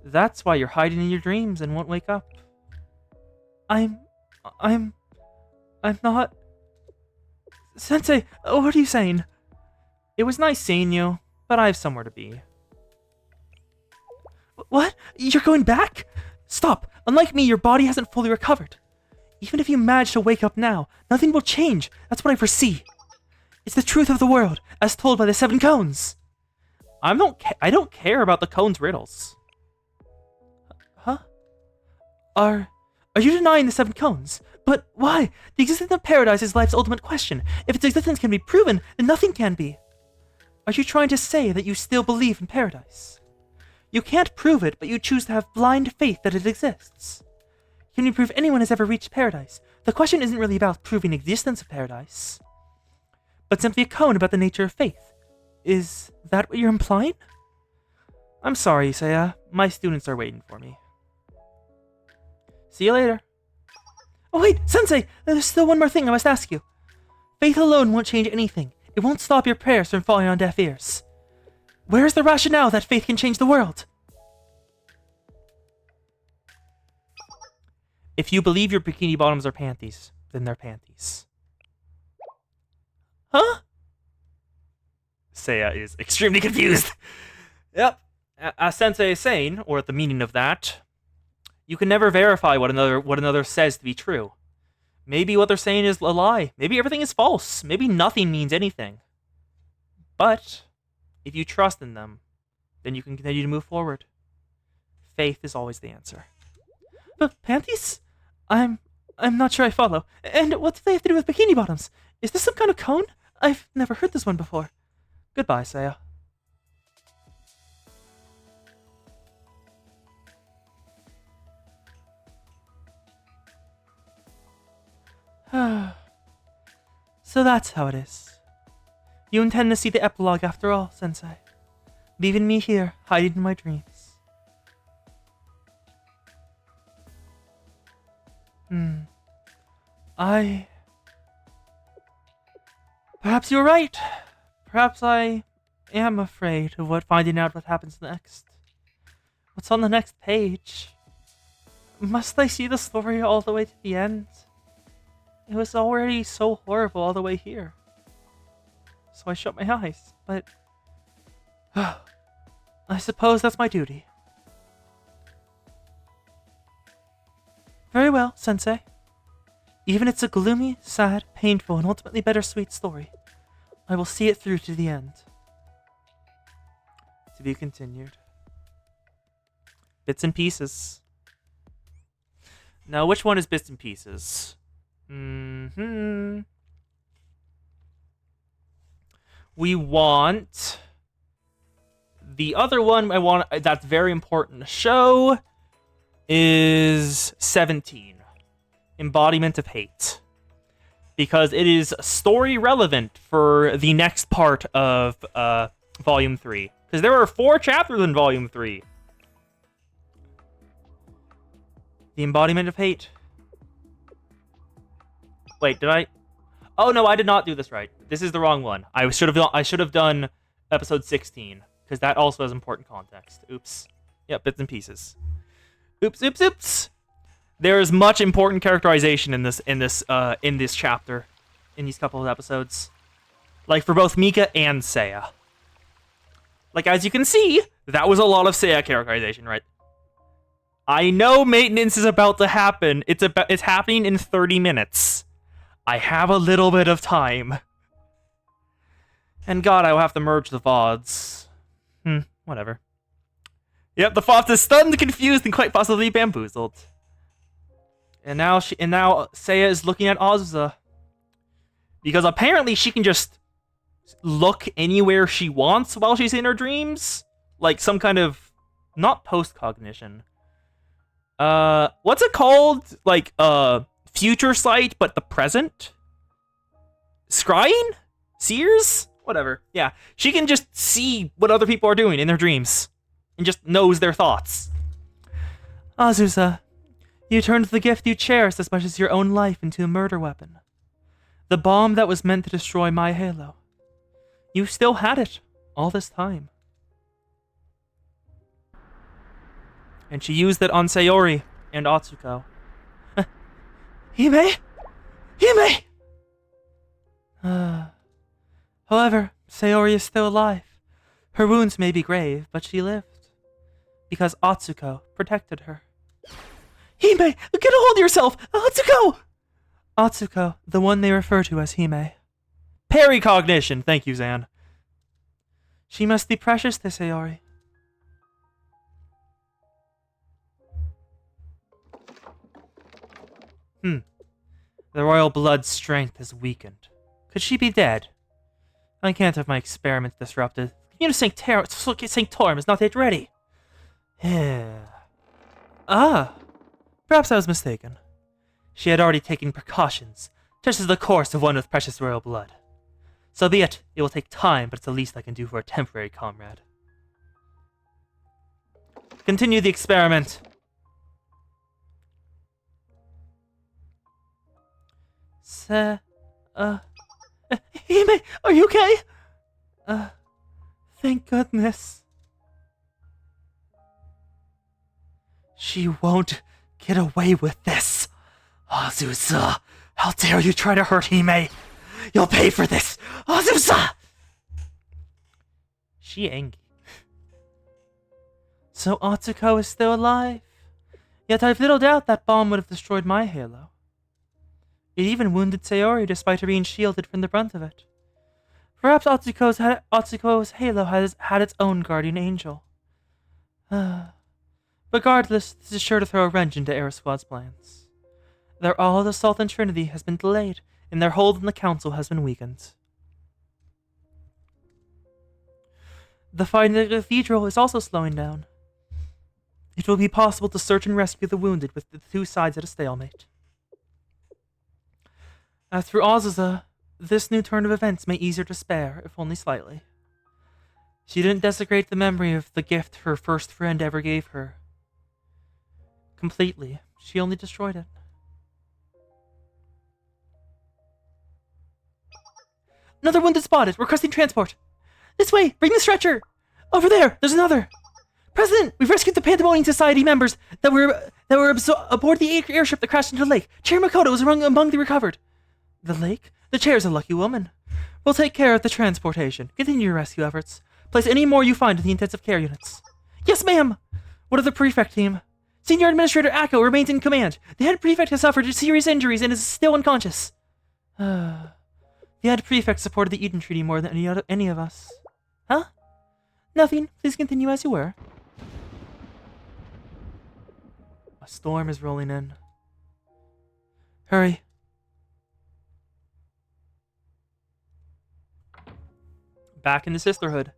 That's why you're hiding in your dreams and won't wake up. I'm not... Sensei, what are you saying? It was nice seeing you, but I have somewhere to be. What? You're going back? Stop. Unlike me, your body hasn't fully recovered. Even if you manage to wake up now, nothing will change. That's what I foresee. It's the truth of the world, as told by the 7 cones. I don't care about the cone's riddles. Huh? Are you denying the 7 cones? But why? The existence of paradise is life's ultimate question. If its existence can be proven, then nothing can be. Are you trying to say that you still believe in paradise? You can't prove it, but you choose to have blind faith that it exists. Can you prove anyone has ever reached paradise? The question isn't really about proving the existence of paradise, but simply a cone about the nature of faith. Is that what you're implying? I'm sorry, Seiya. My students are waiting for me. See you later. Oh wait, Sensei! There's still one more thing I must ask you. Faith alone won't change anything. It won't stop your prayers from falling on deaf ears. Where is the rationale that faith can change the world? If you believe your bikini bottoms are panties, then they're panties. Huh? Seiya is extremely confused. Yep. As Sensei is saying, or the meaning of that, you can never verify what another says to be true. Maybe what they're saying is a lie. Maybe everything is false. Maybe nothing means anything. But if you trust in them, then you can continue to move forward. Faith is always the answer. But panties? I'm not sure I follow. And what do they have to do with bikini bottoms? Is this some kind of cone? I've never heard this one before. Goodbye, Seiya. So that's how it is. You intend to see the epilogue after all, Sensei. Leaving me here, hiding in my dreams. Perhaps you're right. Perhaps I am afraid of finding out what happens next. What's on the next page? Must I see the story all the way to the end? It was already so horrible all the way here. So I shut my eyes, but... I suppose that's my duty. Very well, Sensei. Even if it's a gloomy, sad, painful, and ultimately bittersweet story, I will see it through to the end. To be continued. Bits and Pieces. Now, which one is Bits and Pieces? We want... The other one I want that's very important to show is 17. Embodiment of Hate. Because it is story relevant for the next part of Volume 3. Because there are 4 chapters in Volume 3. The Embodiment of Hate. Wait, did I? Oh no, I did not do this right. This is the wrong one. I should have done episode 16 because that also has important context. Oops. Yep, Bits and Pieces. Oops. There is much important characterization in this chapter, in these couple of episodes, like for both Mika and Seiya. Like as you can see, that was a lot of Seiya characterization, right? I know maintenance is about to happen. It's happening in 30 minutes. I have a little bit of time. And God, I will have to merge the VODs. Whatever. Yep, the fox is stunned, confused, and quite possibly bamboozled. And now Seiya is looking at Azusa. Because apparently she can just look anywhere she wants while she's in her dreams. Like some kind of, not post-cognition. What's it called? Like, future sight, but the present? Scrying? Seers? Whatever. Yeah. She can just see what other people are doing in their dreams. And just knows their thoughts. Azusa, you turned the gift you cherished as much as your own life into a murder weapon. The bomb that was meant to destroy my halo. You still had it all this time. And she used it on Sayori and Atsuko. Hime? However, Sayori is still alive. Her wounds may be grave, but she lived. Because Atsuko protected her. Hime! Get a hold of yourself! Atsuko! Atsuko, the one they refer to as Hime. Paricognition! Thank you, Zan. She must be precious to Sayori. The royal blood's strength has weakened. Could she be dead? I can't have my experiments disrupted. Sanctorum is not yet ready. Perhaps I was mistaken. She had already taken precautions, just as the course of one with precious royal blood. So be it. It will take time, but it's the least I can do for a temporary comrade. Continue the experiment. Hime, are you okay? Thank goodness. She won't get away with this. Azusa, how dare you try to hurt Hime? You'll pay for this, Azusa! She angry. So Atsuko is still alive. Yet I've little doubt that bomb would have destroyed my halo. It even wounded Sayori despite her being shielded from the brunt of it. Perhaps Atsuko's halo has had its own guardian angel. Regardless, this is sure to throw a wrench into Air Squad's plans. Their all of the Sultan Trinity has been delayed, and their hold on the Council has been weakened. The fight in the Cathedral is also slowing down. It will be possible to search and rescue the wounded with the two sides at a stalemate. As for Azusa, this new turn of events may ease her despair, if only slightly. She didn't desecrate the memory of the gift her first friend ever gave her. Completely. She only destroyed it. Another wounded spotted. Requesting transport. This way! Bring the stretcher! Over there! There's another! President! We've rescued the Pandemonium Society members that were aboard the airship that crashed into the lake. Chair Makoto was among the recovered. The lake? The chair's a lucky woman. We'll take care of the transportation. Continue your rescue efforts. Place any more you find in the intensive care units. Yes, ma'am! What of the prefect team? Senior Administrator Akko remains in command. The head prefect has suffered serious injuries and is still unconscious. The head prefect supported the Eden Treaty more than any of us. Huh? Nothing. Please continue as you were. A storm is rolling in. Hurry. Back in the Sisterhood.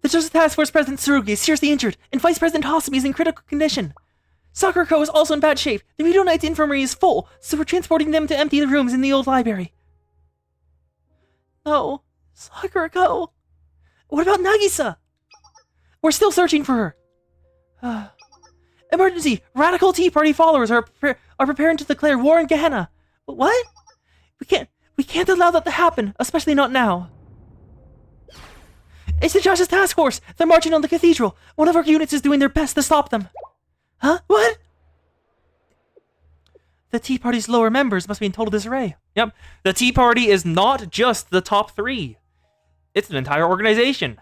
The Justice Task Force President Tsurugi is seriously injured, and Vice President Hasumi is in critical condition. Sakurako is also in bad shape. The Mido Knight's infirmary is full, so we're transporting them to empty the rooms in the old library. No, Sakurako. What about Nagisa? We're still searching for her. Emergency! Radical Tea Party followers are preparing to declare war in Gehenna. What? We can't allow that to happen, especially not now. It's the Justice Task Force! They're marching on the cathedral! One of our units is doing their best to stop them! Huh? What? The Tea Party's lower members must be in total disarray. Yep. The Tea Party is not just the top 3. It's an entire organization.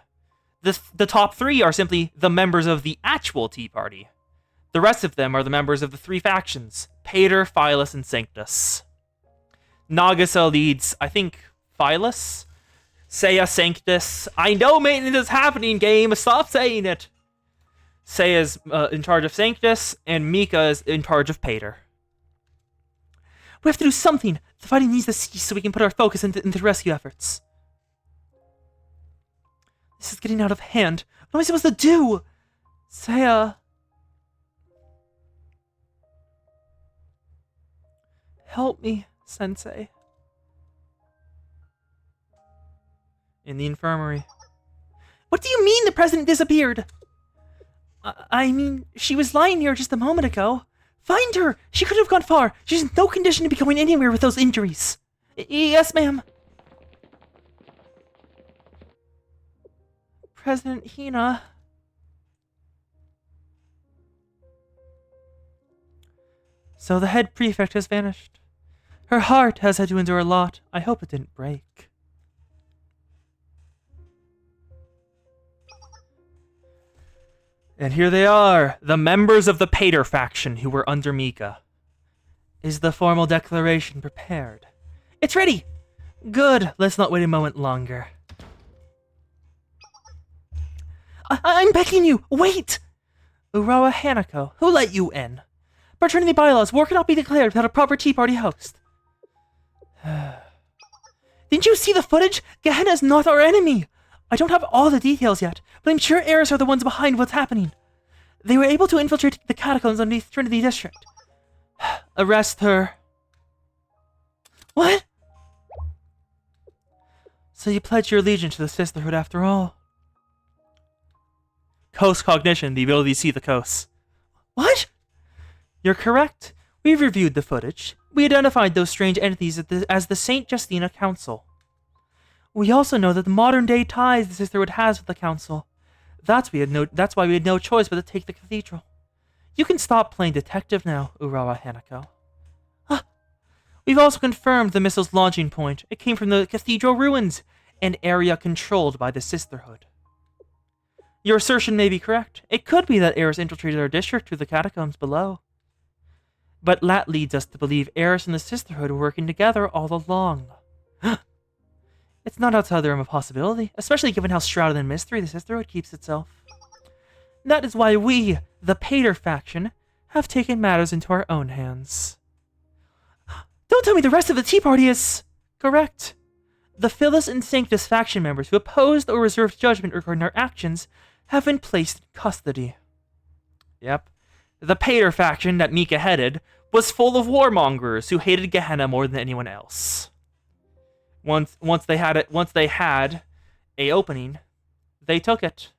The top 3 are simply the members of the actual Tea Party. The rest of them are the members of the 3 factions. Pater, Phylus, and Sanctus. Nagisa leads, I think, Phylus? Seiya Sanctus. I know maintenance is happening, game. Stop saying it. Seiya's in charge of Sanctus, and Mika is in charge of Pater. We have to do something. The fighting needs to cease so we can put our focus into rescue efforts. This is getting out of hand. What am I supposed to do? Seiya. Help me, Sensei. In the infirmary. What do you mean the president disappeared? I mean, she was lying here just a moment ago. Find her! She could have gone far. She's in no condition to be going anywhere with those injuries. Yes, ma'am. President Hina. So the head prefect has vanished. Her heart has had to endure a lot. I hope it didn't break. And here they are, the members of the Pater faction who were under Mika. Is the formal declaration prepared? It's ready! Good, let's not wait a moment longer. I'm begging you, wait! Urawa Hanako, who let you in? Fraternity bylaws, war cannot be declared without a proper Tea Party host. Didn't you see the footage? Gehenna is not our enemy! I don't have all the details yet, but I'm sure Eris are the ones behind what's happening. They were able to infiltrate the catacombs underneath Trinity District. Arrest her. What? So you pledged your allegiance to the Sisterhood after all. Coast cognition, the ability to see the coasts. What? You're correct. We've reviewed the footage. We identified those strange entities as the St. Justina Council. We also know that the modern-day ties the Sisterhood has with the Council. That's why we had no choice but to take the cathedral. You can stop playing detective now, Urawa Hanako. We've also confirmed the missile's launching point. It came from the cathedral ruins, an area controlled by the Sisterhood. Your assertion may be correct. It could be that Eris infiltrated our district through the catacombs below. But that leads us to believe Eris and the Sisterhood were working together all along. It's not outside the realm of possibility, especially given how shrouded in mystery the Sisterhood keeps itself. That is why we, the Pater faction, have taken matters into our own hands. Don't tell me the rest of the Tea Party is... Correct. The Phyllis and Sanctus faction members who opposed or reserved judgment regarding our actions have been placed in custody. Yep. The Pater faction that Mika headed was full of warmongers who hated Gehenna more than anyone else. Once they had a opening, they took it.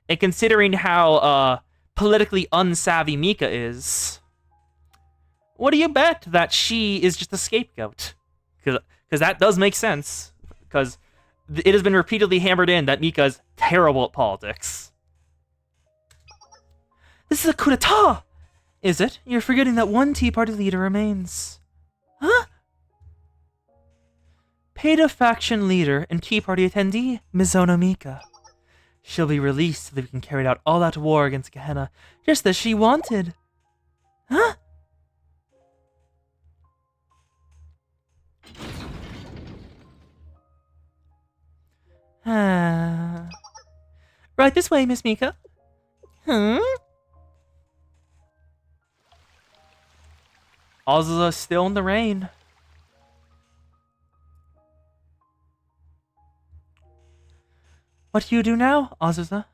And considering how politically unsavvy Mika is, what do you bet that she is just a scapegoat? Because that does make sense. because it has been repeatedly hammered in that Mika's terrible at politics. This is a coup d'etat! Is it? You're forgetting that one Tea Party leader remains. Huh? Paid faction leader and Tea Party attendee, Mizono Mika. She'll be released so that we can carry out all out war against Gehenna, just as she wanted. Huh? Right this way, Miss Mika. Azusa still in the rain. What do you do now, Azusa?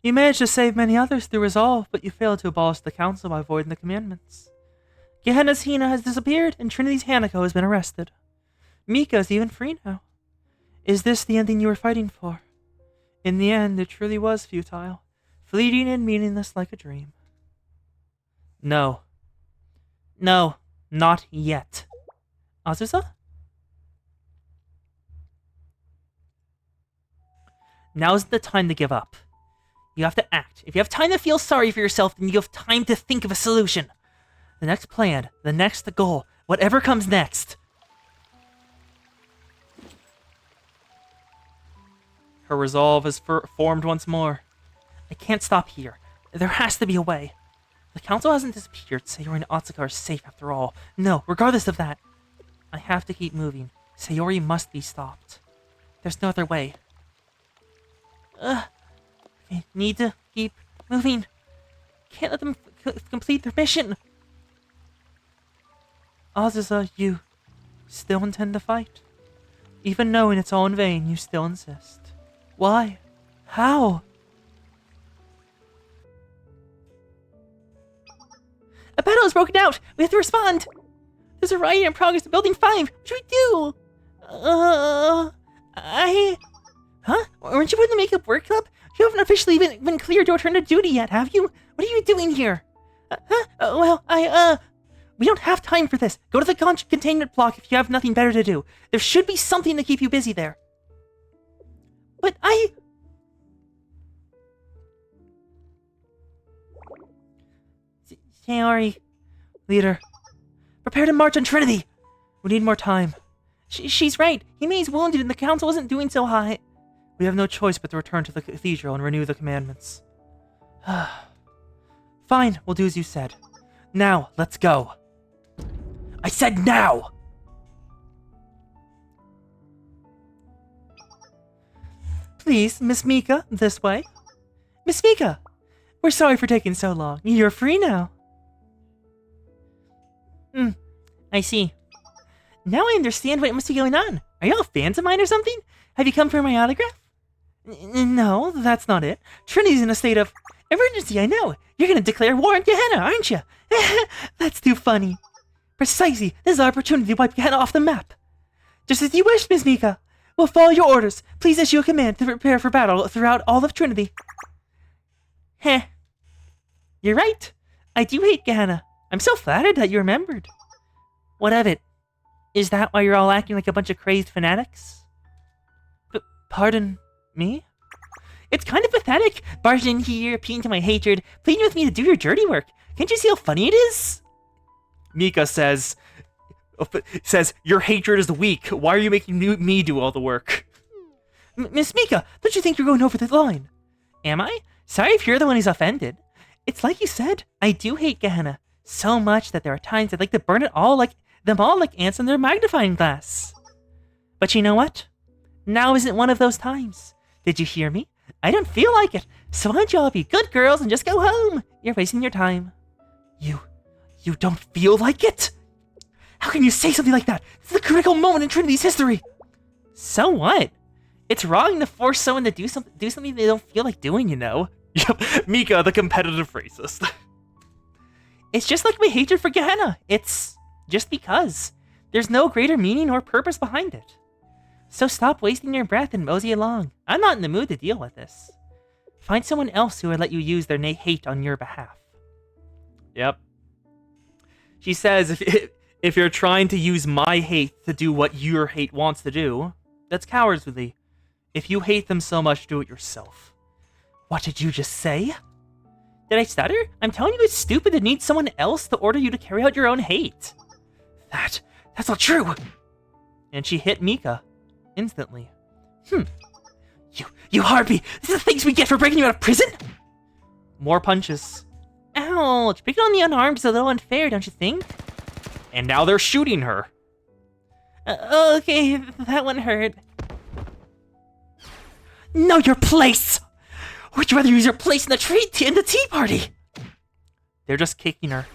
You managed to save many others through resolve, but you failed to abolish the council by voiding the commandments. Gehenna's Hina has disappeared, and Trinity's Hanako has been arrested. Mika is even free now. Is this the ending you were fighting for? In the end, it truly was futile, fleeting and meaningless like a dream. No. No, not yet. Azusa? Now's the time to give up. You have to act. If you have time to feel sorry for yourself, then you have time to think of a solution. The next plan, the next goal, whatever comes next. Her resolve is formed once more. I can't stop here. There has to be a way. The council hasn't disappeared. Sayori and Atsuka are safe after all. No, regardless of that. I have to keep moving. Sayori must be stopped. There's no other way. I need to keep moving. Can't let them complete their mission. Azusa, you still intend to fight? Even knowing it's all in vain, you still insist. Why? How? A battle has broken out! We have to respond! There's a riot in progress at Building 5! What should we do? Huh? Weren't you in the Makeup Work Club? You haven't officially been cleared to return to duty yet, have you? What are you doing here? We don't have time for this. Go to the containment block if you have nothing better to do. There should be something to keep you busy there. But Sayori, leader, prepare to march on Trinity. We need more time. She's right. Hime's wounded and the council isn't doing so high. We have no choice but to return to the cathedral and renew the commandments. Fine, we'll do as you said. Now, let's go. I said now! Please, Miss Mika, this way. Miss Mika! We're sorry for taking so long. You're free now. I see. Now I understand what must be going on. Are y'all fans of mine or something? Have you come for my autograph? No, that's not it. Trinity's in a state of emergency, I know. You're gonna declare war on Gehenna, aren't you? That's too funny. Precisely. This is our opportunity to wipe Gehenna off the map. Just as you wish, Miss Mika. We'll follow your orders. Please issue a command to prepare for battle throughout all of Trinity. You're right. I do hate Gehenna. I'm so flattered that you remembered. What of it? Is that why you're all acting like a bunch of crazed fanatics? Pardon me? It's kind of pathetic, barging in here, appealing to my hatred, pleading with me to do your dirty work. Can't you see how funny it is? Mika says, your hatred is weak. Why are you making me do all the work? Miss Mika, don't you think you're going over the line? Am I? Sorry if you're the one who's offended. It's like you said, I do hate Gehenna. So much that there are times I'd like to burn them all like ants in their magnifying glass. But you know what? Now isn't one of those times. Did you hear me? I don't feel like it. So why don't you all be good girls and just go home? You're wasting your time. You don't feel like it? How can you say something like that? It's a critical moment in Trinity's history. So what? It's wrong to force someone to do something they don't feel like doing, you know? Yep, Mika, the competitive racist. It's just like my hatred for Gehenna. It's just because. There's no greater meaning or purpose behind it. So stop wasting your breath and mosey along. I'm not in the mood to deal with this. Find someone else who would let you use their hate on your behalf. Yep. She says, if you're trying to use my hate to do what your hate wants to do, That's cowardly. If you hate them so much, do it yourself. What did you just say? Did I stutter? I'm telling you it's stupid to need someone else to order you to carry out your own hate. That's not true. And she hit Mika. Instantly. You harpy! These are the things we get for breaking you out of prison? More punches. Ouch! Picking on the unarmed is a little unfair, don't you think? And now they're shooting her. Okay, that one hurt. Know your place! Would you rather use your place in the tea party? They're just kicking her.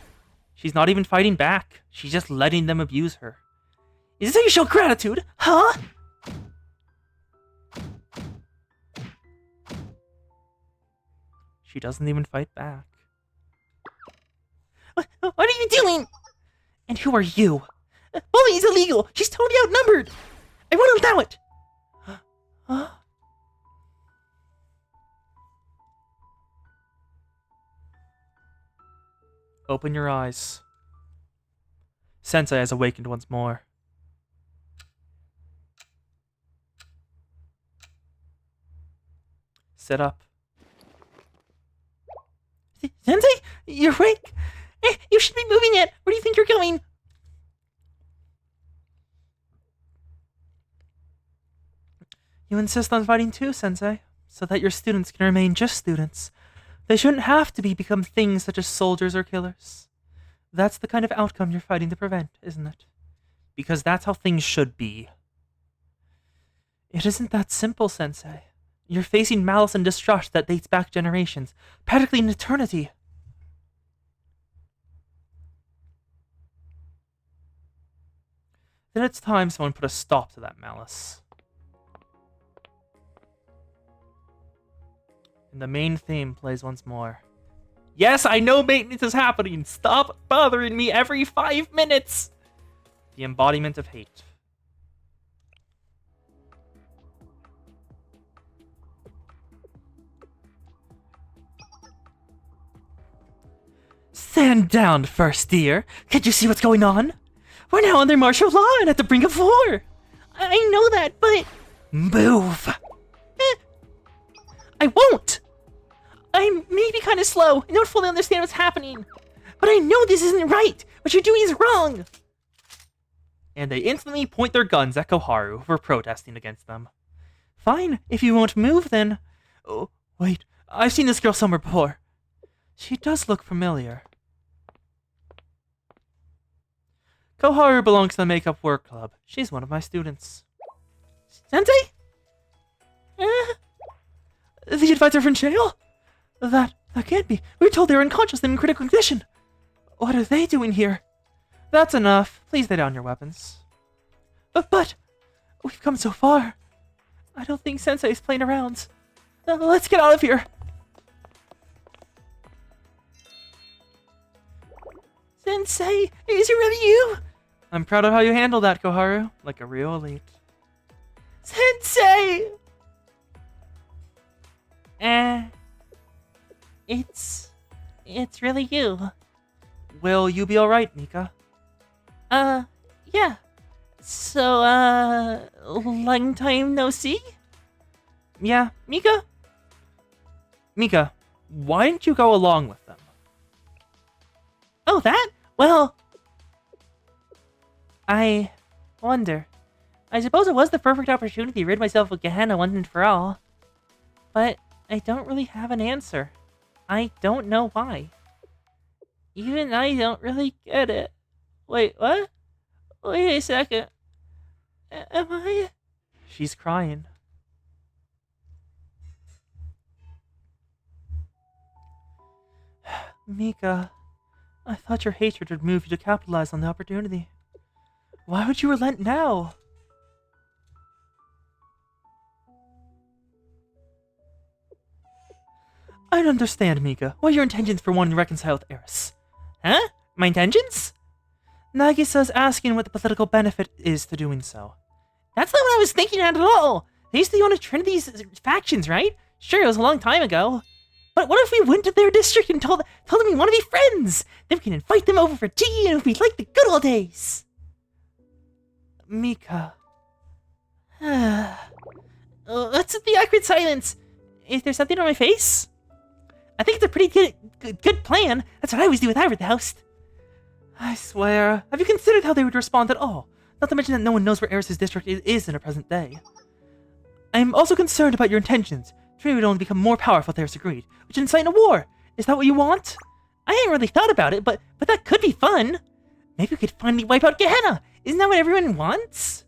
She's not even fighting back. She's just letting them abuse her. Is this how you show gratitude? Huh? She doesn't even fight back. What are you doing? And who are you? Bullying is illegal. She's totally outnumbered. I won't allow it. Huh? Open your eyes. Sensei has awakened once more. Sit up. Sensei? You're awake? You should be moving it. Where do you think you're going? You insist on fighting too, Sensei, so that your students can remain just students. They shouldn't have to become things such as soldiers or killers. That's the kind of outcome you're fighting to prevent, isn't it? Because that's how things should be. It isn't that simple, Sensei. You're facing malice and distrust that dates back generations, practically an eternity. Then it's time someone put a stop to that malice. And the main theme plays once more. Yes, I know maintenance is happening. Stop bothering me every 5 minutes. The embodiment of hate. Stand down, first dear. Can't you see what's going on? We're now under martial law and at the brink of war. I know that, but... Move. I won't. I may be kind of slow and don't fully understand what's happening. But I know this isn't right. What you're doing is wrong. And they instantly point their guns at Koharu for protesting against them. Fine, if you won't move then... Oh, wait, I've seen this girl somewhere before. She does look familiar. Koharu belongs to the Makeup Work Club. She's one of my students. Sensei? The advisor from jail? That can't be. We were told they were unconscious and in critical condition. What are they doing here? That's enough. Please lay down your weapons. But we've come so far. I don't think Sensei's playing around. Let's get out of here. Sensei, is it really you? I'm proud of how you handled that, Koharu. Like a real elite. Sensei! It's really you. Will you be alright, Mika? Yeah. So, long time no see? Yeah, Mika? Mika, why didn't you go along with them? Oh, that? Well... I wonder. I suppose it was the perfect opportunity to rid myself of Gehenna once and for all. But I don't really have an answer. I don't know why. Even I don't really get it. Wait, what? Wait a second. Am I... She's crying. Mika, I thought your hatred would move you to capitalize on the opportunity. Why would you relent now? I don't understand, Mika. What are your intentions for wanting to reconcile with Eris? Huh? My intentions? Nagisa's asking what the political benefit is to doing so. That's not what I was thinking at all! They used to be one of Trinity's factions, right? Sure, it was a long time ago. But what if we went to their district and told them we want to be friends? Then we can invite them over for tea and it'll be like the good old days. Mika. What's the awkward silence? Is there something on my face? I think it's a pretty good plan. That's what I always do if I were the host. I swear. Have you considered how they would respond at all? Not to mention that no one knows where Eris's district is in the present day. I am also concerned about your intentions. Tree would only become more powerful if Eris agreed, which would incite a war. Is that what you want? I ain't really thought about it, but that could be fun. Maybe we could finally wipe out Gehenna. Isn't that what everyone wants?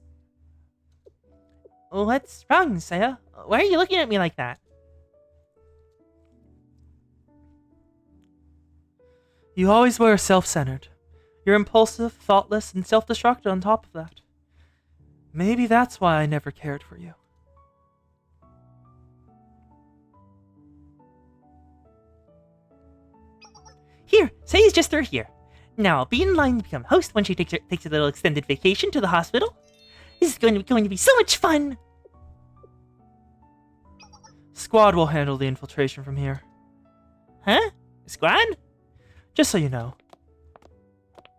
What's wrong, Saya? Why are you looking at me like that? You always were self-centered. You're impulsive, thoughtless, and self-destructive on top of that. Maybe that's why I never cared for you. Here, Saya's just through here. Now, be in line to become host when she takes a little extended vacation to the hospital. This is going to be so much fun! Squad will handle the infiltration from here. Huh? Squad? Just so you know.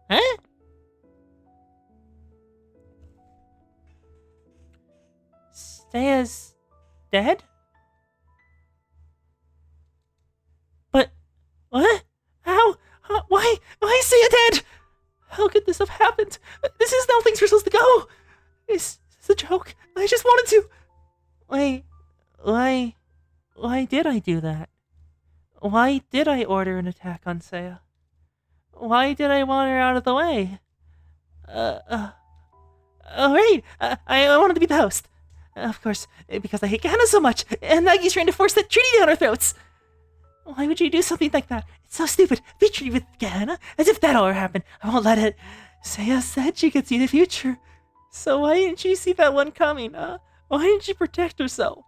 Huh? Saya's dead? But what? How? Why is Saya dead? How could this have happened? This is how things were supposed to go. Is this a joke? I just wanted to. Why did I do that? Why did I order an attack on Saya? Why did I want her out of the way? Right. I wanted to be the host. Of course, because I hate Gehenna so much, and Nagi's trying to force that treaty down our throats. Why would you do something like that? It's so stupid. Be treated with Gehenna, as if that'll ever happen. I won't let it. Saya said she could see the future. So why didn't she see that one coming, huh? Why didn't she protect herself?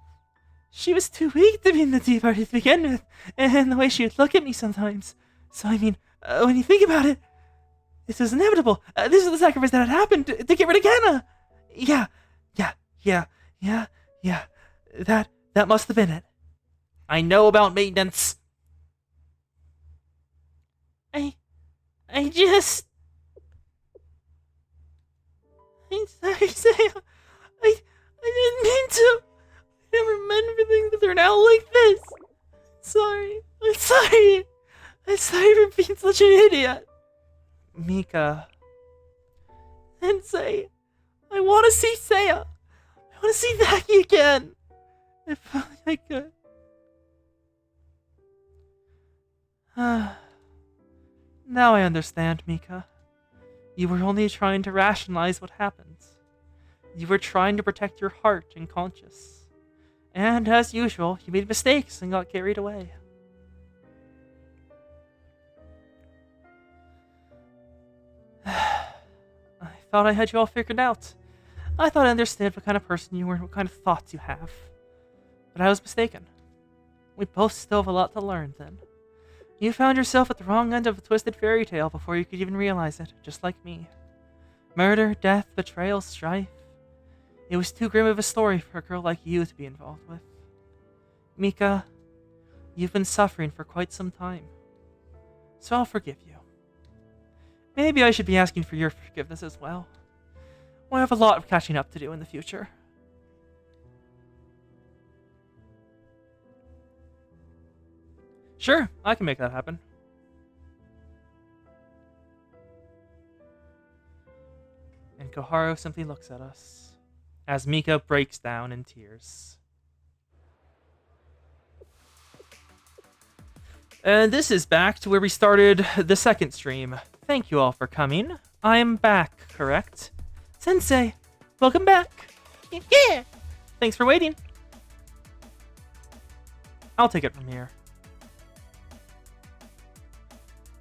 She was too weak to be in the Tea Party to begin with, and the way she would look at me sometimes. So I mean, when you think about it, this was inevitable. This is the sacrifice that had happened to get rid of Gehenna. Yeah. That must have been it. I know about maintenance. I'm sorry, Saya. I didn't mean to. I never meant for things to turn out like this. I'm sorry for being such an idiot. Mika. Sensei, I want to see Saya. I want to see Nagi again. If only I could. Now I understand, Mika. You were only trying to rationalize what happened. You were trying to protect your heart and conscience. And as usual, you made mistakes and got carried away. I thought I had you all figured out. I thought I understood what kind of person you were and what kind of thoughts you have. But I was mistaken. We both still have a lot to learn, then. You found yourself at the wrong end of a twisted fairy tale before you could even realize it, just like me. Murder, death, betrayal, strife. It was too grim of a story for a girl like you to be involved with. Mika, you've been suffering for quite some time. So I'll forgive you. Maybe I should be asking for your forgiveness as well. We'll have a lot of catching up to do in the future. Sure, I can make that happen. And Koharu simply looks at us as Mika breaks down in tears. And this is back to where we started the second stream. Thank you all for coming. I'm back, correct? Sensei, welcome back. Yeah! Thanks for waiting. I'll take it from here.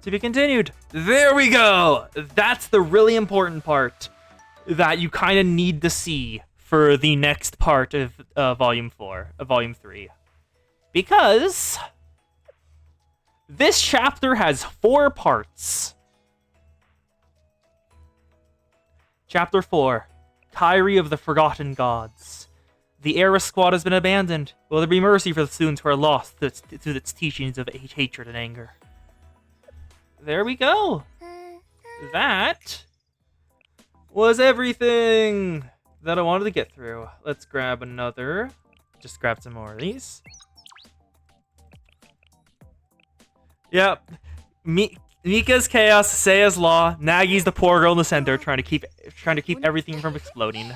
To be continued. There we go! That's the really important part that you kind of need to see for the next part of Volume 3. Because this chapter has 4 parts. Chapter 4, Kairi of the Forgotten Gods. The Eris squad has been abandoned. Will there be mercy for the students who are lost to its teachings of hatred and anger? There we go. That was everything. that I wanted to get through. Let's grab another. Just grab some more of these. Yep. Mika's chaos, Seiya's law, Nagi's the poor girl in the center, trying to keep everything from exploding.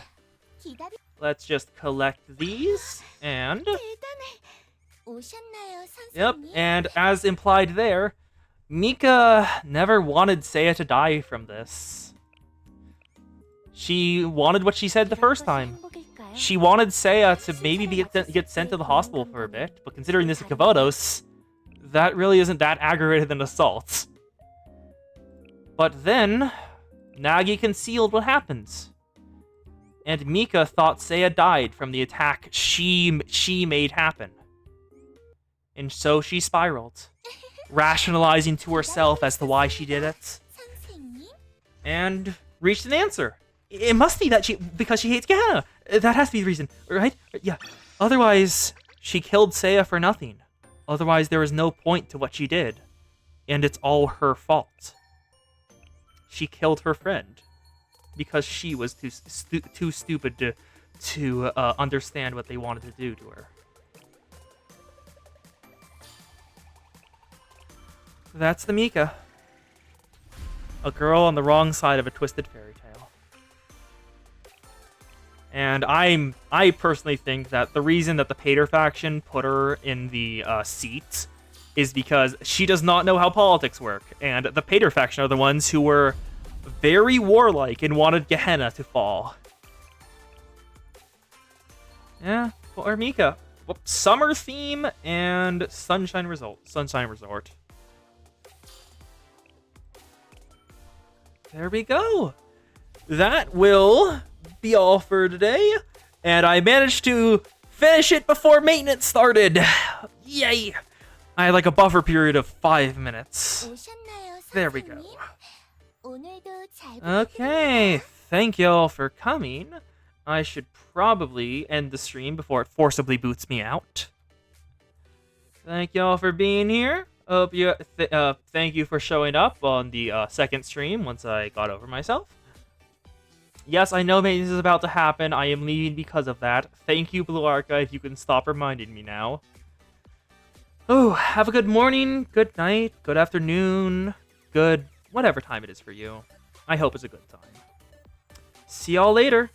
左 Let's just collect these, and 대단해. 오셨나요, yep. 선생님? And as implied there, Mika never wanted Seiya to die from this. She wanted what she said the first time. 행복일까요? She wanted Seiya to maybe get sent to the hospital for a bit, but considering this is Kavodos, that really isn't that aggravated an assault. But then, Nagi concealed what happens. And Mika thought Seiya died from the attack she made happen. And so she spiraled, rationalizing to herself as to why she did it, 선생님? and reached an answer. It must be that because she hates Gehenna. That has to be the reason, right? Yeah. Otherwise, she killed Seiya for nothing. Otherwise, there is no point to what she did. And it's all her fault. She killed her friend because she was too stupid to understand what they wanted to do to her. That's the Mika. A girl on the wrong side of a twisted fairy tale. And I personally think that the reason that the Pater faction put her in the seat is because she does not know how politics work. And the Pater faction are the ones who were very warlike and wanted Gehenna to fall. Yeah, or Mika. Well, summer theme and Sunshine Resort. There we go. That will be all for today. And I managed to finish it before maintenance started. Yay. I had like a buffer period of 5 minutes. 오셨나요, There we go. 선생님? 오늘도 잘 Okay, thank y'all for coming. I should probably end the stream before it forcibly boots me out. Thank y'all for being here. Hope you thank you for showing up on the second stream once I got over myself. Yes, I know maintenance is about to happen. I am leaving because of that. Thank you, Blue Arca, if you can stop reminding me now. Oh, have a good morning, good night, good afternoon, good whatever time it is for you. I hope it's a good time. See y'all later.